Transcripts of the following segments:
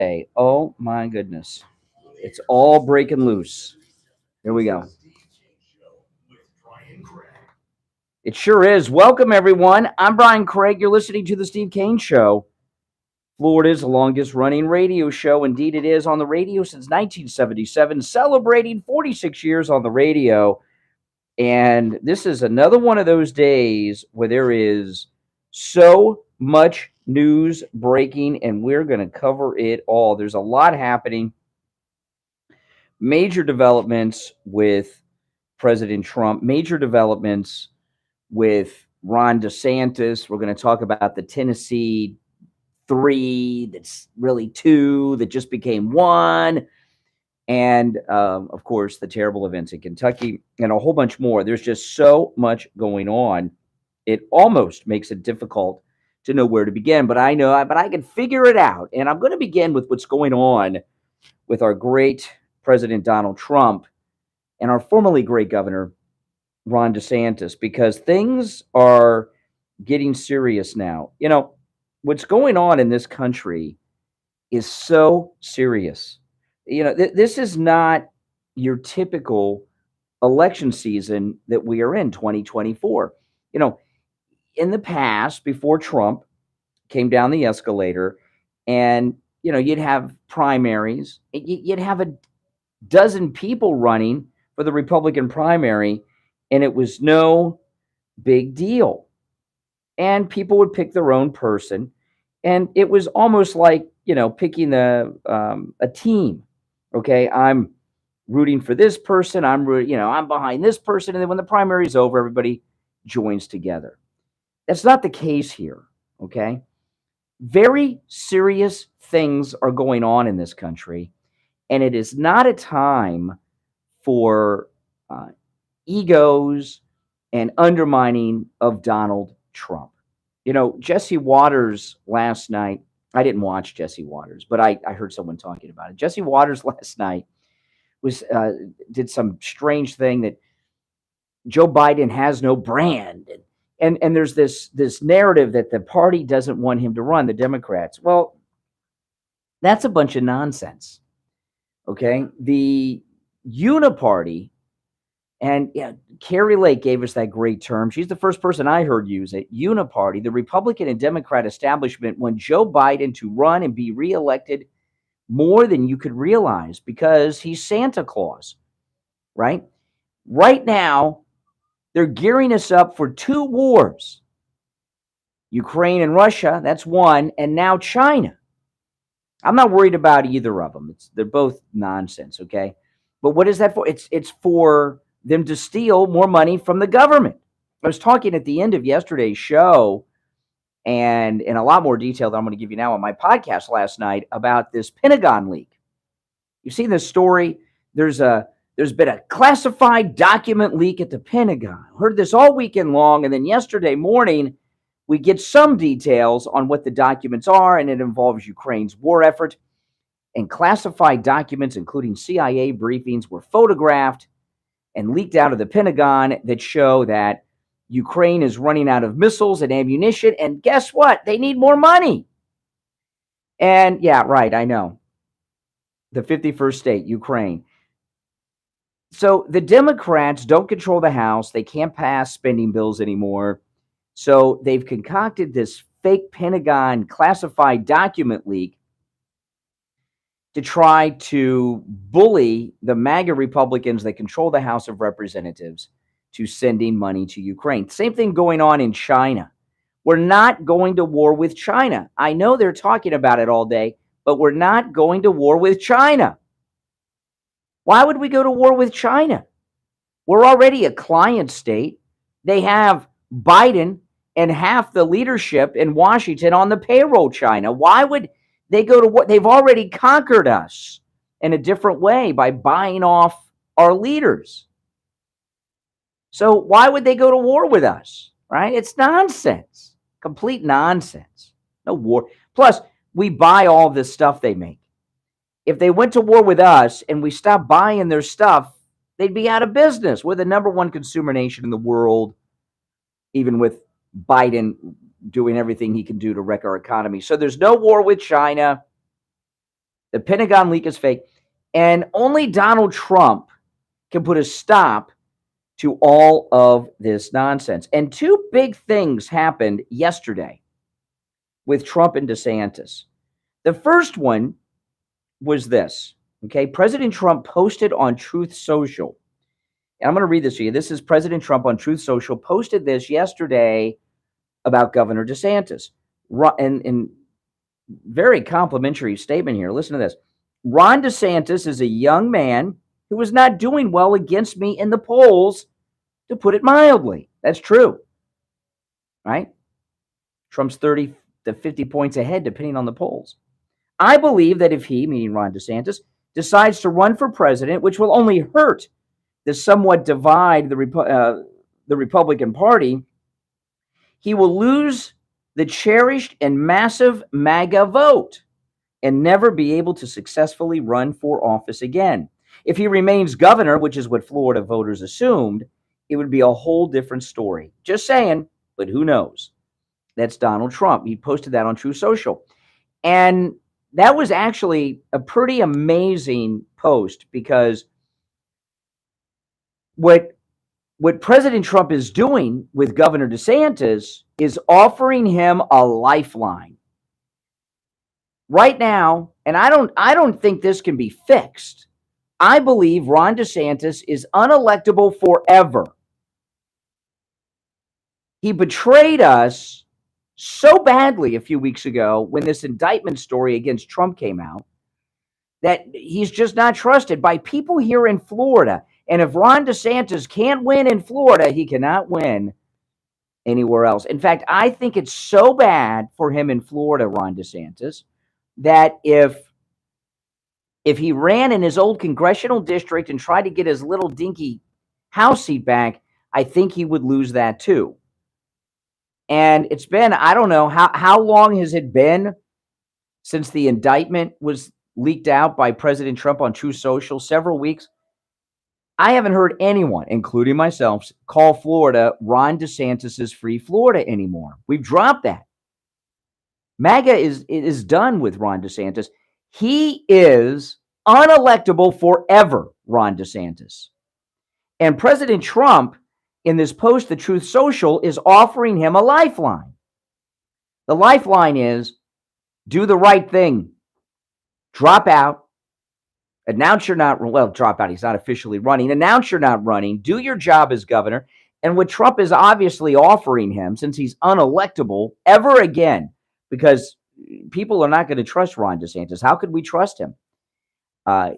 Hey, oh my goodness. It's all breaking loose. Here we go. It sure is. Welcome, everyone. I'm Brian Craig. You're listening to The Steve Kane Show, Florida's longest running radio show. Indeed, it is on the radio since 1977, celebrating 46 years on the radio. And this is another one of those days where there is so much news breaking, and we're going to cover it all. There's a lot happening. Major developments with President Trump, major developments with Ron DeSantis. We're going to talk about the Tennessee 3, that's really 2, that just became 1. And, of course, the terrible events in Kentucky and a whole bunch more. There's just so much going on. It almost makes it difficult to know where to begin. But I can figure it out. And I'm going to begin with what's going on with our great President Donald Trump and our formerly great Governor Ron DeSantis, because things are getting serious now. You know, what's going on in this country is so serious. You know, this is not your typical election season that we are in, 2024. You know, in the past, before Trump came down the escalator, and, you know, you'd have primaries, you'd have a dozen people running for the Republican primary, and it was no big deal. And people would pick their own person, and it was almost like, you know, picking a team. Okay, I'm rooting for this person. I'm behind this person, and then when the primary is over, everybody joins together. That's not the case here. Okay, very serious things are going on in this country, and it is not a time for uh, egos and undermining of Donald Trump. You know, Jesse Waters last night, I didn't watch Jesse Waters, but I heard someone talking about it. Jesse Waters last night was did some strange thing that Joe Biden has no brand. And there's this narrative that the party doesn't want him to run, the Democrats. Well, that's a bunch of nonsense. Okay? The uniparty. And yeah, Carrie Lake gave us that great term. She's the first person I heard use it. Uniparty, the Republican and Democrat establishment want Joe Biden to run and be reelected more than you could realize because he's Santa Claus, right? Right now, they're gearing us up for 2 wars. Ukraine and Russia, that's one, and now China. I'm not worried about either of them. They're both nonsense, okay? But what is that for? It's for them to steal more money from the government. I was talking at the end of yesterday's show, and in a lot more detail than I'm going to give you now on my podcast last night, about this Pentagon leak. You've seen this story. There's been a classified document leak at the Pentagon. Heard this all weekend long, and then yesterday morning we get some details on what the documents are, and it involves Ukraine's war effort. And classified documents, including CIA briefings, were photographed and leaked out of the Pentagon that show that Ukraine is running out of missiles and ammunition. And guess what? They need more money. And yeah, right, I know. The 51st state, Ukraine. So the Democrats don't control the House. They can't pass spending bills anymore. So they've concocted this fake Pentagon classified document leak to try to bully the MAGA Republicans that control the House of Representatives to sending money to Ukraine. Same thing going on in China. We're not going to war with China. I know they're talking about it all day, but we're not going to war with China. Why would we go to war with China? We're already a client state. They have Biden and half the leadership in Washington on the payroll, China. Why would they go to war? They've already conquered us in a different way by buying off our leaders. So why would they go to war with us, right? It's nonsense, complete nonsense. No war. Plus, we buy all this stuff they make. If they went to war with us and we stopped buying their stuff, they'd be out of business. We're the number one consumer nation in the world, even with Biden doing everything he can do to wreck our economy. So there's no war with China. The Pentagon leak is fake. And only Donald Trump can put a stop to all of this nonsense. And two big things happened yesterday with Trump and DeSantis. The first one was this. Okay, President Trump posted on Truth Social. And I'm going to read this to you. This is President Trump on Truth Social posted this yesterday about Governor DeSantis. And very complimentary statement here. Listen to this. Ron DeSantis is a young man who is not doing well against me in the polls, to put it mildly. That's true, right? Trump's 30 to 50 points ahead, depending on the polls. I believe that if he, meaning Ron DeSantis, decides to run for president, which will only hurt the somewhat divide the Republican Party, he will lose the cherished and massive MAGA vote and never be able to successfully run for office again. If he remains governor, which is what Florida voters assumed, it would be a whole different story. Just saying, but who knows? That's Donald Trump. He posted that on True Social. And that was actually a pretty amazing post, because what President Trump is doing with Governor DeSantis is offering him a lifeline. Right now, and I don't think this can be fixed. I believe Ron DeSantis is unelectable forever. He betrayed us so badly a few weeks ago when this indictment story against Trump came out that he's just not trusted by people here in Florida. And if Ron DeSantis can't win in Florida, he cannot win anywhere else. In fact, I think it's so bad for him in Florida, Ron DeSantis, that if he ran in his old congressional district and tried to get his little dinky House seat back, I think he would lose that too. And it's been, I don't know, how long has it been since the indictment was leaked out by President Trump on True Social? Several weeks. I haven't heard anyone, including myself, call Florida Ron DeSantis' free Florida anymore. We've dropped that. MAGA is done with Ron DeSantis. He is unelectable forever, Ron DeSantis. And President Trump, in this post, the Truth Social, is offering him a lifeline. The lifeline is do the right thing. Drop out. Announce you're not, well, drop out. He's not officially running. Announce you're not running. Do your job as governor. And what Trump is obviously offering him, since he's unelectable ever again, because people are not going to trust Ron DeSantis. How could we trust him?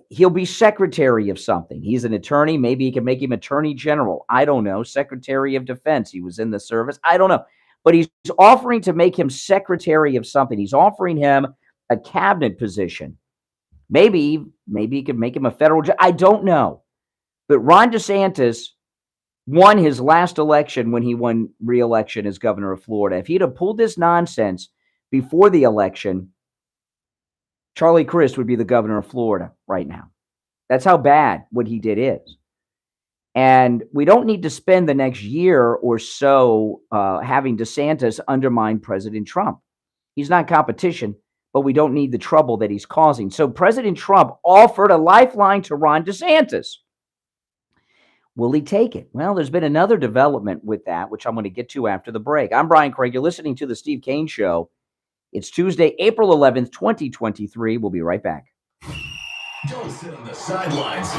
He'll be secretary of something. He's an attorney. Maybe he can make him attorney general. I don't know. Secretary of Defense. He was in the service. I don't know. But he's offering to make him secretary of something. He's offering him a cabinet position. Maybe he could make him a federal judge. I don't know. But Ron DeSantis won his last election when he won re-election as governor of Florida. If he'd have pulled this nonsense before the election, Charlie Crist would be the governor of Florida right now. That's how bad what he did is. And we don't need to spend the next year or so having DeSantis undermine President Trump. He's not competition, but we don't need the trouble that he's causing. So President Trump offered a lifeline to Ron DeSantis. Will he take it? Well, there's been another development with that, which I'm going to get to after the break. I'm Brian Craig. You're listening to The Steve Kane Show. It's Tuesday, April 11th, 2023. We'll be right back. Don't sit on the sidelines.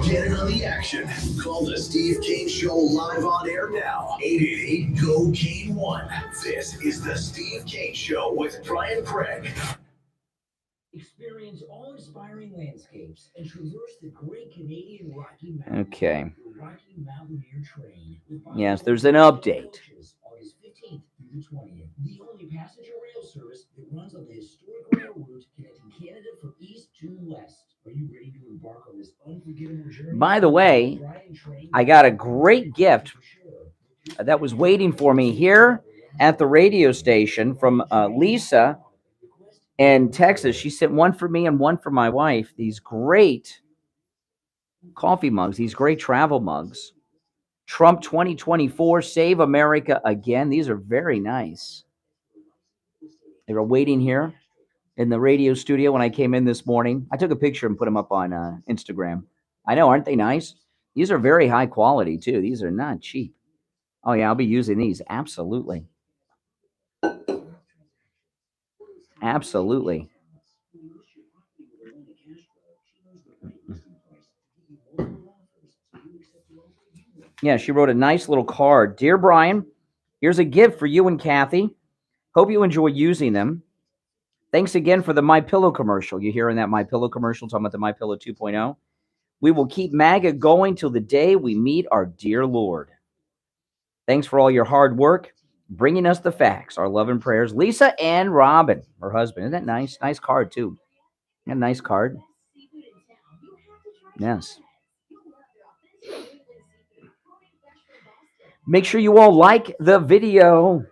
Get in on the action. Call The Steve Kane Show live on air now. 888-GO-KANE-1. This is The Steve Kane Show with Brian Craig. Experience awe-inspiring landscapes and traverse the great Canadian Rocky Mountains. Okay. Rocky Mountaineer Train. Yes, there's an update. August 15th through the 20th. The only passenger rail service that runs on the historic rail route connecting Canada from east to west. Are you ready to embark on this unforgettable journey? By the way, I got a great gift that was waiting for me here at the radio station from Lisa in Texas. She sent one for me and one for my wife. These great coffee mugs, these great travel mugs. Trump 2024, Save America Again. These are very nice. They were waiting here in the radio studio when I came in this morning. I took a picture and put them up on Instagram. I know, aren't they nice? These are very high quality too. These are not cheap. Oh yeah, I'll be using these. Absolutely. Absolutely. Yeah, she wrote a nice little card. Dear Brian, here's a gift for you and Kathy. Hope you enjoy using them. Thanks again for the My Pillow commercial. You hearing that My Pillow commercial talking about the My Pillow 2.0? We will keep MAGA going till the day we meet our dear Lord. Thanks for all your hard work, bringing us the facts. Our love and prayers, Lisa and Robin, her husband. Isn't that nice? Nice card too. A nice card. Yes. Make sure you all like the video.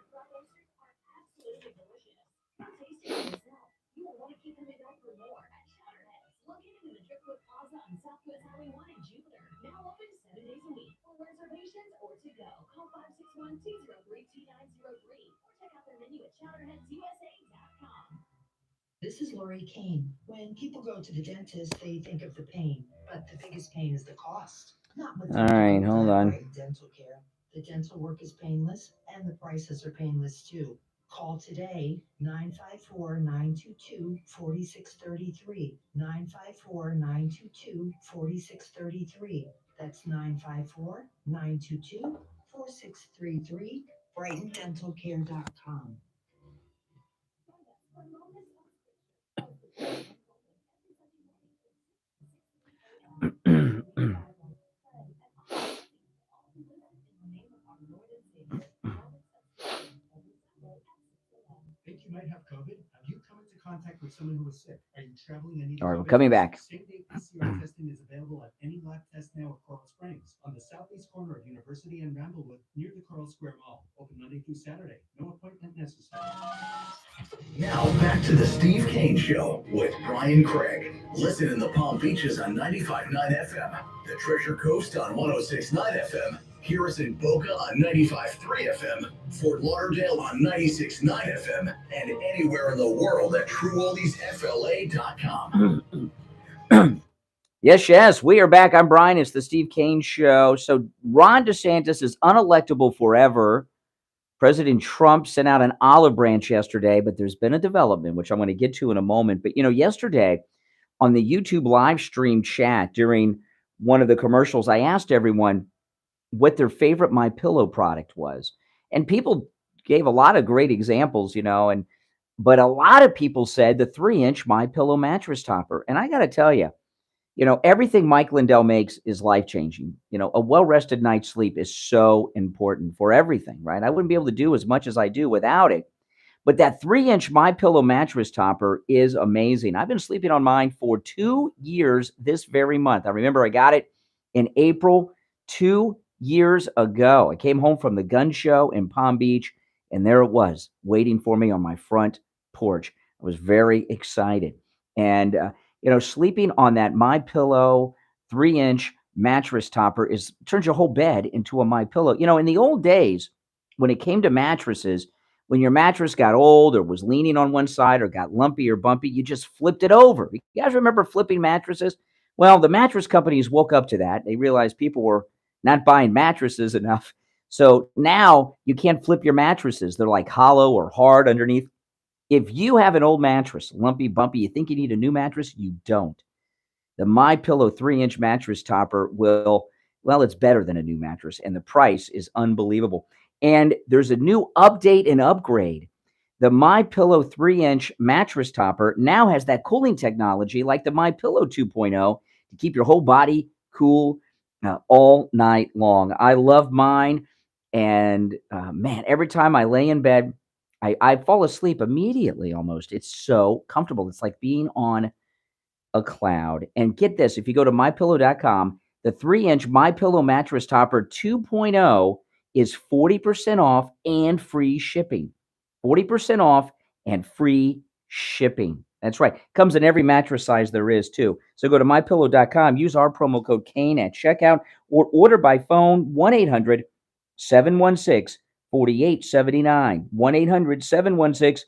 This is Lori Kane. When people go to the dentist, they think of the pain, but the biggest pain is the cost. Not with All right, hold on. dental care. The dental work is painless, and the prices are painless too. Call today, 954-922-4633. 954-922-4633. That's 954-922-4633. BrightonDentalCare.com. Think you might have COVID? Have you come into contact with someone who is sick? Are you traveling and need All right, we're COVID coming test? back. Same-day PCR testing is available at any lab test now at Coral Springs, on the southeast corner of University and Ramblewood, near the Coral Square Mall. Open Monday through Saturday. No appointment necessary. Now back to the Steve Kane Show with Brian Craig. Listen in the Palm Beaches on 95.9 FM, the Treasure Coast on 106.9 FM, hear us in Boca on 95.3 FM, Fort Lauderdale on 96.9 FM, and anywhere in the world at TrueOldiesFLA.com. Yes, we are back. I'm Brian. It's the Steve Kane Show. So Ron DeSantis is unelectable forever. President Trump sent out an olive branch yesterday, but there's been a development, which I'm going to get to in a moment. But, yesterday on the YouTube live stream chat during one of the commercials, I asked everyone what their favorite My Pillow product was. And people gave a lot of great examples, but a lot of people said the 3-inch My Pillow mattress topper. And I got to tell you, everything Mike Lindell makes is life-changing. A well-rested night's sleep is so important for everything, right? I wouldn't be able to do as much as I do without it. But that 3-inch My Pillow mattress topper is amazing. I've been sleeping on mine for 2 years this very month. I remember I got it in April 2 years ago. I came home from the gun show in Palm Beach, and there it was waiting for me on my front porch. I was very excited. And, sleeping on that My Pillow 3-inch mattress topper turns your whole bed into a My Pillow. In the old days, when it came to mattresses, when your mattress got old or was leaning on one side or got lumpy or bumpy, you just flipped it over. You guys remember flipping mattresses? Well, the mattress companies woke up to that. They realized people were not buying mattresses enough. So now you can't flip your mattresses. They're like hollow or hard underneath. If you have an old mattress, lumpy, bumpy, you think you need a new mattress, you don't. The My Pillow 3-inch mattress topper it's better than a new mattress, and the price is unbelievable. And there's a new update and upgrade. The My Pillow 3-inch mattress topper now has that cooling technology like the My Pillow 2.0 to keep your whole body cool all night long. I love mine, and man, every time I lay in bed, I fall asleep immediately almost. It's so comfortable. It's like being on a cloud. And get this, if you go to mypillow.com, the 3-inch My Pillow mattress topper 2.0 is 40% off and free shipping. 40% off and free shipping. That's right. Comes in every mattress size there is too. So go to mypillow.com, use our promo code Kane at checkout, or order by phone 1-800-716-4879. 1-800-716-4879.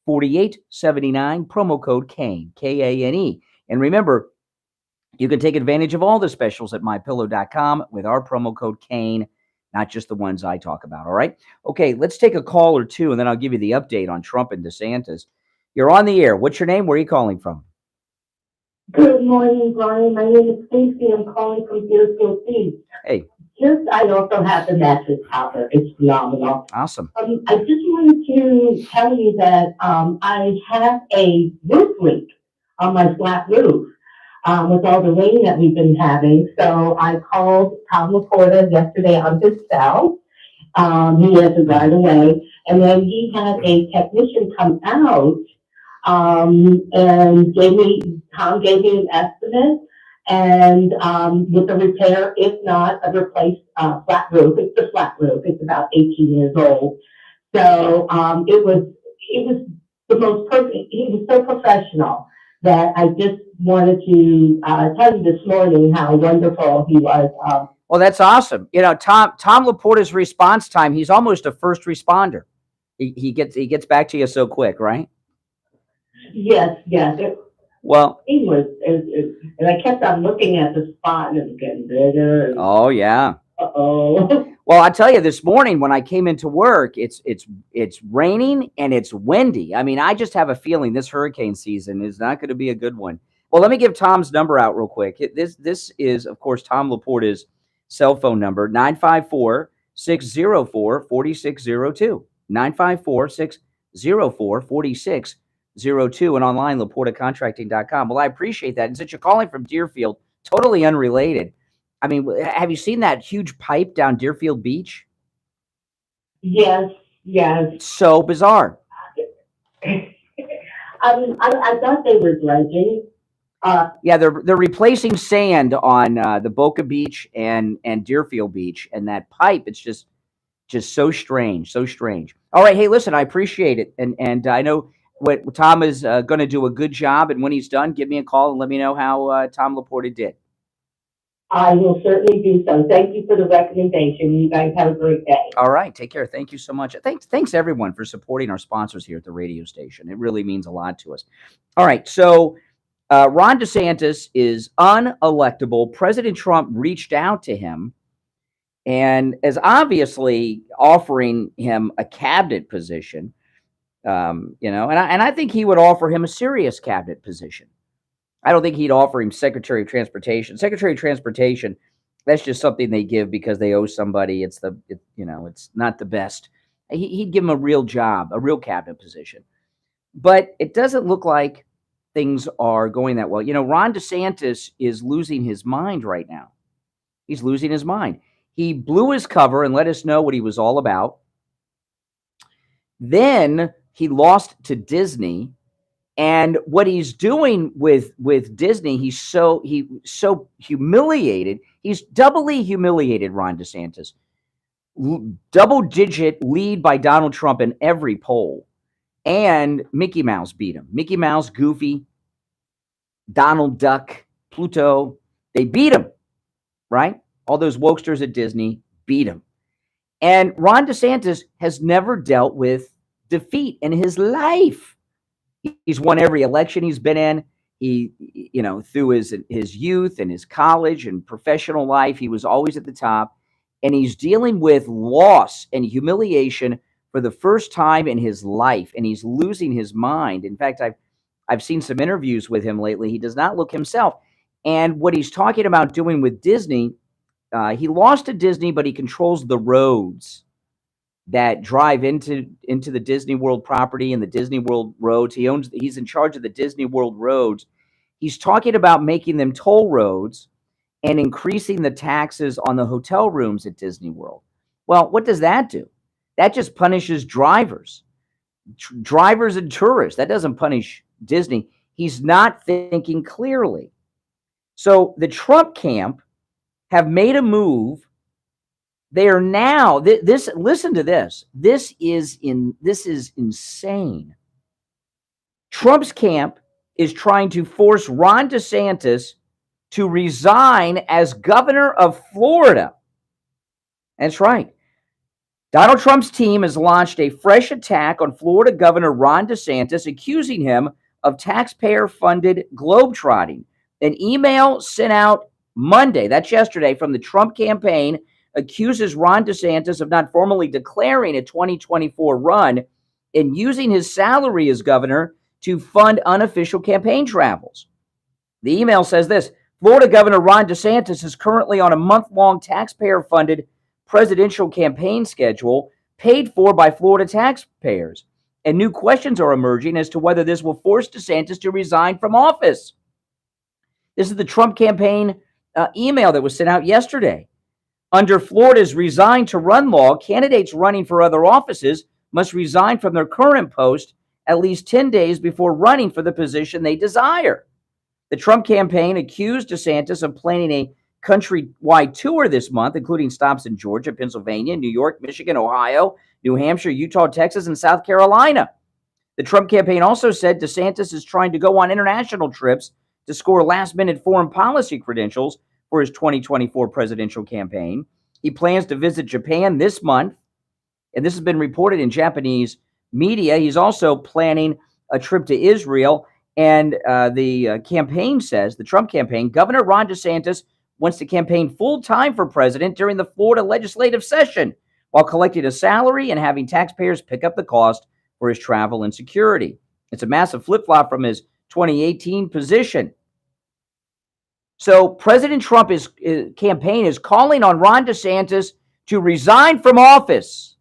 4879, promo code KANE, K-A-N-E. And remember, you can take advantage of all the specials at mypillow.com with our promo code KANE, not just the ones I talk about, all right? Okay, let's take a call or two, and then I'll give you the update on Trump and DeSantis. You're on the air. What's your name? Where are you calling from? Good morning, Brian. My name is Stacy. I'm calling from Deerfield Beach. Hey. I also have the mattress topper. It's phenomenal. Awesome. I just wanted to tell you that I have a roof leak on my flat roof with all the rain that we've been having. So I called Tom Laporta yesterday on his cell. He answered right away. And then he had a technician come out and Tom gave me an estimate, and with the repair, if not, a replaced flat roof. It's a flat roof. It's about 18 years old. So it was the most perfect. He was so professional that I just wanted to tell you this morning how wonderful he was. Well, that's awesome. You know, Tom Laporta's response time, he's almost a first responder. He gets back to you so quick, right? Yes. Well, He was, and I kept on looking at the spot, and it was getting bigger. Oh yeah. Uh-oh. Well, I tell you, this morning when I came into work, it's raining and it's windy. I mean, I just have a feeling this hurricane season is not going to be a good one. Well, let me give Tom's number out real quick. This is, of course, Tom Laporta's cell phone number, 954-604-4602. 954-604-4602. And online, LaportaContracting.com. Well, I appreciate that. And since you're calling from Deerfield, totally unrelated, I mean, have you seen that huge pipe down Deerfield Beach? Yes. It's so bizarre. I thought they were dredging. Yeah, they're replacing sand on the Boca Beach and Deerfield Beach, and that pipe, it's just so strange, so strange. All right, hey, listen, I appreciate it, and I know what Tom is going to do a good job, and when he's done, give me a call and let me know how Tom Laporta did. I will certainly do so. Thank you for the recommendation. You guys have a great day. All right, take care. Thank you so much. Thanks everyone for supporting our sponsors here at the radio station. It really means a lot to us. All right, so Ron DeSantis is unelectable. President Trump reached out to him and is obviously offering him a cabinet position. And I think he would offer him a serious cabinet position. I don't think he'd offer him Secretary of Transportation. Secretary of Transportation, that's just something they give because they owe somebody. It's not the best. He'd give him a real job, a real cabinet position. But it doesn't look like things are going that well. You know, Ron DeSantis is losing his mind right now. He's losing his mind. He blew his cover and let us know what he was all about. Then he lost to Disney. And what he's doing with Disney, he's so humiliated. He's doubly humiliated Ron DeSantis. Double-digit lead by Donald Trump in every poll. And Mickey Mouse beat him. Mickey Mouse, Goofy, Donald Duck, Pluto, they beat him, right? All those wokesters at Disney beat him. And Ron DeSantis has never dealt with defeat in his life. He's won every election he's been in. He, through his youth and his college and professional life, he was always at the top. And he's dealing with loss and humiliation for the first time in his life. And he's losing his mind. In fact, I've seen some interviews with him lately. He does not look himself. And what he's talking about doing with Disney, he lost to Disney, but he controls the roads that drive into the Disney World property and the Disney World roads. He's in charge of the Disney World roads. He's talking about making them toll roads and increasing the taxes on the hotel rooms at Disney World. Well, what does that do? That just punishes drivers and tourists. That doesn't punish Disney. He's not thinking clearly. So the Trump camp have made a move. They are now listen to this. This is insane. Trump's camp is trying to force Ron DeSantis to resign as governor of Florida. That's right. Donald Trump's team has launched a fresh attack on Florida Governor Ron DeSantis, accusing him of taxpayer-funded globetrotting. An email sent out Monday, that's yesterday, from the Trump campaign accuses Ron DeSantis of not formally declaring a 2024 run and using his salary as governor to fund unofficial campaign travels. The email says this: Florida Governor Ron DeSantis is currently on a month-long taxpayer-funded presidential campaign schedule paid for by Florida taxpayers. And new questions are emerging as to whether this will force DeSantis to resign from office. This is the Trump campaign email that was sent out yesterday. Under Florida's resign to run law, candidates running for other offices must resign from their current post at least 10 days before running for the position they desire. The Trump campaign accused DeSantis of planning a countrywide tour this month, including stops in Georgia, Pennsylvania, New York, Michigan, Ohio, New Hampshire, Utah, Texas, and South Carolina. The Trump campaign also said DeSantis is trying to go on international trips to score last-minute foreign policy credentials for his 2024 presidential campaign. He plans to visit Japan this month, and this has been reported in Japanese media. He's also planning a trip to Israel. And the campaign says, the Trump campaign, Governor Ron DeSantis wants to campaign full-time for president during the Florida legislative session while collecting a salary and having taxpayers pick up the cost for his travel and security. It's a massive flip-flop from his 2018 position. So President Trump's campaign is calling on Ron DeSantis to resign from office.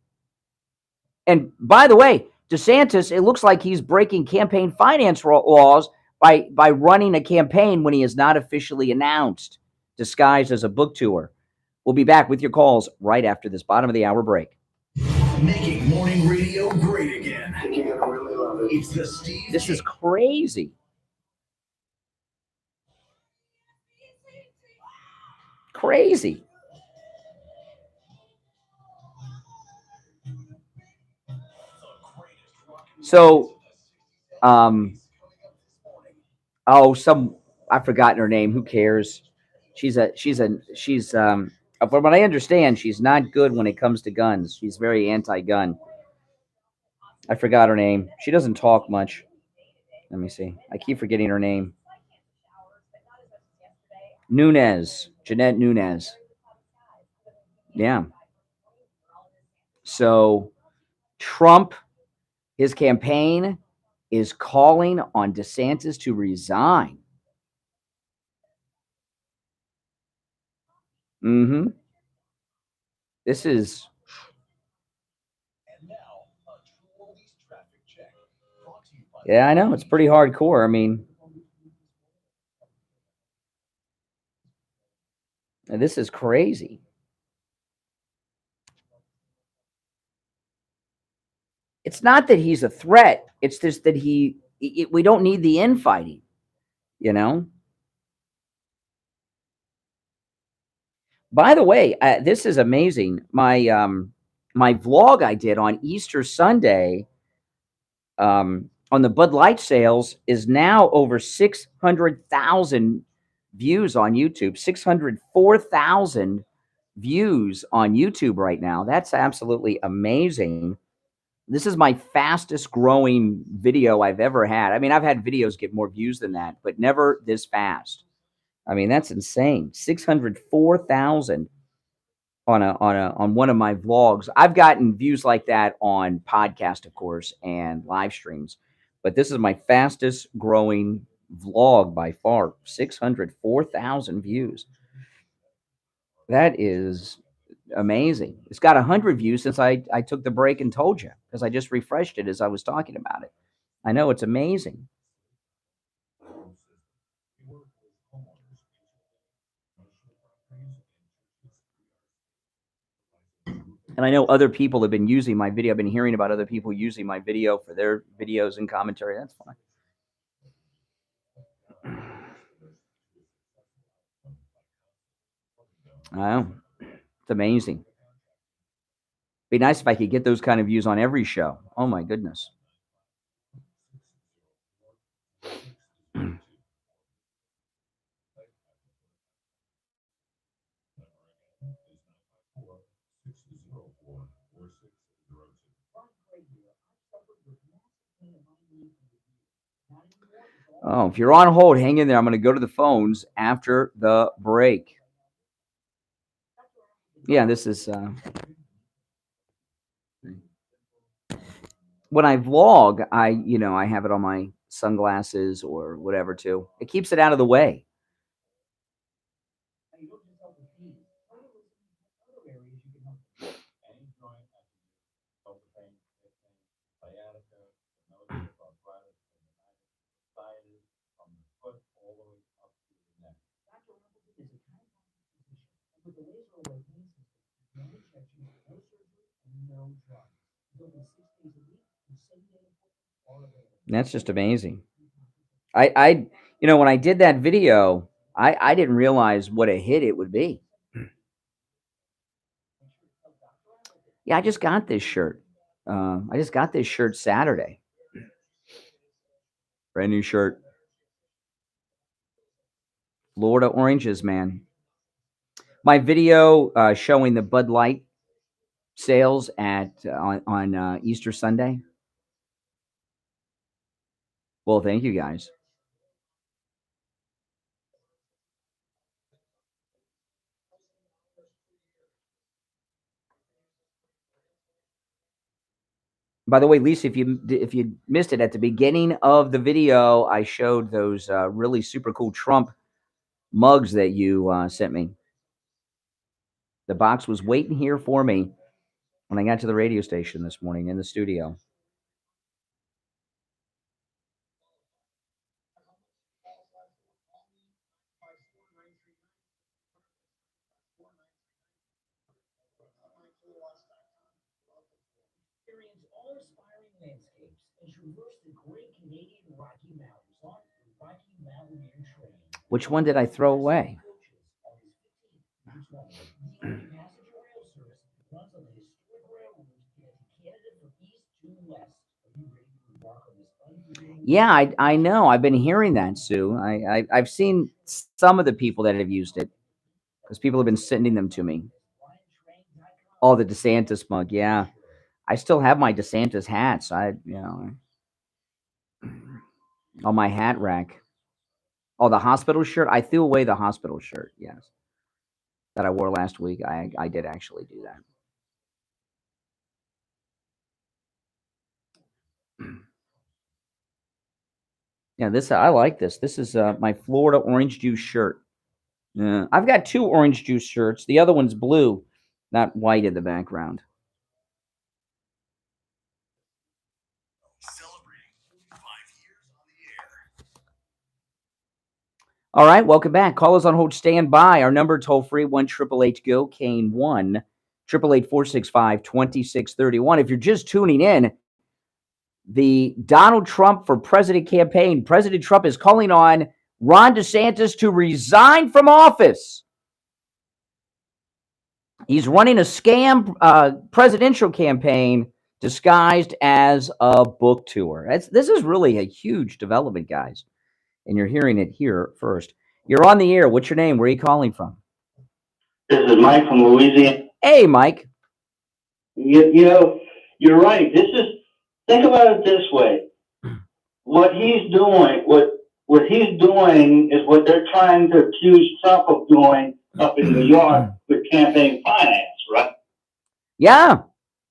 And by the way, DeSantis, it looks like he's breaking campaign finance laws by running a campaign when he is not officially announced, disguised as a book tour. We'll be back with your calls right after this bottom of the hour break. Making morning radio great again. You're gonna really love it. It's the Steve. This is crazy. Crazy. So, I've forgotten her name. Who cares? From what I understand, she's not good when it comes to guns. She's very anti-gun. I forgot her name. She doesn't talk much. Let me see. I keep forgetting her name. Jeanette Nunez. Yeah. So Trump, his campaign is calling on DeSantis to resign. This is. Yeah, I know. It's pretty hardcore. I mean, this is crazy. It's not that he's a threat. It's just that we don't need the infighting, you know? By the way, this is amazing. My my vlog I did on Easter Sunday on the Bud Light sales is now over 600,000 views on YouTube. 604,000 views on YouTube right now. That's absolutely amazing. This is my fastest growing video I've ever had. I mean, I've had videos get more views than that, but never this fast. I mean, that's insane. 604,000 on one of my vlogs. I've gotten views like that on podcast, of course, and live streams, but this is my fastest growing vlog by far. 604,000 views. That is amazing. It's got 100 views since I took the break and told you, because I just refreshed it as I was talking about it. I know, it's amazing. And I know other people have been using my video. I've been hearing about other people using my video for their videos and commentary. That's fine. I know. It's amazing. Be nice if I could get those kind of views on every show. Oh my goodness. Oh, if you're on hold, hang in there. I'm going to go to the phones after the break. Yeah, this is when I vlog, I have it on my sunglasses or whatever too. It keeps it out of the way. That's just amazing. I when I did that video, I didn't realize what a hit it would be. Yeah, I just got this shirt. I just got this shirt Saturday. Brand new shirt. Florida oranges, man. My video showing the Bud Light sales at on Easter Sunday. Well, thank you guys. By the way, Lisa, if you missed it at the beginning of the video, I showed those really super cool Trump mugs that you sent me. The box was waiting here for me when I got to the radio station this morning in the studio. Experience awe-inspiring landscapes and traverse the great Canadian Rocky Mountains on the Rocky Mountaineer Train. Which one did I throw away? The only passenger rail service runs on the historic railroad connecting Canada from east to west. Are you ready to embark on this unforgettable? Yeah, I know. I've been hearing that, Sue. I've seen some of the people that have used it because people have been sending them to me. Oh, the DeSantis mug. Yeah, I still have my DeSantis hats. On my hat rack. Oh, the hospital shirt. I threw away the hospital shirt. Yes, that I wore last week. I did actually do that. Yeah, I like this. This is my Florida orange juice shirt. I've got two orange juice shirts. The other one's blue, not white in the background. Celebrating 5 years on the air. All right, welcome back. Callers on hold, stand by. Our number toll free 1-888-GO Kane 1-888-465-2631. If you're just tuning in, the Donald Trump for President campaign. President Trump is calling on Ron DeSantis to resign from office. He's running a scam presidential campaign disguised as a book tour. This is really a huge development, guys. And you're hearing it here first. You're on the air. What's your name? Where are you calling from? This is Mike from Louisiana. Hey, Mike. You're right. Think about it this way. What he's doing is what they're trying to accuse Trump of doing up in New York with campaign finance, right? Yeah.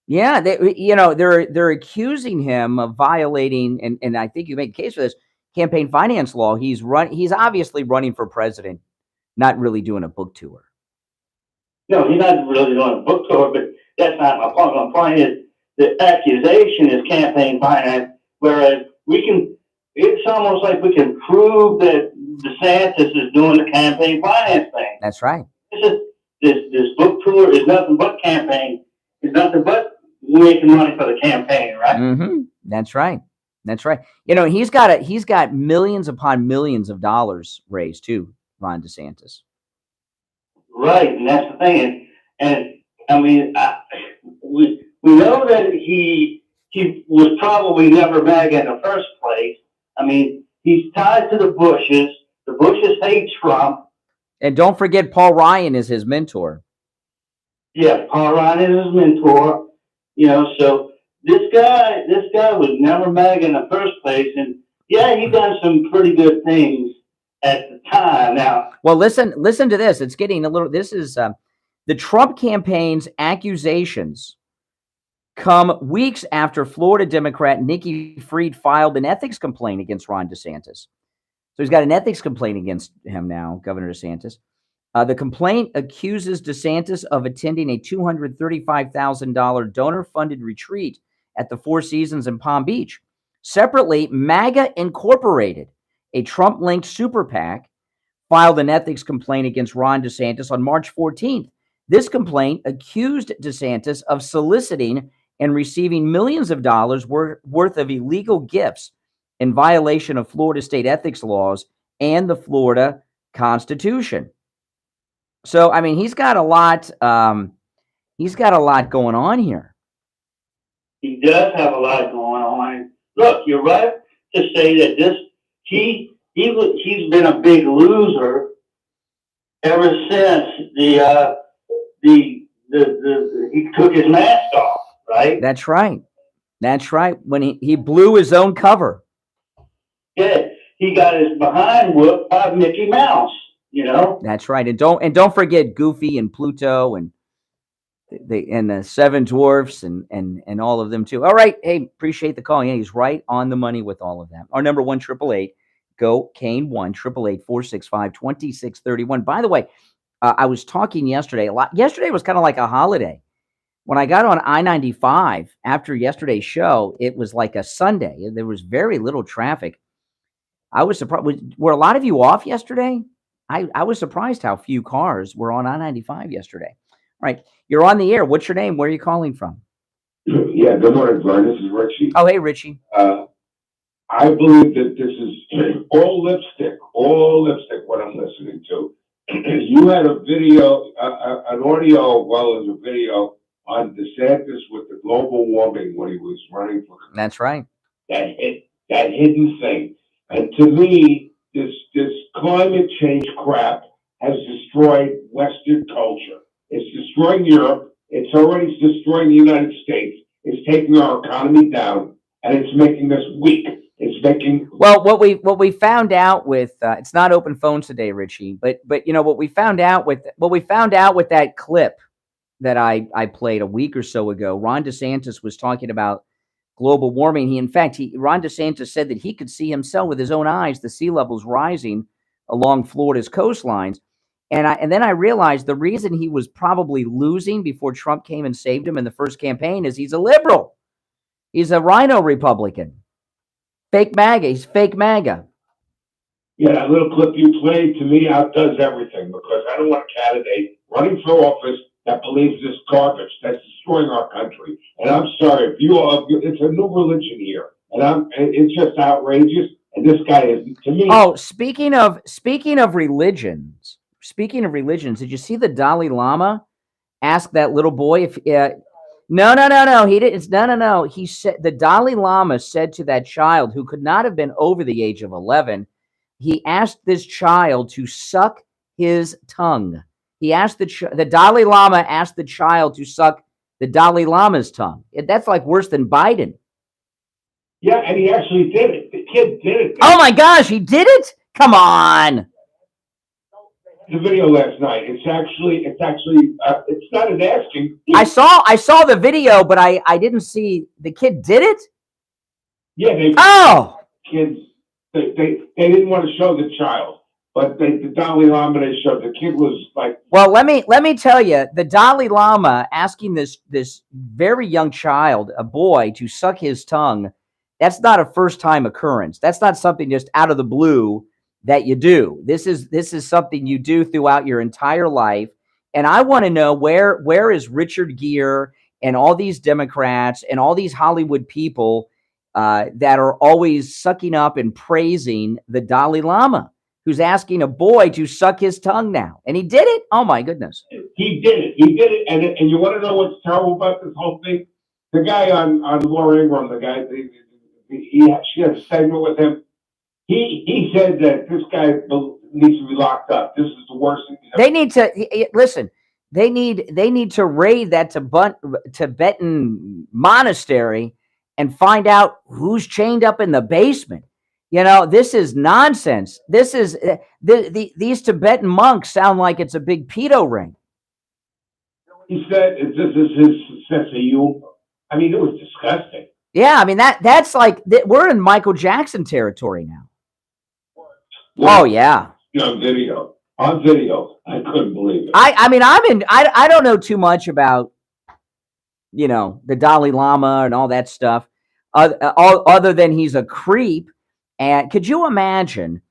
They're accusing him of violating, and I think you make a case for this, campaign finance law. He's obviously running for president, not really doing a book tour. No, he's not really doing a book tour, but that's not my point. My point is the accusation is campaign finance, whereas it's almost like we can prove that DeSantis is doing the campaign finance thing. That's right. This book tour is nothing but campaign. It's nothing but making money for the campaign, right? Mm-hmm. That's right. He's got millions upon millions of dollars raised too, Ron DeSantis. Right, and that's the thing. And I mean, we know that he was probably never MAGA in the first place. I mean, he's tied to the Bushes. The Bushes hate Trump. And don't forget, Paul Ryan is his mentor. Yeah, Paul Ryan is his mentor. So this guy was never MAGA in the first place, and yeah, he done some pretty good things at the time. Now, Well, listen to this. It's getting a little. This is the Trump campaign's accusations come weeks after Florida Democrat Nikki Fried filed an ethics complaint against Ron DeSantis. So he's got an ethics complaint against him now, Governor DeSantis. The complaint accuses DeSantis of attending a $235,000 donor-funded retreat at the Four Seasons in Palm Beach. Separately, MAGA Incorporated, a Trump-linked super PAC, filed an ethics complaint against Ron DeSantis on March 14th. This complaint accused DeSantis of soliciting and receiving millions of dollars worth of illegal gifts in violation of Florida state ethics laws and the Florida Constitution. So, I mean, he's got a lot. He's got a lot going on here. he does have a lot going on. Look, you're right to say that he's been a big loser ever since he took his mask off, right? That's right. That's right. When he blew his own cover. Yeah, he got his behind whooped by Mickey Mouse, you know? That's right. And don't forget Goofy and Pluto and the Seven Dwarfs and all of them too. All right. Hey, appreciate the call. Yeah, he's right on the money with all of that. Our number 1-888 go Kane 1-888-465-2631. By the way, I was talking yesterday a lot. Yesterday was kind of like a holiday. When I got on I-95 after yesterday's show, it was like a Sunday. There was very little traffic. I was surprised. Were a lot of you off yesterday? I was surprised how few cars were on I-95 yesterday. All right. You're on the air. What's your name? Where are you calling from? Yeah, good morning, Brian. This is Richie. Oh, hey, Richie. I believe that this is all lipstick, what I'm listening to. You had a video, an audio, as well as a video on DeSantis with the global warming when he was running for. That's right. That hidden thing. And to me, this climate change crap has destroyed Western culture. It's destroying Europe. It's already destroying the United States. It's taking our economy down, and it's making us weak. It's making what we found out with it's not open phones today, Richie, but you know what we found out with that clip that I played a week or so ago. Ron DeSantis was talking about global warming. Ron DeSantis said that he could see himself with his own eyes the sea levels rising along Florida's coastlines. And then I realized the reason he was probably losing before Trump came and saved him in the first campaign is he's a liberal. He's a rhino Republican. Fake MAGA. He's fake MAGA. Yeah, that little clip you played to me outdoes everything, because I don't want a candidate running for office that believes this garbage that's destroying our country. And I'm sorry, it's a new religion here, and it's just outrageous. And this guy is, to me. Oh, speaking of religions, did you see the Dalai Lama ask that little boy if? No. He didn't. No. He said the Dalai Lama said to that child who could not have been over the age of 11. He asked this child to suck his tongue. He asked the Dalai Lama asked the child to suck the Dalai Lama's tongue. That's like worse than Biden. Yeah, and he actually did it. The kid did it. Oh my gosh, he did it! Come on. The video last night. It's not an asking. I saw the video, but I didn't see the kid did it. Yeah, kids. They didn't want to show the child, but the Dalai Lama they showed the kid was like. Well, let me tell you, the Dalai Lama asking this very young child, a boy, to suck his tongue. That's not a first time occurrence. That's not something just out of the blue that you do. This is something you do throughout your entire life. And I want to know where is Richard Gere and all these Democrats and all these Hollywood people that are always sucking up and praising the Dalai Lama, who's asking a boy to suck his tongue now. And he did it? Oh, my goodness. He did it. And you want to know what's terrible about this whole thing? The guy on Laura Ingraham, the guy, she had a segment with him. He said that this guy needs to be locked up. This is the worst thing. They need to listen. They need to raid that Tibetan monastery and find out who's chained up in the basement. You know, this is nonsense. This is these Tibetan monks sound like it's a big pedo ring. He said, "This is his sense of humor." I mean, it was disgusting. Yeah, I mean that's like we're in Michael Jackson territory now. Well, Oh yeah. on video, I couldn't believe it. I mean I don't know too much about, you know, the Dalai Lama and all that stuff, other than he's a creep. And could you imagine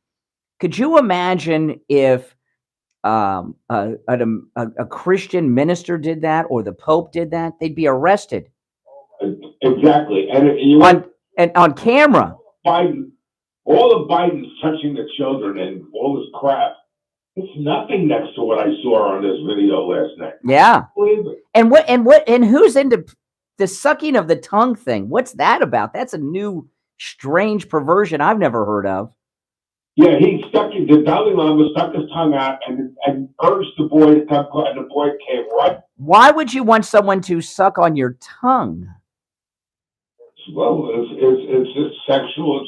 if a Christian minister did that, or the Pope did that? They'd be arrested. Exactly, and on camera. Biden, all of Biden's touching the children and all this crap. It's nothing next to what I saw on this video last night. Yeah. And who's into the sucking of the tongue thing? What's that about? That's a new strange perversion I've never heard of. Yeah, the Dalai Lama stuck his tongue out and urged the boy to come, and the boy came right. Why would you want someone to suck on your tongue? Well, it's a sexual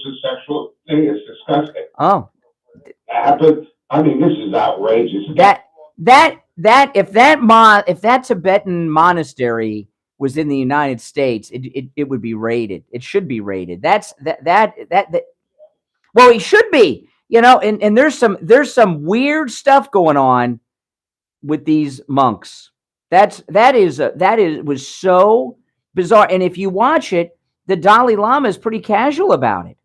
thing. It's disgusting. Oh, it happened. I mean, this is outrageous. If that Tibetan monastery was in the United States, it would be raided. It should be raided. Well, he should be. You know, and there's some weird stuff going on with these monks. That was so bizarre. And if you watch it, the Dalai Lama is pretty casual about it.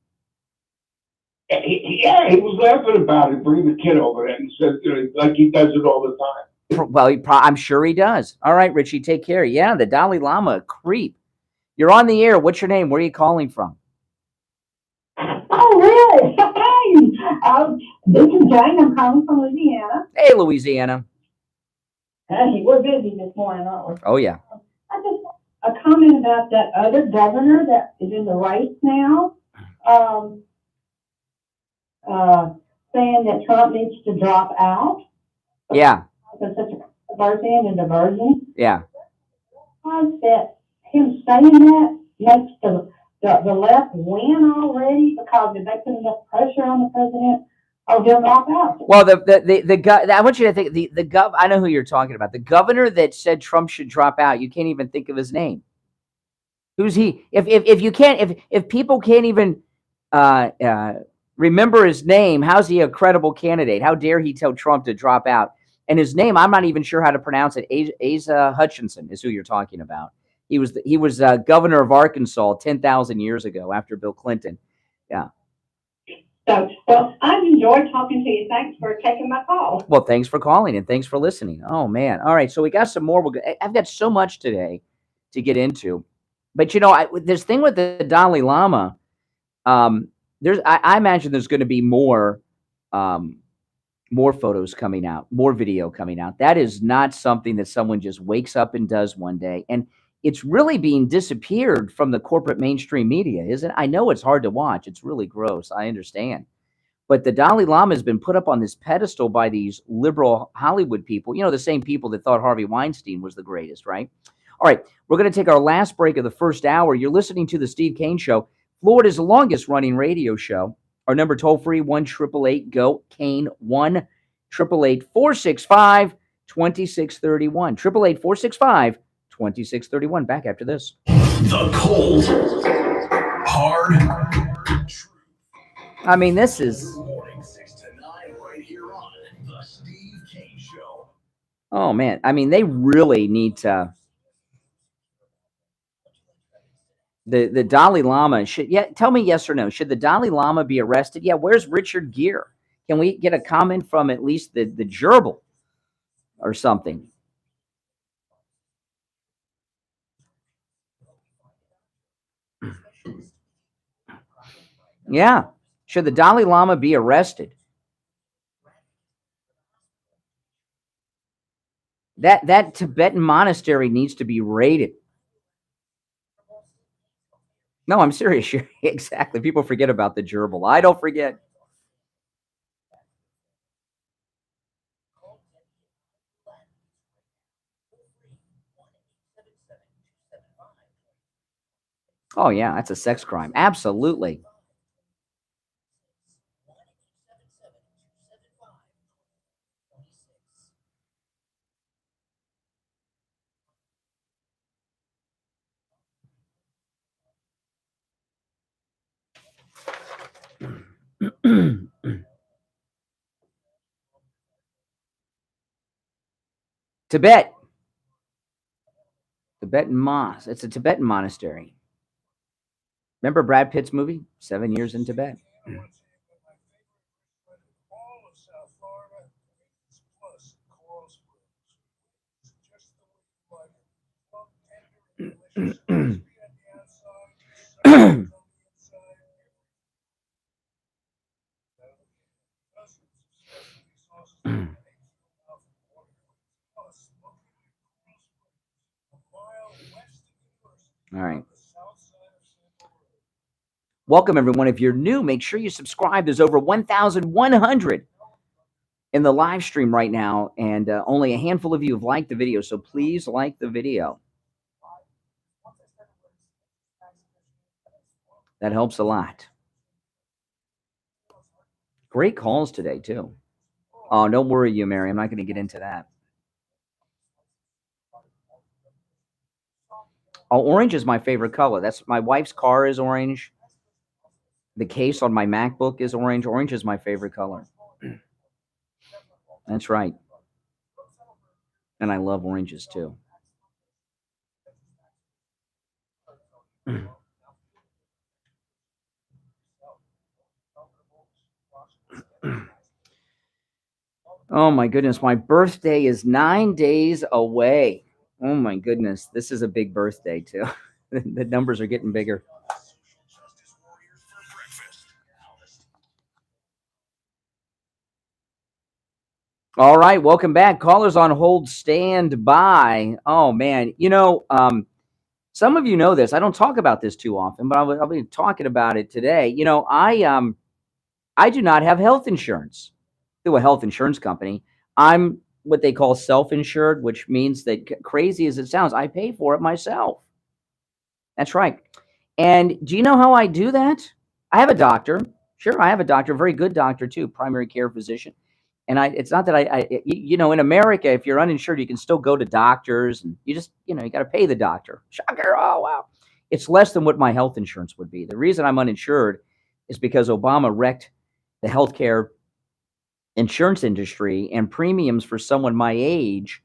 Yeah, he was laughing about it, bringing the kid over there, and he said, you know, like he does it all the time. Well, I'm sure he does. All right, Richie, take care. Yeah, the Dalai Lama, a creep. You're on the air. What's your name? Where are you calling from? Oh, really? Hey, this is Jane. I'm calling from Louisiana. Hey, Louisiana. Hey, we're busy this morning, aren't we? Oh, yeah. I just a comment about that other governor that is in the race now, saying that Trump needs to drop out. Yeah. Because such a controversy and diversion. Yeah. I said him saying that makes the left win already, because if they put enough pressure on the president, he'll drop out. Well, I want you to think the I know who you're talking about. The governor that said Trump should drop out. You can't even think of his name. Who's he? If people can't even remember his name, how's he a credible candidate? How dare he tell Trump to drop out? And his name, I'm not even sure how to pronounce it. Asa Hutchinson is who you're talking about. He was governor of Arkansas 10,000 years ago after Bill Clinton. Yeah. So, well, I've enjoyed talking to you. Thanks for taking my call. Well, thanks for calling and thanks for listening. Oh man. All right. So we got some more. I've got so much today to get into, but you know, this thing with the Dalai Lama, I imagine there's going to be more photos coming out, more video coming out. That is not something that someone just wakes up and does one day. And it's really being disappeared from the corporate mainstream media, isn't it? I know it's hard to watch. It's really gross. I understand. But the Dalai Lama has been put up on this pedestal by these liberal Hollywood people, you know, the same people that thought Harvey Weinstein was the greatest, right? All right, we're going to take our last break of the first hour. You're listening to The Steve Kane Show, Florida's longest running radio show. Our number toll-free, 1-888-GO-KANE, 1-888-465-2631, 888-465-2631. Back after this. The cold, hard truth. I mean, this is... Morning 6 to 9 right here on The Steve Kane Show. Oh, man. I mean, they really need to... The Dalai Lama should... Yeah, tell me yes or no. Should the Dalai Lama be arrested? Yeah, where's Richard Gere? Can we get a comment from at least the gerbil or something? Yeah. Should the Dalai Lama be arrested? That Tibetan monastery needs to be raided. No, I'm serious. Exactly. People forget about the gerbil. I don't forget. Oh, yeah. That's a sex crime. Absolutely. Tibet. Tibetan mosque. It's a Tibetan monastery. Remember Brad Pitt's movie, 7 Years in Tibet? All right. Welcome, everyone. If you're new, make sure you subscribe. There's over 1,100 in the live stream right now, and only a handful of you have liked the video, so please like the video. That helps a lot. Great calls today, too. Oh, don't worry, you, Mary. I'm not going to get into that. Oh, orange is my favorite color. That's my wife's car is orange. The case on my MacBook is orange. Orange is my favorite color. That's right. And I love oranges, too. Oh, my goodness. My birthday is 9 days away. Oh, my goodness. This is a big birthday, too. The numbers are getting bigger. All right. Welcome back. Callers on hold, stand by. Oh, man. You know, some of you know this. I don't talk about this too often, but I'll be talking about it today. You know, I do not have health insurance through a health insurance company. I'm what they call self-insured, which means that, crazy as it sounds, I pay for it myself. That's right. And do you know how I do that? I have a doctor. Sure, I have a doctor, a very good doctor too, primary care physician. And it's not that you know, in America, if you're uninsured, you can still go to doctors, and you just, you know, you got to pay the doctor. Shocker. Oh, wow. It's less than what my health insurance would be. The reason I'm uninsured is because Obama wrecked the healthcare insurance industry, and premiums for someone my age,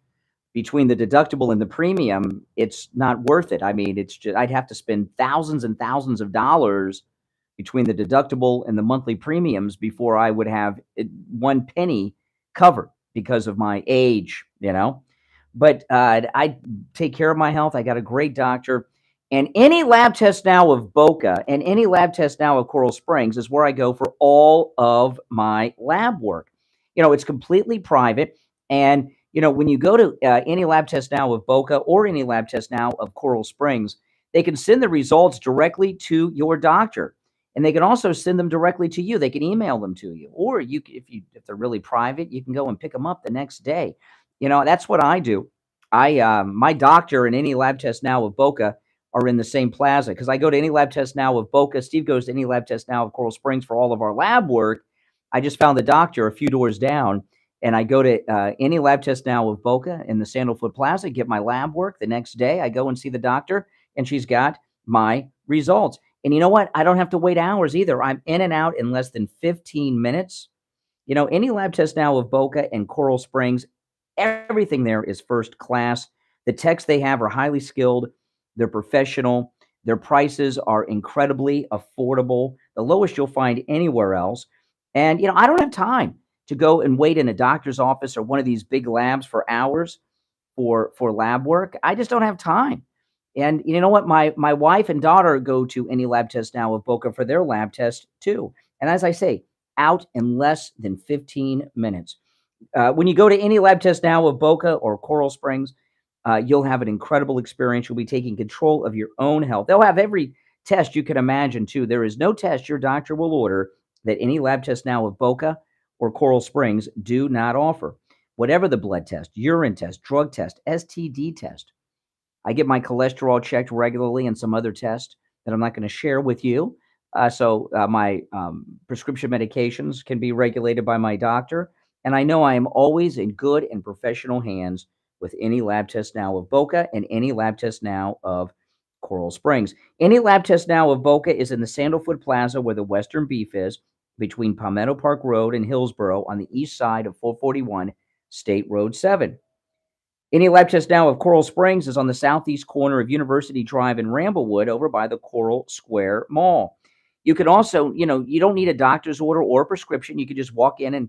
between the deductible and the premium, it's not worth it. I mean, it's just, I'd have to spend thousands and thousands of dollars between the deductible and the monthly premiums before I would have one penny covered because of my age, you know. But I take care of my health. I got a great doctor. And any lab test now of Boca and any lab test now of Coral Springs is where I go for all of my lab work. You know, it's completely private. And, you know, when you go to any lab test now of Boca or any lab test now of Coral Springs, they can send the results directly to your doctor. And they can also send them directly to you. They can email them to you. Or you, if they're really private, you can go and pick them up the next day. You know, that's what I do. My doctor and any lab test now of Boca are in the same plaza, because I go to any lab test now of Boca. Steve goes to any lab test now of Coral Springs for all of our lab work. I just found the doctor a few doors down, and I go to any lab test now of Boca in the Sandalwood Plaza, get my lab work. The next day, I go and see the doctor, and she's got my results. And you know what? I don't have to wait hours either. I'm in and out in less than 15 minutes. You know, any lab test now of Boca and Coral Springs, everything there is first class. The techs they have are highly skilled. They're professional. Their prices are incredibly affordable, the lowest you'll find anywhere else. And, you know, I don't have time to go and wait in a doctor's office or one of these big labs for hours for lab work. I just don't have time. And you know what? My wife and daughter go to any lab test now of Boca for their lab test too. And as I say, out in less than 15 minutes. When you go to any lab test now of Boca or Coral Springs, you'll have an incredible experience. You'll be taking control of your own health. They'll have every test you can imagine too. There is no test your doctor will order that any lab test now of Boca or Coral Springs do not offer. Whatever the blood test, urine test, drug test, STD test. I get my cholesterol checked regularly and some other tests that I'm not going to share with you. So my prescription medications can be regulated by my doctor. And I know I am always in good and professional hands with any lab test now of Boca and any lab test now of Coral Springs. Any lab test now of Boca is in the Sandalwood Plaza where the Western Beef is. between Palmetto Park Road and Hillsborough on the east side of 441 State Road 7. Any lab test now of Coral Springs is on the southeast corner of University Drive in Ramblewood over by the Coral Square Mall. You can also, you don't need a doctor's order or a prescription. You can just walk in and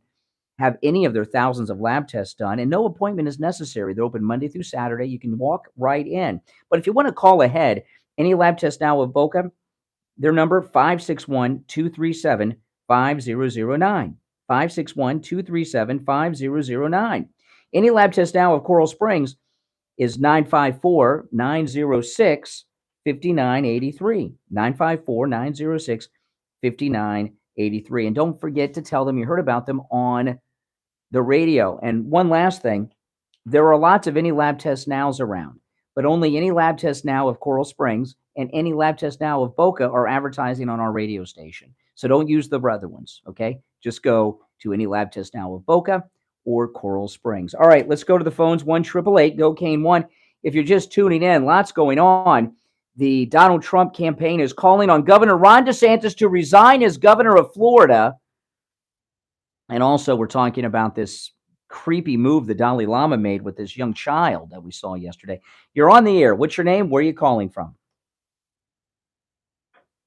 have any of their thousands of lab tests done, and no appointment is necessary. They're open Monday through Saturday. You can walk right in. But if you want to call ahead, any lab test now of Boca, their number 561-237-5009. 561-237-5009. Any lab test now of Coral Springs is 954-906-5983. 954-906-5983. And don't forget to tell them you heard about them on the radio. And one last thing, there are lots of Any Lab Test Nows around, but only Any Lab Test Now of Coral Springs and Any Lab Test Now of Boca are advertising on our radio station. So don't use the other ones, okay? Just go to Any Lab Test Now of Boca or Coral Springs. All right, let's go to the phones. 1-888-GO-CANE-1. If you're just tuning in, lots going on. The Donald Trump campaign is calling on Governor Ron DeSantis to resign as governor of Florida. And also, we're talking about this creepy move the Dalai Lama made with this young child that we saw yesterday. You're on the air. What's your name? Where are you calling from?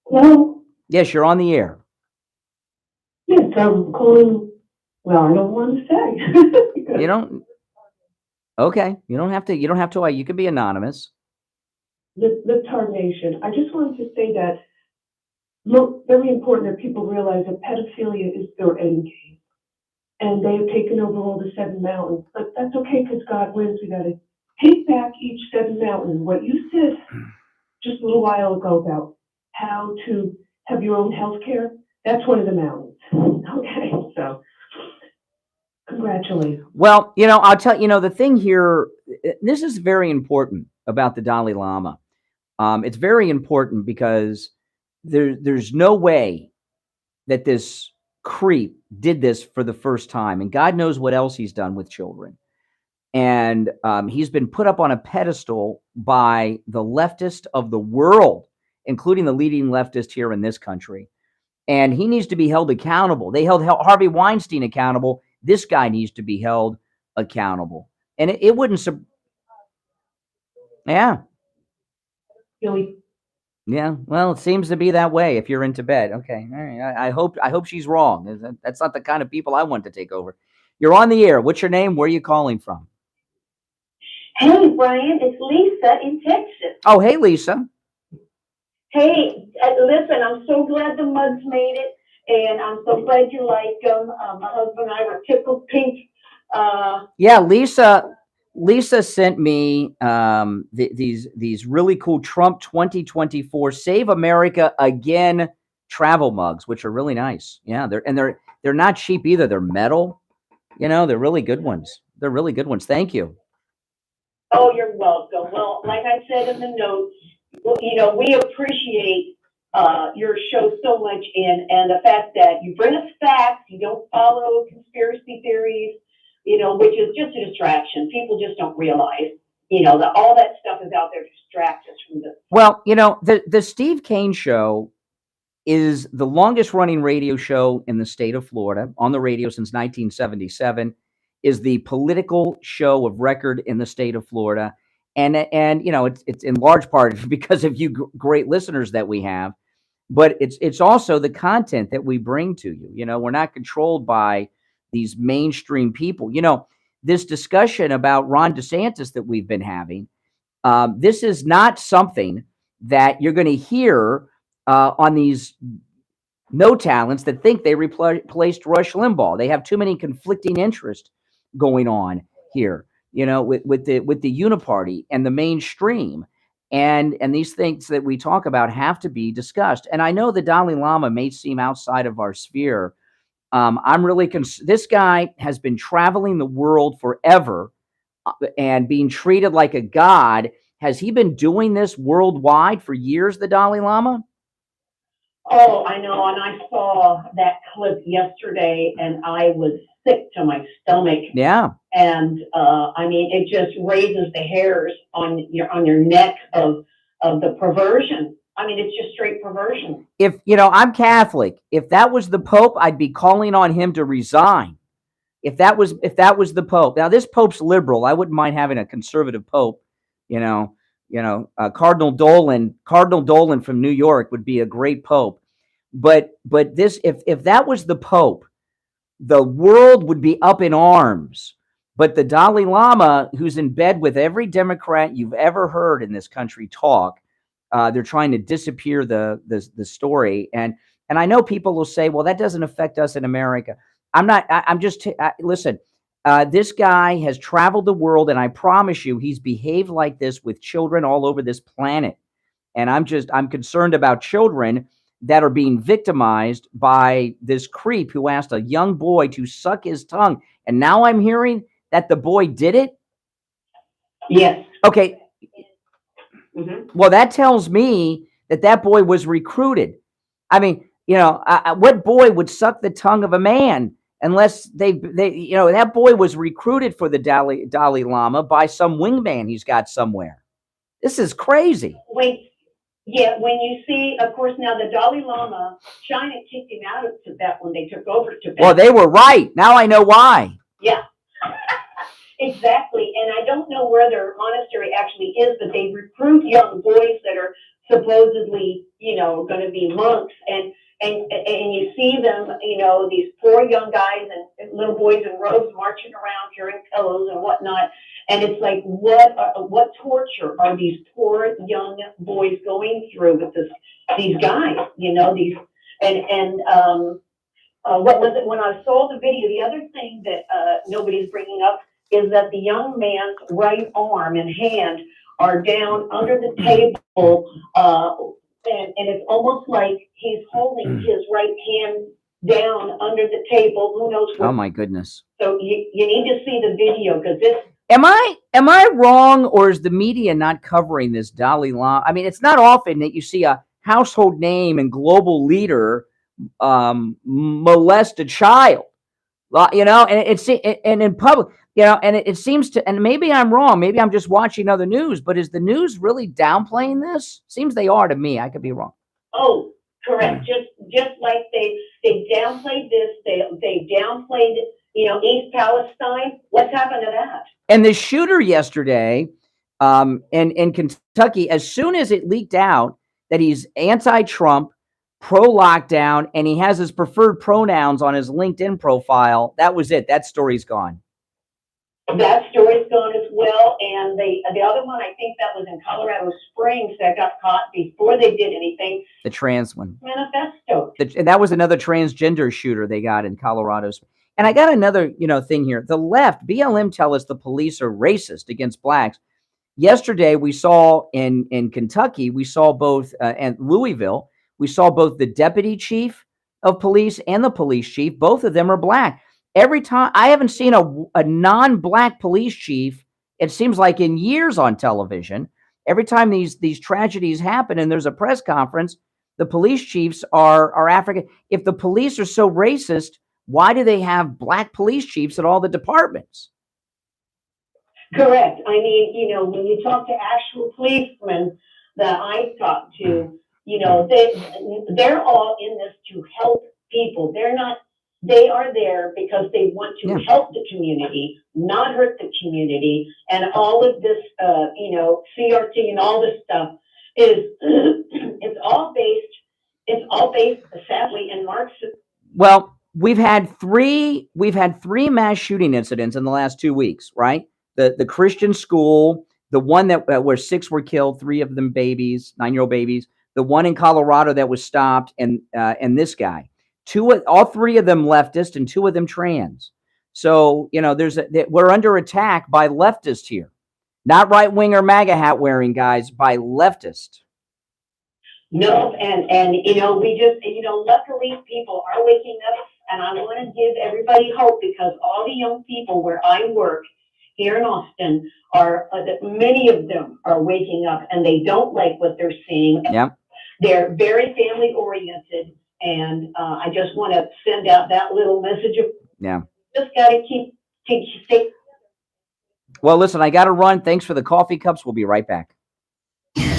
Hello? Yes, you're on the air. Yes, I'm calling. Well, I don't want to say. You don't. Okay, you don't have to. You can be anonymous. The Tar Nation. I just wanted to say that, look, very important that people realize that pedophilia is their end game. And they have taken over all the 7 mountains. But that's okay because God wins. We got to take back each 7 mountains. What you said just a little while ago about how to have your own health care, that's one of the mountains. Okay, so congratulations. Well, I'll tell you, the thing here, this is very important about the Dalai Lama. It's very important because there's no way that this creep did this for the first time, and God knows what else he's done with children. And he's been put up on a pedestal by the leftist of the world, including the leading leftist here in this country. And he needs to be held accountable. They held Harvey Weinstein accountable. This guy needs to be held accountable. And it wouldn't. Yeah. Really? Yeah. Well, it seems to be that way if you're in Tibet. Okay. All right. I hope she's wrong. That's not the kind of people I want to take over. You're on the air. What's your name? Where are you calling from? Hey, Brian, it's Lisa in Texas. Oh, hey, Lisa. Hey, listen, I'm so glad the mugs made it, and I'm so glad you like them. My husband and I were tickled pink. Yeah, Lisa sent me these really cool Trump 2024 Save America Again travel mugs, which are really nice. Yeah, they're not cheap either. They're metal. They're really good ones. They're really good ones. Thank you. Oh, you're welcome. Well, like I said in the notes, we appreciate your show so much, and the fact that you bring us facts, you don't follow conspiracy theories, which is just a distraction. People just don't realize, that all that stuff is out there to distract us from this. Well, the Steve Kane Show is the longest running radio show in the state of Florida, on the radio since 1977, is the political show of record in the state of Florida. And it's in large part because of you great listeners that we have, but it's also the content that we bring to you. We're not controlled by these mainstream people. This discussion about Ron DeSantis that we've been having, this is not something that you're going to hear on these no talents that think they replaced Rush Limbaugh. They have too many conflicting interests going on here. With the uniparty and the mainstream, and these things that we talk about have to be discussed. And I know the Dalai Lama may seem outside of our sphere. I'm really this guy has been traveling the world forever and being treated like a god. Has he been doing this worldwide for years, the Dalai Lama? Oh, I know, and I saw that clip yesterday, and I was sick to my stomach. Yeah. And it just raises the hairs on your neck of the perversion I mean, it's just straight perversion. If, I'm Catholic, if that was the Pope, I'd be calling on him to resign. If that was the Pope. Now, this Pope's liberal. I wouldn't mind having a conservative Pope. Cardinal Dolan from New York would be a great Pope. But this, if that was the Pope, the world would be up in arms. But the Dalai Lama, who's in bed with every Democrat you've ever heard in this country talk, they're trying to disappear the story. And I know people will say, well, that doesn't affect us in America. Listen, this guy has traveled the world, and I promise you, he's behaved like this with children all over this planet. And I'm concerned about children that are being victimized by this creep who asked a young boy to suck his tongue. And now I'm hearing that the boy did it? Yes. Okay. Mm-hmm. Well, that tells me that boy was recruited. I mean, what boy would suck the tongue of a man unless that boy was recruited for the Dalai Lama by some wingman he's got somewhere. This is crazy. When you see, of course, now the Dalai Lama, China kicked him out of Tibet when they took over Tibet. Well, they were right. Now I know why. Yeah, exactly. And I don't know where their monastery actually is, but they recruit young boys that are supposedly, going to be monks. And you see them, these poor young guys and little boys in robes marching around carrying pillows and whatnot. And it's like, what torture are these poor young boys going through with these guys? What was it when I saw the video? The other thing that nobody's bringing up is that the young man's right arm and hand are down under the table, and it's almost like he's holding his right hand down under the table. Who knows what? Oh my goodness! So you need to see the video, because this. Am I wrong, or is the media not covering this Dalai Lama? I mean, it's not often that you see a household name and global leader molest a child, and in public, and it seems to, and maybe I'm wrong, maybe I'm just watching other news, but is the news really downplaying this? Seems they are to me. I could be wrong. Oh, correct. Just like they downplayed this, they downplayed, East Palestine. What's happened to that? And the shooter yesterday, in Kentucky, as soon as it leaked out that he's anti-Trump, pro-lockdown, and he has his preferred pronouns on his LinkedIn profile, that was it. That story's gone. That story's gone as well. And the other one, I think that was in Colorado Springs, that got caught before they did anything. The trans one. Manifesto. And that was another transgender shooter they got in Colorado. And I got another, thing here. The left, BLM tell us the police are racist against blacks. Yesterday, we saw in Kentucky, we saw both, and Louisville, we saw both the deputy chief of police and the police chief. Both of them are black. Every time, I haven't seen a non-black police chief, it seems like, in years on television. Every time these tragedies happen and there's a press conference, the police chiefs are African. If the police are so racist, why do they have black police chiefs at all the departments? Correct. I mean, when you talk to actual policemen that I've talked to, they're all in this to help people. They are there because they want to help the community, not hurt the community. And all of this, CRT and all this stuff is, it's all based, sadly, in Marxism. Well, we've had three mass shooting incidents in the last 2 weeks, right? The Christian school, the one that where 6 were killed, 3 of them babies, 9-year-old babies, the one in Colorado that was stopped, and this guy. All 3 of them leftist and 2 of them trans. So, we're under attack by leftists here, not right wing or MAGA hat wearing guys, by leftists. No, and we just, luckily people are waking up, and I want to give everybody hope, because all the young people where I work here in Austin are, many of them are waking up, and they don't like what they're seeing. Yeah. They're very family oriented, and I just want to send out that little message of, just got to stay. Well, listen, I got to run. Thanks for the coffee cups. We'll be right back.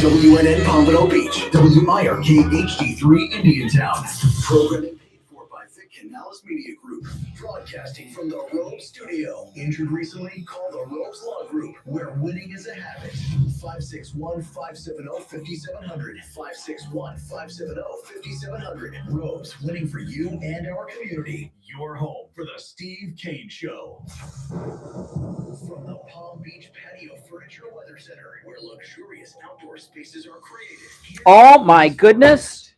WNN Pompano Beach, WIRK HD3 Indiantown. Programming paid for by Vic Canales Media Group. Broadcasting from the Robe Studio. Injured recently? Call the Robes Law Group, where winning is a habit. 561-570-5700. 561-570-5700. Robes, winning for you and our community. Your home for the Steve Kane Show. From the Palm Beach Patio Furniture Weather Center, where luxurious outdoor spaces are created. Oh my goodness.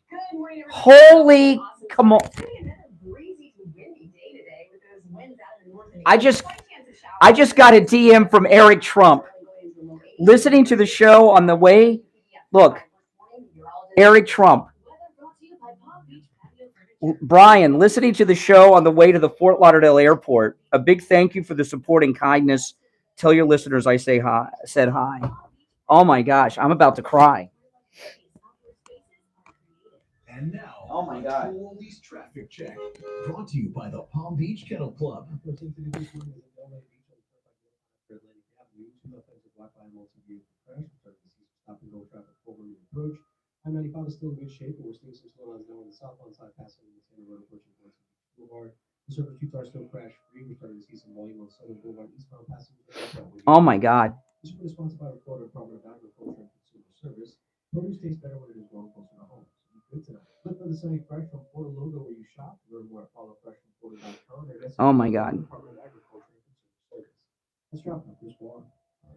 Holy, come on. I just got a DM from Eric Trump. Listening to the show on the way. Look, Eric Trump. Brian, listening to the show on the way to the Fort Lauderdale airport. A big thank you for the support and kindness. Tell your listeners I said hi. Oh my gosh, I'm about to cry. And now, oh my God, Oldies Traffic Check, brought to you by the Palm Beach Kennel Club. I-95 is still in good shape, but we're seeing some slowdowns now on the southbound side, passing the Santa Road approaching Boulevard. The Circle 2 are still crash free. We're starting to see some volume on Southern Boulevard eastbound passengers. Oh my God. This has been sponsored by the Florida Department of Agriculture and Consumer Service. Produce tastes better when it is grown closer to home. So be good tonight. Look for the Sunny Fresh from Florida logo where you shop. Learn more at followfreshfromflorida.com. Oh my God. Department of Agriculture and Consumer Service. Let's drop off this one.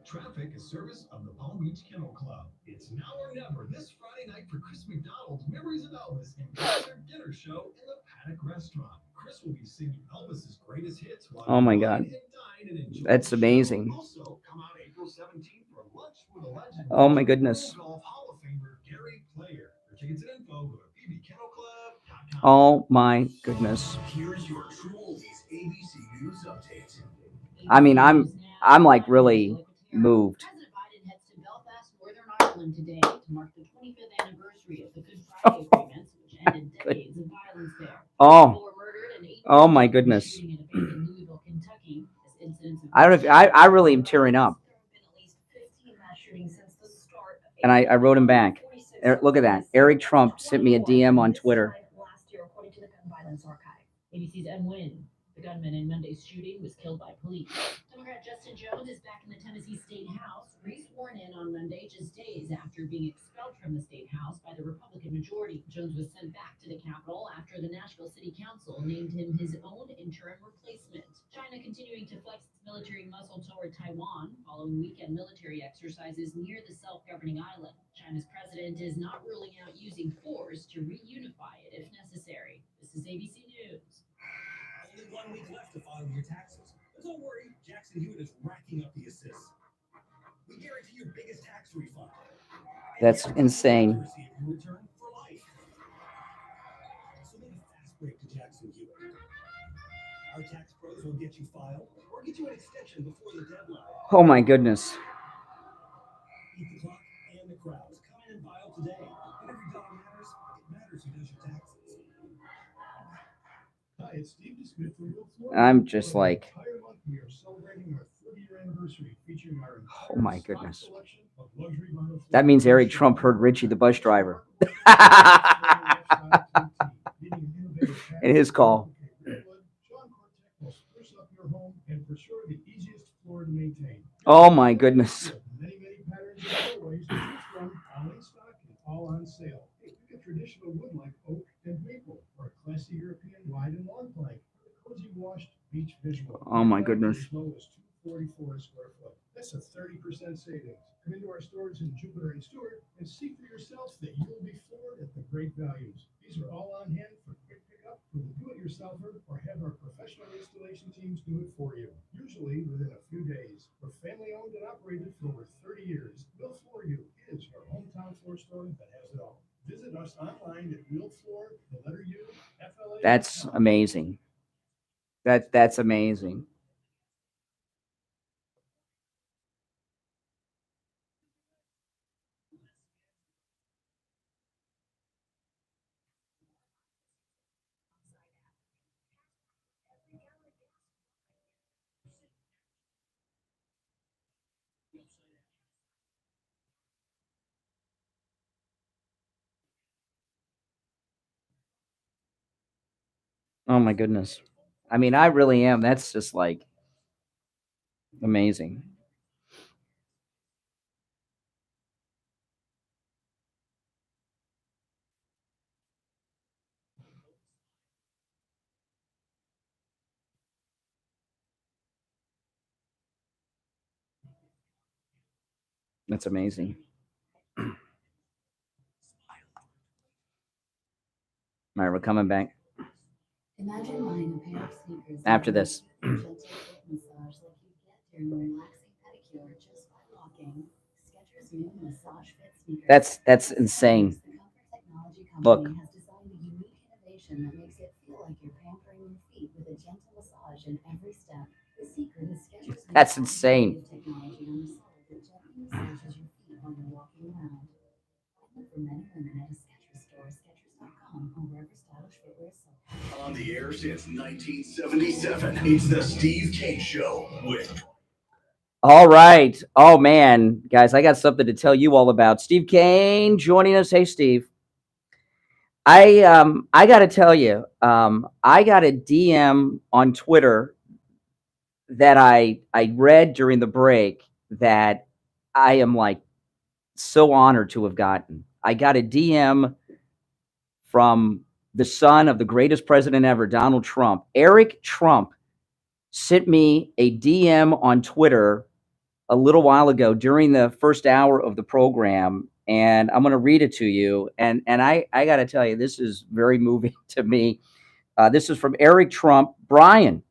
Traffic is service of the Palm Beach Kennel Club. It's now or never this Friday night for Chris McDonald's Memories of Elvis and concert dinner show in the Paddock Restaurant. Chris will be singing Elvis's greatest hits while oh my God. That's amazing. Also, come out April 17th for lunch with a legend. Oh my goodness. Golf Hall of Famer Gary Player. For tickets and info, go to bbkennelclub.com. Oh my goodness. Here's your True Oldies ABC News update. I mean, I'm like really moved. President Biden heads to Belfast, Northern Ireland today to mark the 25th anniversary of the Good Friday Agreement, which ended decades of violence there. Oh, oh my goodness. I don't know if I really am tearing up. And I wrote him back. Look at that. Eric Trump sent me a DM on Twitter. ABC's Ed Wynn, the gunman in Monday's shooting, was killed by police. Democrat Justin Jones is back in the Tennessee State House, re-sworn in on Monday, just days after being expelled from the State House by the Republican majority. Jones was sent back to the Capitol after the Nashville City Council named him his own interim replacement. China continuing to flex its military muscle toward Taiwan, following weekend military exercises near the self-governing island. China's president is not ruling out using force to reunify it if necessary. This is ABC News. Only 1 week left to file your taxes. But don't worry, Jackson Hewitt is racking up the assists. We guarantee your biggest tax refund. That's insane. Receive your return for life. So make a fast break to Jackson Hewitt. Our tax pros will get you filed or get you an extension before the deadline. Oh my goodness. Beat the clock and the crowds. Come in and file today. And every dollar matters. It matters who does your taxes. Hi, it's Steve DeSmith from Real Florida. I'm just like, We are celebrating our 30-year anniversary, featuring our oh my goodness. selection of luxury vinyl. That means Eric Trump heard Richie the bus driver. In his call. Oh my goodness. Many patterns and colorways to choose from, all in stock and all on sale. Hey, we get traditional wood like oak and maple, or a classy European wide and long plank, or the cozy washed beach visual. Oh my goodness. As low as $244 a square foot. That's a 30% savings. Come into our stores in Jupiter and Stewart and see for yourselves that you'll be floored at the great values. These are all on hand for quick pickup from the do-it-yourselfer, or have our professional installation teams do it for you. Usually within a few days. We're family owned and operated for over 30 years. Will Floor You is your hometown floor store that has it all. Visit us online at willfloor, the letter U, FLA. That's amazing. That's amazing. Oh my goodness. I mean, I really am. That's just like amazing. That's amazing. All right, we're coming back Imagine buying a pair of sneakers after this. gentle foot massage like you get during a relaxing pedicure just by walking. Skechers new massage fit sneakers. That's insane. The comfort technology Look. company has designed a unique innovation that makes it feel like you're pampering your feet with a gentle massage in every step. The secret is Skechers' new That's insane. technology on the sole that gently massages your feet while you're walking around. Find them for men and women at a Skechers store, Skechers.com, or wherever stylish footwear is sold. On the air since 1977, it's the Steve Kane Show with. All right. Oh man, guys, I got something to tell you all about. Steve Kane joining us. Hey, Steve. I got to tell you, I got a DM on Twitter that I read during the break that I am like so honored to have gotten. I got a DM from the son of the greatest president ever, Donald Trump. Eric Trump sent me a DM on Twitter a little while ago during the first hour of the program, and I'm going to read it to you. And I got to tell you, this is very moving to me. This is from Eric Trump. Brian,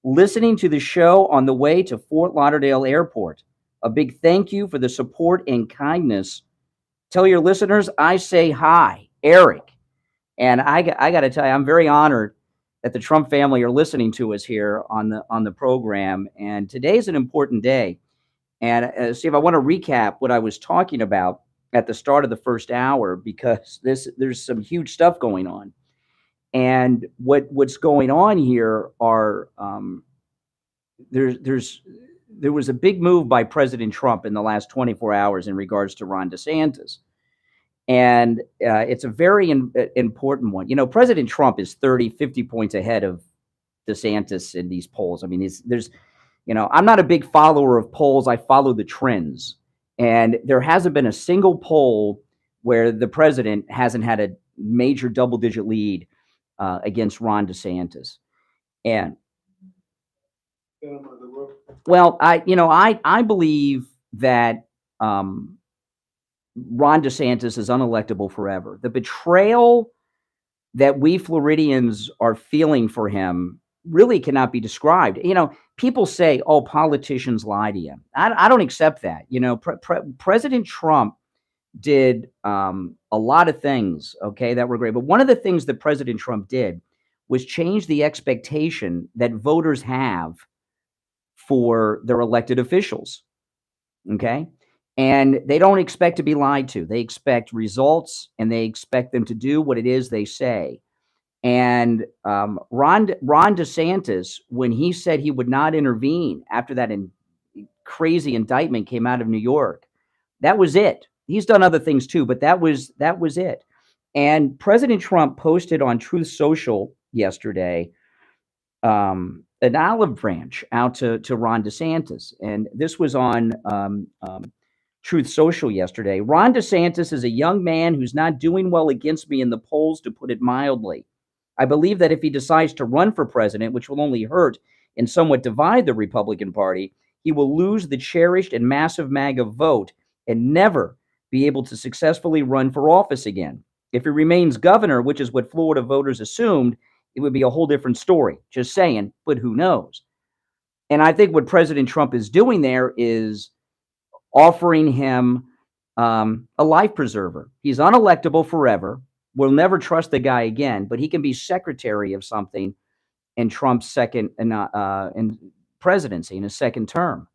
listening to the show on the way to Fort Lauderdale Airport. A big thank you for the support and kindness. Tell your listeners I say hi, Eric. And I got to tell you, I'm very honored that the Trump family are listening to us here on the program. And today's an important day. And Steve, I want to recap what I was talking about at the start of the first hour, because there's some huge stuff going on. And what's going on here are there was a big move by President Trump in the last 24 hours in regards to Ron DeSantis. And it's a very important one. You know, President Trump is 30, 50 points ahead of DeSantis in these polls. I mean, I'm not a big follower of polls. I follow the trends. And there hasn't been a single poll where the president hasn't had a major double-digit lead against Ron DeSantis. And well, I believe that Ron DeSantis is unelectable forever. The betrayal that we Floridians are feeling for him really cannot be described. People say, "Oh, politicians lie to you." I don't accept that. President Trump did a lot of things, okay, that were great. But one of the things that President Trump did was change the expectation that voters have for their elected officials, okay? And they don't expect to be lied to. They expect results, and they expect them to do what it is they say. And Ron DeSantis, when he said he would not intervene after that crazy indictment came out of New York, that was it. He's done other things too, but that was it. And President Trump posted on Truth Social yesterday an olive branch out to Ron DeSantis. And this was on Truth Social yesterday. Ron DeSantis is a young man who's not doing well against me in the polls, to put it mildly. I believe that if he decides to run for president, which will only hurt and somewhat divide the Republican Party, he will lose the cherished and massive MAGA vote and never be able to successfully run for office again. If he remains governor, which is what Florida voters assumed, it would be a whole different story. Just saying, but who knows? And I think what President Trump is doing there is offering him a life preserver. He's unelectable forever. We'll never trust the guy again, but he can be secretary of something in Trump's second in presidency, in his second term.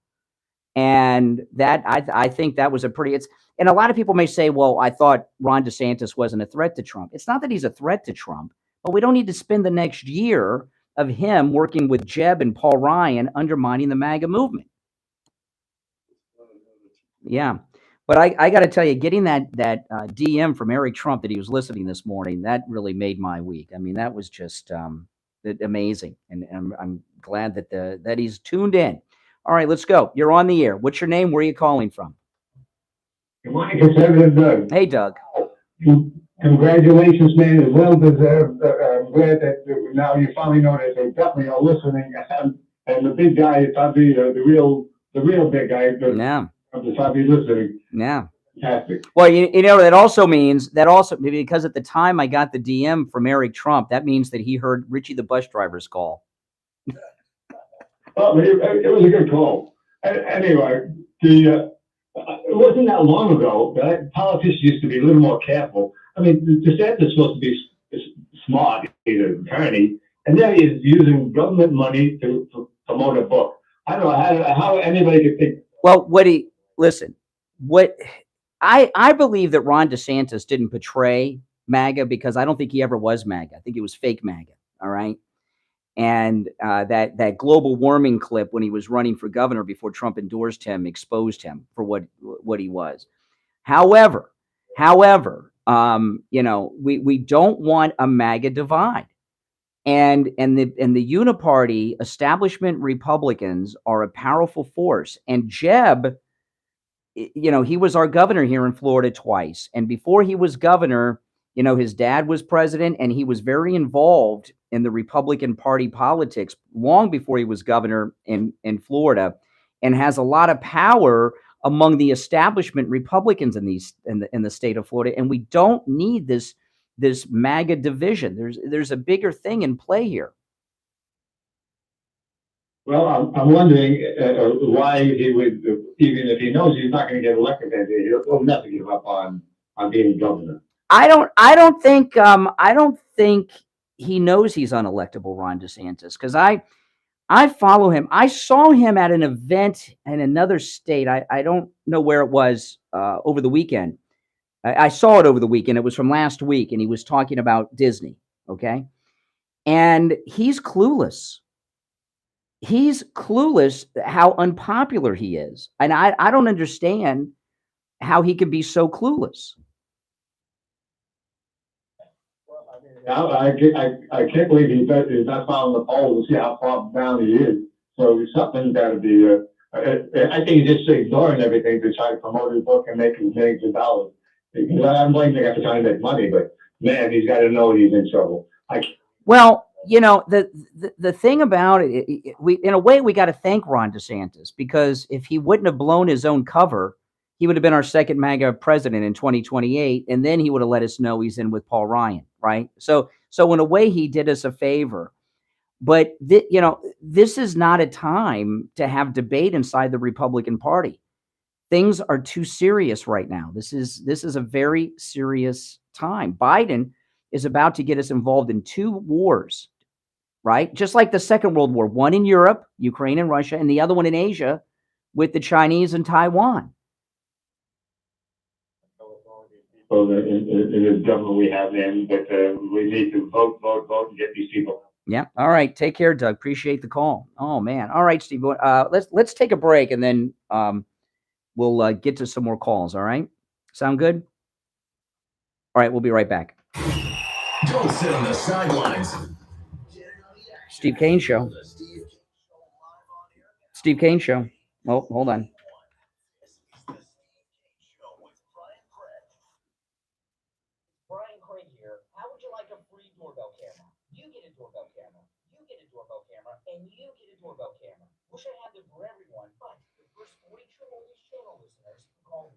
And that I think that was and a lot of people may say, well, I thought Ron DeSantis wasn't a threat to Trump. It's not that he's a threat to Trump, but we don't need to spend the next year of him working with Jeb and Paul Ryan undermining the MAGA movement. Yeah. But I got to tell you, getting that DM from Eric Trump that he was listening this morning, that really made my week. I mean, that was just amazing, and I'm glad that he's tuned in. All right, let's go. You're on the air. What's your name? Where are you calling from? Good morning, Conservative Doug. Hey, Doug. Congratulations, man. It's well deserved. I'm glad that now you finally know that they definitely are listening. And the big guy is probably the real big guy. Yeah. I'm probably listening. Yeah. Fantastic. Well, you know, that also means because at the time I got the DM from Eric Trump, that means that he heard Richie the bus driver's call. Well, it was a good call. Anyway, it wasn't that long ago that politicians used to be a little more careful. I mean, DeSantis is supposed to be smart, he's an attorney, and now he's using government money to promote a book. I don't know how anybody could think. Well, I believe that Ron DeSantis didn't portray MAGA because I don't think he ever was MAGA. I think it was fake MAGA. All right. And that global warming clip when he was running for governor before Trump endorsed him exposed him for what he was. However, you know, we don't want a MAGA divide, and the uniparty establishment Republicans are a powerful force. And Jeb, you know, he was our governor here in Florida twice, and before he was governor, you know, his dad was president, and he was very involved in the Republican Party politics long before he was governor in Florida, and has a lot of power among the establishment Republicans in the state of Florida. And we don't need this MAGA division. There's a bigger thing in play here. Well, I'm wondering why he would, even if he knows he's not going to get elected, he'll never give up on being governor. I don't think he knows he's unelectable, Ron DeSantis, because I follow him. I saw him at an event in another state. I don't know where it was over the weekend. I saw it over the weekend. It was from last week, and he was talking about Disney. Okay, and he's clueless. He's clueless how unpopular he is, and I don't understand how he can be so clueless. I can't believe he's not following the polls to see how far down he is. So something's got to be. I think he's just ignoring everything to try to promote his book and make his millions of dollars. Because I'm blaming the guy for trying to make money, but man, he's got to know he's in trouble. Well, you know, the thing about it, we in a way we got to thank Ron DeSantis, because if he wouldn't have blown his own cover, he would have been our second MAGA president in 2028, and then he would have let us know he's in with Paul Ryan, right? So in a way, he did us a favor. But you know, this is not a time to have debate inside the Republican Party. Things are too serious right now. This is a very serious time. Biden is about to get us involved in two wars, right? Just like the Second World War, one in Europe, Ukraine and Russia, and the other one in Asia with the Chinese and Taiwan. So in this government we have in that we need to vote and get these people. Yeah. All right. Take care, Doug. Appreciate the call. Oh man. All right, Steve. Let's take a break, and then we'll get to some more calls. All right. Sound good? All right. We'll be right back. Don't sit on the sidelines. Steve Kane Show. Steve Kane Show. Oh, hold on. Brian Craig here. How would you like a free doorbell camera? You get a doorbell camera. You get a doorbell camera, and you get a doorbell camera. Wish I had them for everyone, but the first 40 Triple H channel listeners who call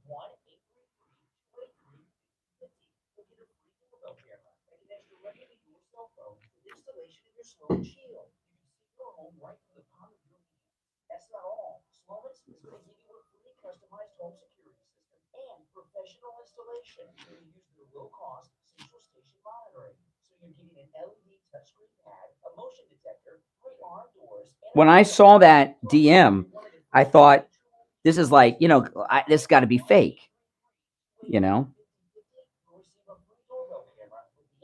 1-833-283-5050 will get a free doorbell camera that connects directly to your cell phone with installation in your Sloan Shield. You can see your home right from the palm of your hand. That's not all. Sloan's is going to give you a free customized home security system and professional installation. So you use their low-cost central station monitoring. So you're getting an LED touchscreen pad, a motion detector, 3 arm doors. When I saw that DM, I thought, this is like, you know, this got to be fake, you know.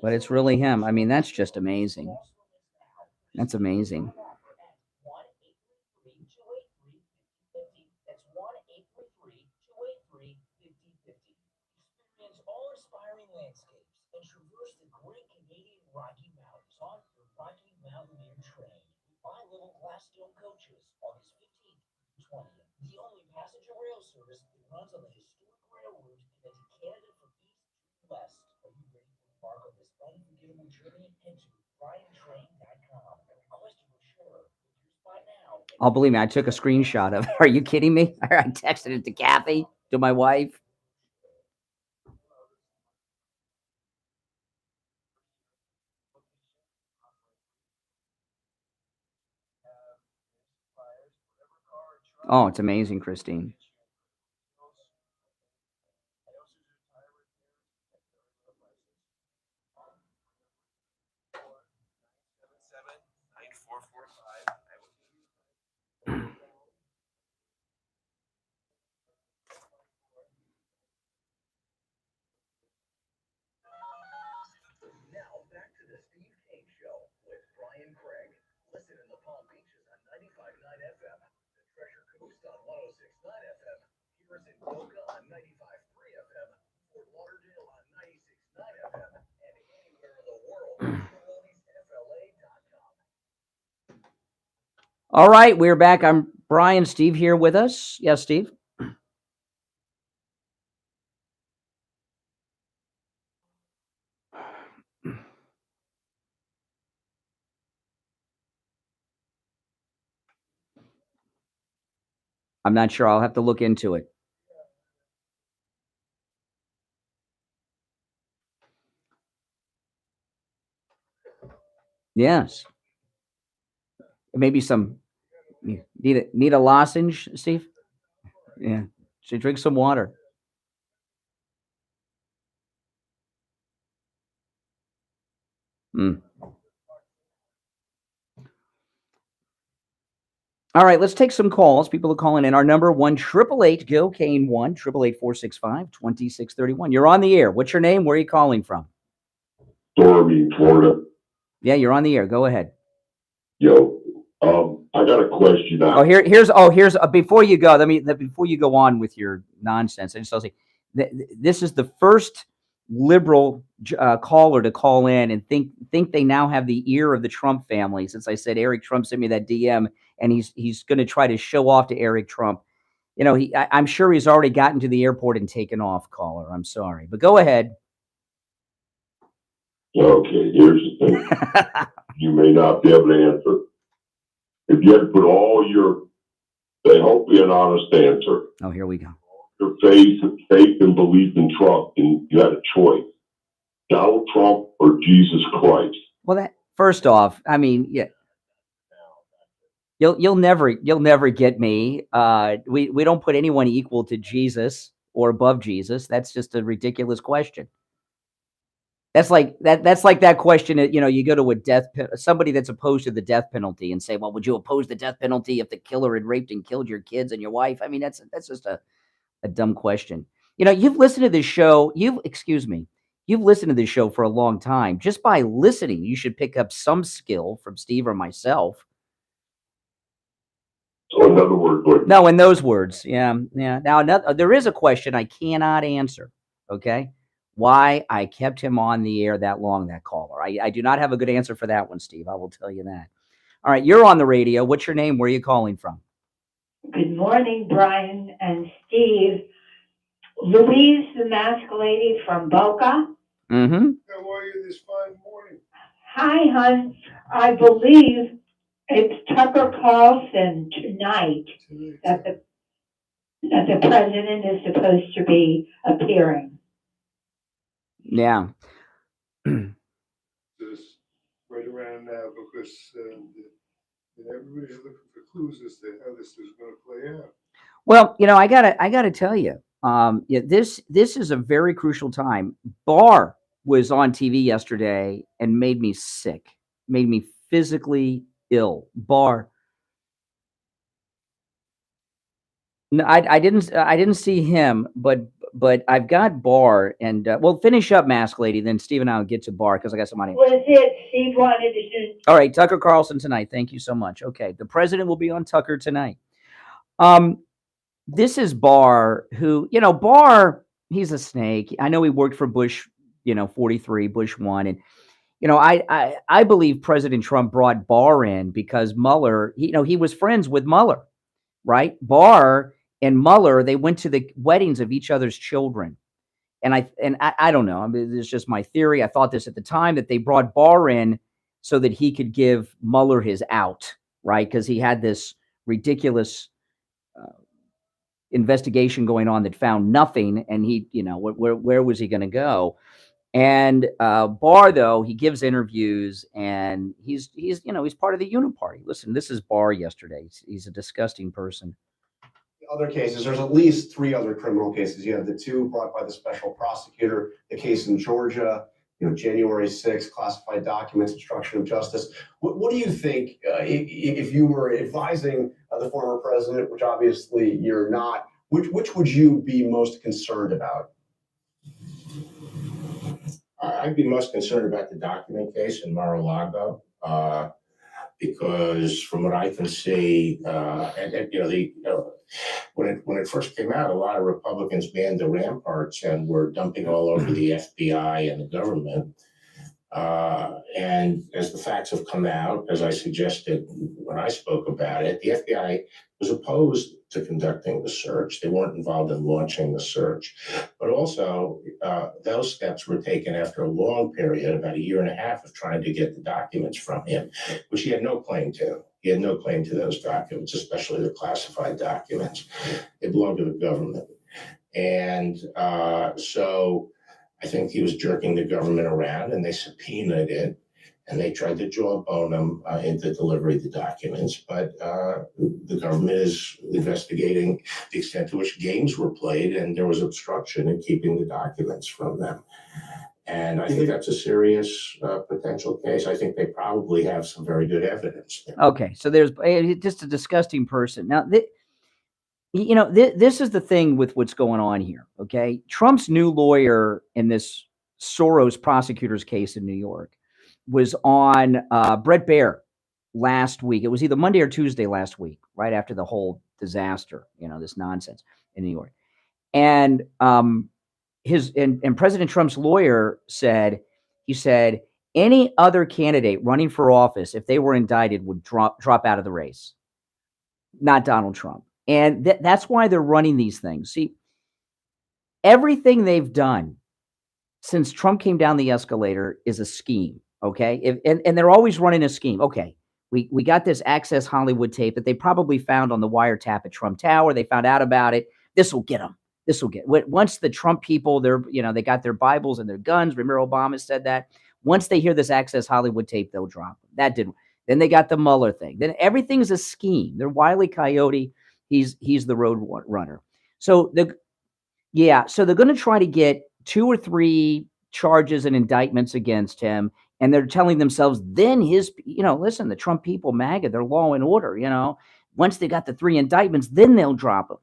But it's really him. I mean, that's just amazing. That's amazing. That's 1-833-283-5050. Experience all-inspiring landscapes and traverse the great Canadian Rocky Mountains on the Rocky Mountain now the main train. Buy little glass dome coaches, August 15th to 20th. The only passenger rail service that runs on the historic railroad connecting Canada from east to west. Are you ready to embark on this unforgettable journey? Head to BrianTrain.com and request your brochure. Book your spot now. Oh, believe me, I took a screenshot of it. Are you kidding me? I texted it to Kathy, to my wife. Oh, it's amazing, Christine. Now back to the Steve Kane Show with Brian Craig. Listen in the Palm Beaches on 95.9 FM, the Treasure Coast on 106.9 FM, hear us in Boca on 95.3 FM, Fort Lauderdale on 96.9 FM, and anywhere in the world at FLA.com. All right, we're back. I'm Brian. Steve here with us. Yes, Steve. I'm not sure. I'll have to look into it. Yes. Maybe some. Need a lozenge, Steve? Yeah. Should drink some water. Mm. All right, let's take some calls. People are calling in. Our number 1-888-GO-CANE 1-888-465-2631. You're on the air. What's your name? Where are you calling from? Stormy, Florida. Yeah, you're on the air. Go ahead. Yo, I got a question. Here's before you go, before you go on with your nonsense, I just want to say this is the first liberal caller to call in and think they now have the ear of the Trump family. Since I said Eric Trump sent me that DM, and he's going to try to show off to Eric Trump. You know, I'm sure he's already gotten to the airport and taken off. Caller, I'm sorry, but go ahead. Okay, here's the thing. You may not be able to answer. If you had to put all your, they hope be an honest answer. Oh, here we go. Your faith and belief in Trump, and you had a choice: Donald Trump or Jesus Christ. Well, that first off, I mean, yeah, you'll never get me. We don't put anyone equal to Jesus or above Jesus. That's just a ridiculous question. That's like that question. You know, you go to somebody that's opposed to the death penalty and say, "Well, would you oppose the death penalty if the killer had raped and killed your kids and your wife?" I mean, that's just a dumb question. You know, you've listened to this show. You've listened to this show for a long time. Just by listening, you should pick up some skill from Steve or myself. So in other words, no, in those words, yeah. Now, there is a question I cannot answer. Okay. Why I kept him on the air that long, that caller. I do not have a good answer for that one, Steve. I will tell you that. All right, you're on the radio. What's your name? Where are you calling from? Good morning, Brian and Steve. Louise, the mask lady from Boca. Mm-hmm. How are you this fine morning? Hi, hon. I believe it's Tucker Carlson tonight that the president is supposed to be appearing. Yeah. This right around now because everybody's looking for clues as to how this is going to play out. Well, you know, I gotta tell you, yeah, this is a very crucial time. Barr was on TV yesterday and made me sick, made me physically ill. Barr. No, I didn't see him, but I've got Barr, and we'll finish up Mask Lady, then Steve and I will get to Barr because I got some money. Was it Steve wanted to do? All right, Tucker Carlson tonight. Thank you so much. Okay, the president will be on Tucker tonight. This is Barr, who, you know, Barr, he's a snake. I know he worked for Bush, 43, Bush 1, and I believe President Trump brought Barr in because Mueller, he was friends with Mueller, right? Barr and Mueller, they went to the weddings of each other's children. And I don't know. I mean, it's just my theory. I thought this at the time, that they brought Barr in so that he could give Mueller his out, right? Because he had this ridiculous investigation going on that found nothing, and he, where was he going to go? And Barr, though, he gives interviews, and he's part of the Uniparty. Listen, this is Barr yesterday. He's a disgusting person. Other cases, there's at least 3 other criminal cases. You have the 2 brought by the special prosecutor, the case in Georgia, January 6th, classified documents, obstruction of justice. What do you think, if you were advising the former president, which obviously you're not, which would you be most concerned about? I'd be most concerned about the document case in Mar-a-Lago, because from what I can see, when it first came out, a lot of Republicans manned the ramparts and were dumping all over the FBI and the government. And as the facts have come out, as I suggested when I spoke about it, the FBI was opposed to conducting the search. They weren't involved in launching the search. But also, those steps were taken after a long period, about 1.5 years, of trying to get the documents from him, which he had no claim to. He had no claim to those documents, especially the classified documents. They belonged to the government. And so I think he was jerking the government around, and they subpoenaed it, and they tried to jawbone him into delivery of the documents. But the government is investigating the extent to which games were played, and there was obstruction in keeping the documents from them. And I think that's a serious potential case. I think they probably have some very good evidence there. Okay, so there's just a disgusting person. Now, this is the thing with what's going on here, okay? Trump's new lawyer in this Soros prosecutor's case in New York was on Bret Baier last week. It was either Monday or Tuesday last week, right after the whole disaster, this nonsense in New York. And President Trump's lawyer said, any other candidate running for office, if they were indicted, would drop out of the race, not Donald Trump. And that's why they're running these things. See, everything they've done since Trump came down the escalator is a scheme, okay? And they're always running a scheme. Okay, we got this Access Hollywood tape that they probably found on the wiretap at Trump Tower. They found out about it. This will get them. Once the Trump people, they got their Bibles and their guns. Remember, Obama said that. Once they hear this Access Hollywood tape, they'll drop them. That didn't. Then they got the Mueller thing. Then everything's a scheme. They're Wile E. Coyote. He's the road runner. So they're going to try to get 2 or 3 charges and indictments against him, and they're telling themselves then listen, the Trump people, MAGA, they're law and order. Once they got the 3 indictments, then they'll drop him.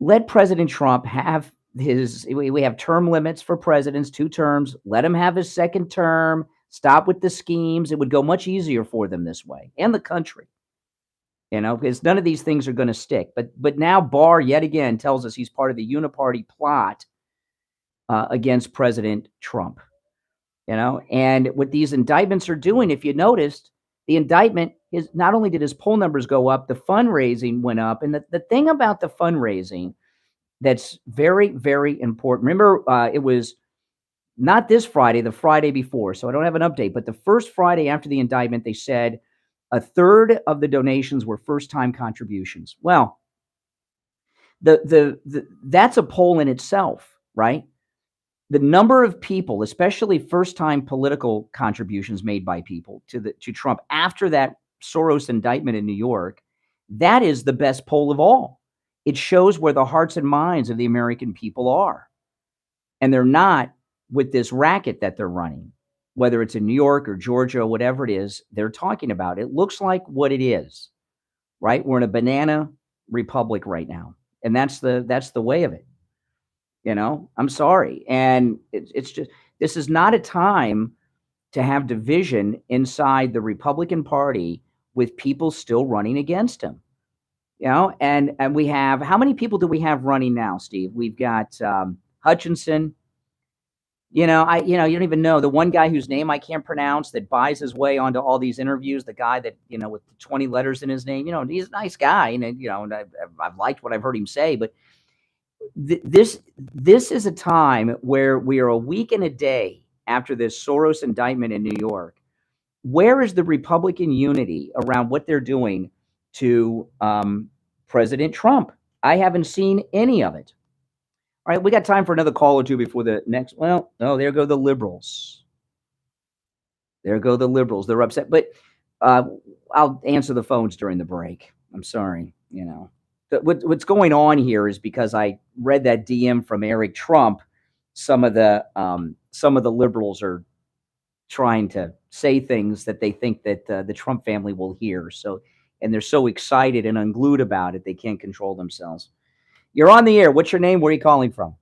Let President Trump have we have term limits for presidents, 2 terms. Let him have his second term. Stop with the schemes. It would go much easier for them this way, and the country. Because none of these things are going to stick. But now Barr yet again tells us he's part of the uniparty plot against President Trump. And what these indictments are doing, if you noticed, the indictment is not only did his poll numbers go up, the fundraising went up. And the thing about the fundraising that's very, very important. Remember, it was not this Friday, the Friday before. So I don't have an update. But the first Friday after the indictment, they said 1/3 of the donations were first-time contributions. Well, that's a poll in itself, right? The number of people, especially first-time political contributions made by people to Trump after that Soros indictment in New York, that is the best poll of all. It shows where the hearts and minds of the American people are. And they're not with this racket that they're running, whether it's in New York or Georgia or whatever it is they're talking about. It looks like what it is, right? We're in a banana republic right now. And that's the way of it. I'm sorry. And it's just, this is not a time to have division inside the Republican Party with people still running against him. And we have, how many people do we have running now, Steve? We've got Hutchinson, You don't even know the one guy whose name I can't pronounce that buys his way onto all these interviews. The guy that with 20 letters in his name. He's a nice guy, and and I've liked what I've heard him say. But this is a time where we are a week and a day after this Soros indictment in New York. Where is the Republican unity around what they're doing to President Trump? I haven't seen any of it. All right, we got time for another call or two before the next. Well, no, there go the liberals. There go the liberals. They're upset, but I'll answer the phones during the break. I'm sorry. What's going on here is because I read that DM from Eric Trump. Some of the liberals are trying to say things that they think that the Trump family will hear. So, and they're so excited and unglued about it, they can't control themselves. You're on the air. What's your name? Where are you calling from?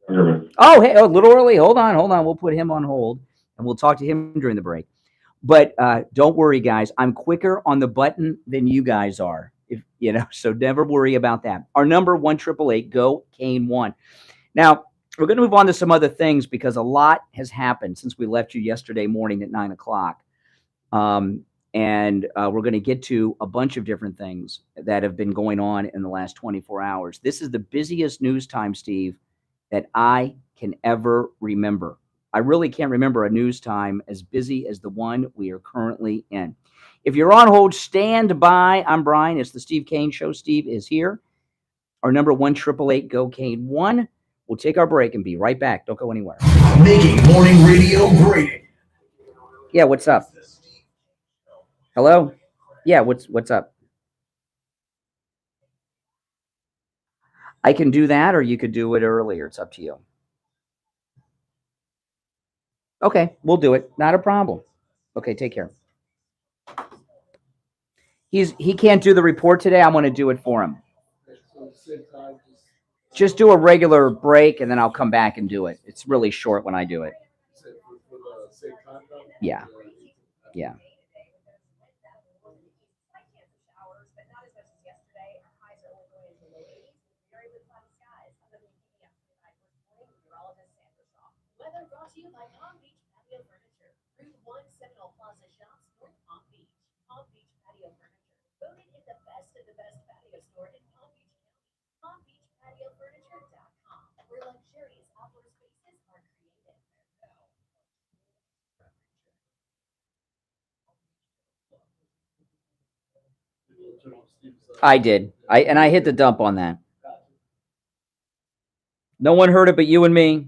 Oh, hey, a little early. Hold on. We'll put him on hold, and we'll talk to him during the break. But don't worry, guys. I'm quicker on the button than you guys are. So never worry about that. Our number 1-888-GO-KANE-1. Now, we're going to move on to some other things because a lot has happened since we left you yesterday morning at 9 o'clock. And we're going to get to a bunch of different things that have been going on in the last 24 hours. This is the busiest news time, Steve, that I can ever remember. I really can't remember a news time as busy as the one we are currently in. If you're on hold, stand by. I'm Brian. It's the Steve Kane Show. Steve is here. Our number 1-888-GO-KANE-1. We'll take our break and be right back. Don't go anywhere. Making morning radio great. Yeah, what's up? Hello? Yeah, what's up? I can do that, or you could do it earlier. It's up to you. Okay, we'll do it. Not a problem. Okay, take care. He can't do the report today. I'm going to do it for him. Just do a regular break, and then I'll come back and do it. It's really short when I do it. Yeah. Yeah. Weather brought to you by Palm Beach Patio Furniture. Route 1 Seminole Plaza Shops, North Palm Beach. Palm Beach Patio Furniture. Voted in the best of the best patio store in Palm Beach County. PalmBeachPatioFurniture.com, where luxurious outdoor spaces are created. I did. I hit the dump on that. No one heard it but you and me.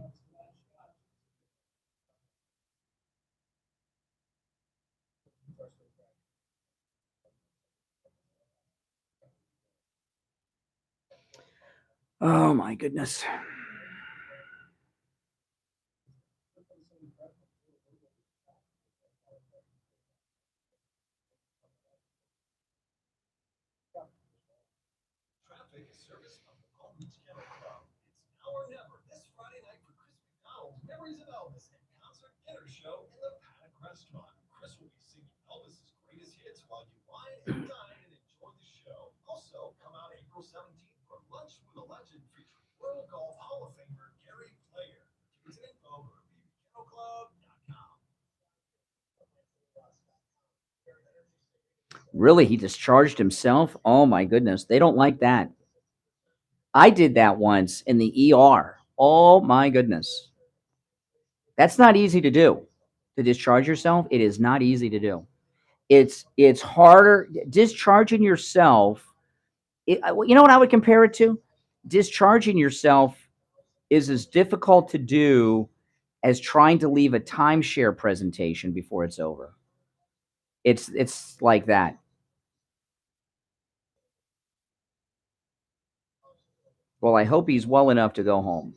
Oh my goodness. Traffic is service of the Palm Beach Kennel Club. It's now or never this Friday night for Chris McDonald's Memories of Elvis and Concert Dinner Show in the Paddock Restaurant. Chris will be singing Elvis's greatest hits while you wine and dine and enjoy the show. Also, come out April 17th for Lunch with a Legend featuring World Golf Hall of Famer Gary Player. Tickets and info at BBKennelClub.com. Really, he discharged himself? Oh my goodness. They don't like that. I did that once in the ER. Oh my goodness. That's not easy to do. To discharge yourself, it is not easy to do. It's harder discharging yourself. You know what I would compare it to? Discharging yourself is as difficult to do as trying to leave a timeshare presentation before it's over. It's like that. Well, I hope he's well enough to go home.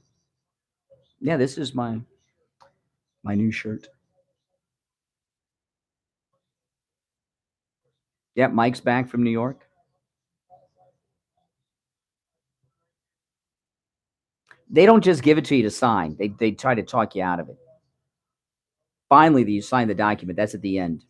Yeah, this is my new shirt. Yeah, Mike's back from New York. They don't just give it to you to sign. They try to talk you out of it. Finally, you sign the document. That's at the end.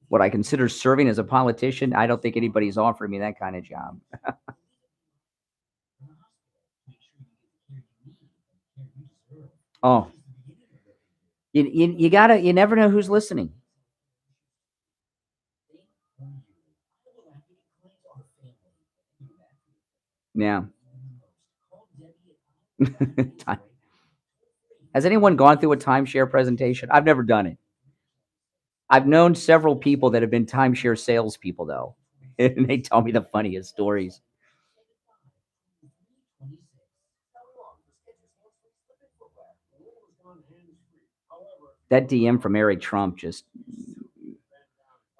What I consider serving as a politician, I don't think anybody's offering me that kind of job. Oh, you never know who's listening. Yeah. Has anyone gone through a timeshare presentation? I've never done it. I've known several people that have been timeshare salespeople, though, and they tell me the funniest stories. That DM from Eric Trump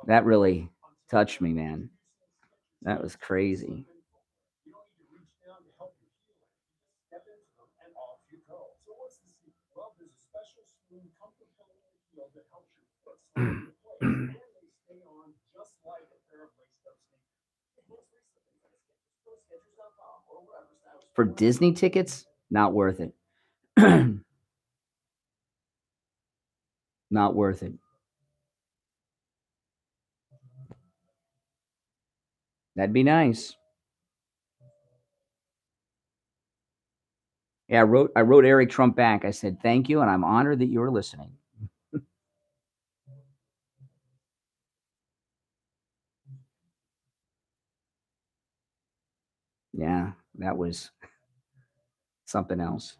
that really touched me, man. That was crazy. For Disney tickets, not worth it. Not worth it. That'd be nice. Yeah, I wrote Eric Trump back. I said, thank you, and I'm honored that you were listening. Yeah, that was something else.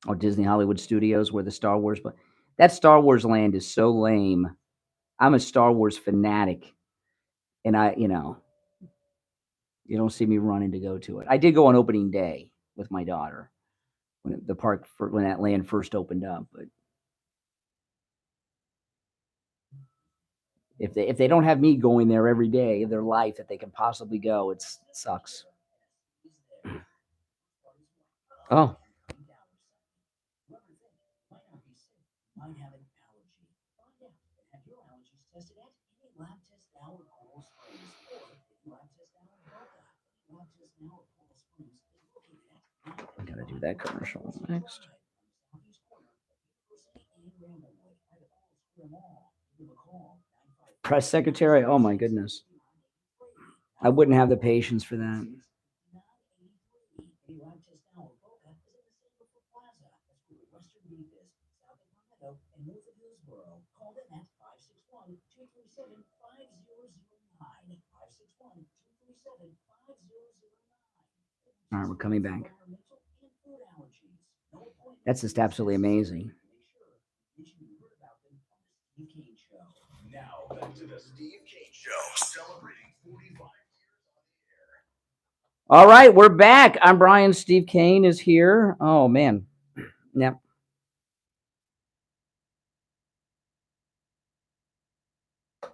Oh, Disney Hollywood Studios, where the Star Wars, but that Star Wars land is so lame. I'm a Star Wars fanatic, and you don't see me running to go to it. I did go on opening day with my daughter when when that land first opened up, but if they don't have me going there every day of their life that they can possibly go, it sucks. Oh. I gotta do that commercial next. Press secretary. Oh my goodness. I wouldn't have the patience for that. All right, we're coming back. That's just absolutely amazing. Now back to the Steve Kane Show, celebrating 45 years on the air. All right, we're back. I'm Brian. Steve Kane is here. Oh man. Yep. The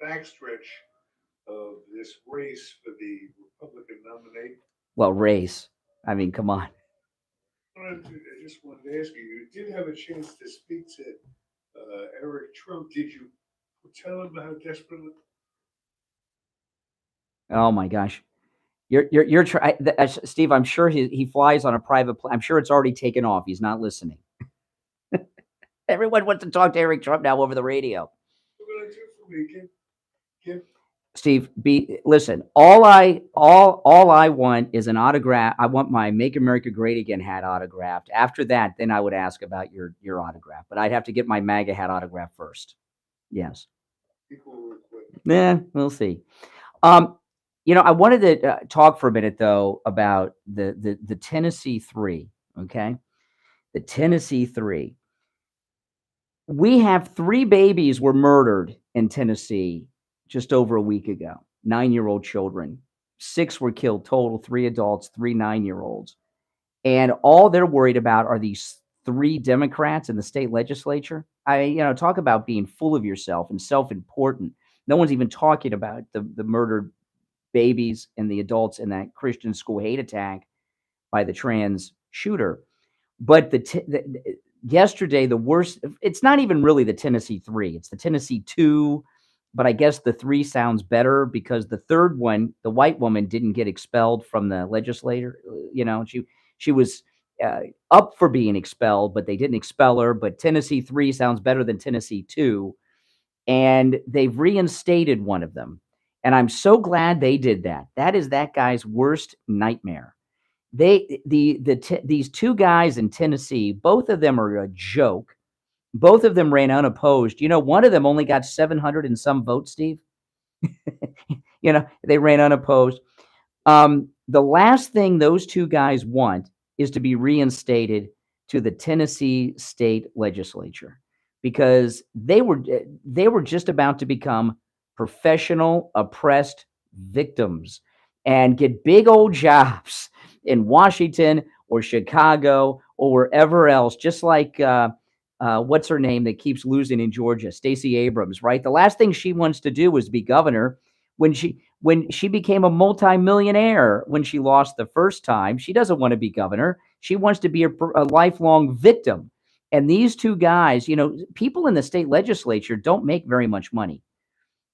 backstretch of this race for the Republican nominee. Well, race. I mean, come on. I just wanted to ask you, you did have a chance to speak to Eric Trump. Did you tell him how desperate? Oh my gosh. You're Steve, I'm sure he flies on a private plane. I'm sure it's already taken off. He's not listening. Everyone wants to talk to Eric Trump now over the radio. What will I do for me? Give Steve, listen. All I want is an autograph. I want my "Make America Great Again" hat autographed. After that, then I would ask about your autograph. But I'd have to get my MAGA hat autograph first. Yes. Yeah, we'll see. I wanted to talk for a minute though about the Tennessee 3. Okay, the Tennessee 3. We have 3 babies were murdered in Tennessee just over a week ago. 9-year-old children. 6 were killed total. 3 adults, 3 9-year-olds, and all they're worried about are these 3 Democrats in the state legislature. Talk about being full of yourself and self-important. No one's even talking about the murdered babies and the adults in that Christian school hate attack by the trans shooter. But yesterday, the worst, it's not even really the Tennessee 3, it's the Tennessee 2, but I guess the 3 sounds better because the third one, the white woman, didn't get expelled from the legislature. She was up for being expelled, but they didn't expel her. But Tennessee 3 sounds better than Tennessee 2. And they've reinstated one of them. And I'm so glad they did that. That is that guy's worst nightmare. These two guys in Tennessee, both of them are a joke. Both of them ran unopposed. You know, one of them only got 700 and some votes, Steve. You know, they ran unopposed. The last thing those two guys want is to be reinstated to the Tennessee state legislature, because they were just about to become professional oppressed victims and get big old jobs in Washington or Chicago or wherever else, just like what's her name that keeps losing in Georgia, Stacey Abrams, right? The last thing she wants to do was be governor. When she became a multimillionaire when she lost the first time, she doesn't want to be governor. She wants to be a lifelong victim. And these two guys, you know, people in the state legislature don't make very much money.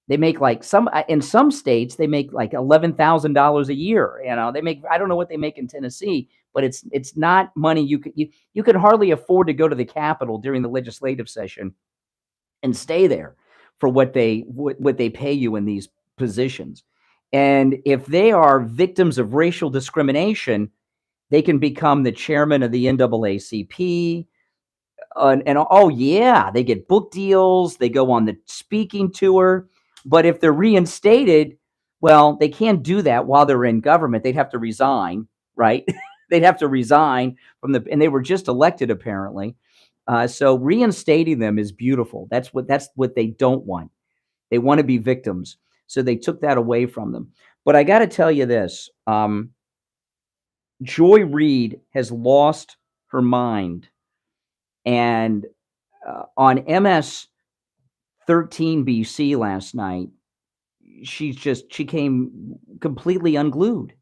They make like in some states, they make like $11,000 a year. You know, they make, I don't know what they make in Tennessee, but it's not money you could hardly afford to go to the Capitol during the legislative session and stay there for what they pay you in these positions. And if they are victims of racial discrimination, they can become the chairman of the NAACP. And oh yeah, they get book deals. They go on the speaking tour. But if they're reinstated, well, they can't do that while they're in government. They'd have to resign, right? They'd have to resign and they were just elected apparently. So reinstating them is beautiful. That's what they don't want. They want to be victims. So they took that away from them. But I got to tell you this, Joy Reid has lost her mind. And on MS 13 BC last night, she came completely unglued.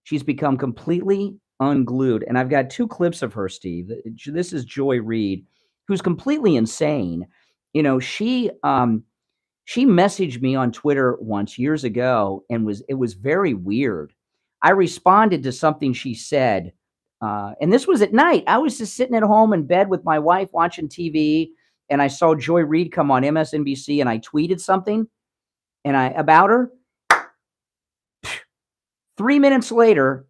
She's become completely unglued. And I've got two clips of her, Steve. This is Joy Reid, who's completely insane. You know, she messaged me on Twitter once years ago, and it was very weird. I responded to something she said, and this was at night. I was just sitting at home in bed with my wife watching TV, and I saw Joy Reid come on MSNBC, and I tweeted something about her. 3 minutes later,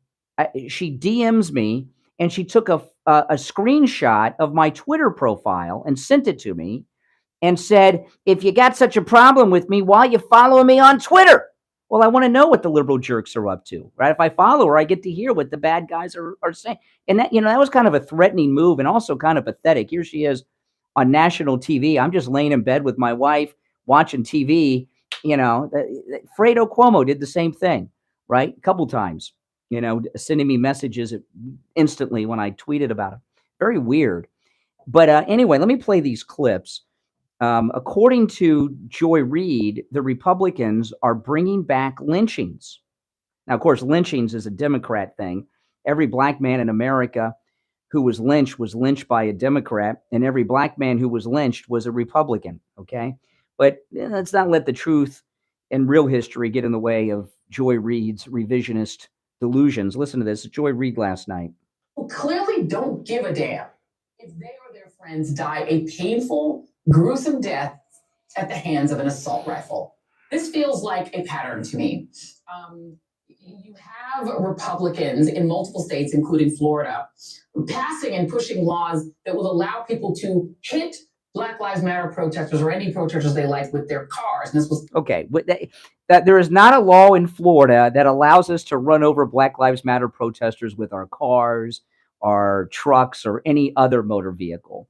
she DMs me, and she took a screenshot of my Twitter profile and sent it to me and said, "If you got such a problem with me, why you following me on Twitter?" Well, I want to know what the liberal jerks are up to, right? If I follow her, I get to hear what the bad guys are saying. And that, you know, that was kind of a threatening move and also kind of pathetic. Here she is on national TV. I'm just laying in bed with my wife watching TV. You know, Fredo Cuomo did the same thing, right? A couple times, you know, sending me messages instantly when I tweeted about it. Very weird. But anyway, let me play these clips. According to Joy Reid, the Republicans are bringing back lynchings. Now, of course, lynchings is a Democrat thing. Every black man in America who was lynched by a Democrat, and every black man who was lynched was a Republican, okay? But let's not let the truth and real history get in the way of Joy Reid's revisionist delusions. Listen to this. Joy Reid last night. Who clearly don't give a damn if they or their friends die a painful, gruesome death at the hands of an assault rifle. This feels like a pattern to me. You have Republicans in multiple states, including Florida, passing and pushing laws that will allow people to hit Black Lives Matter protesters or any protesters they like with their cars. And this was okay. That there is not a law in Florida that allows us to run over Black Lives Matter protesters with our cars, our trucks, or any other motor vehicle.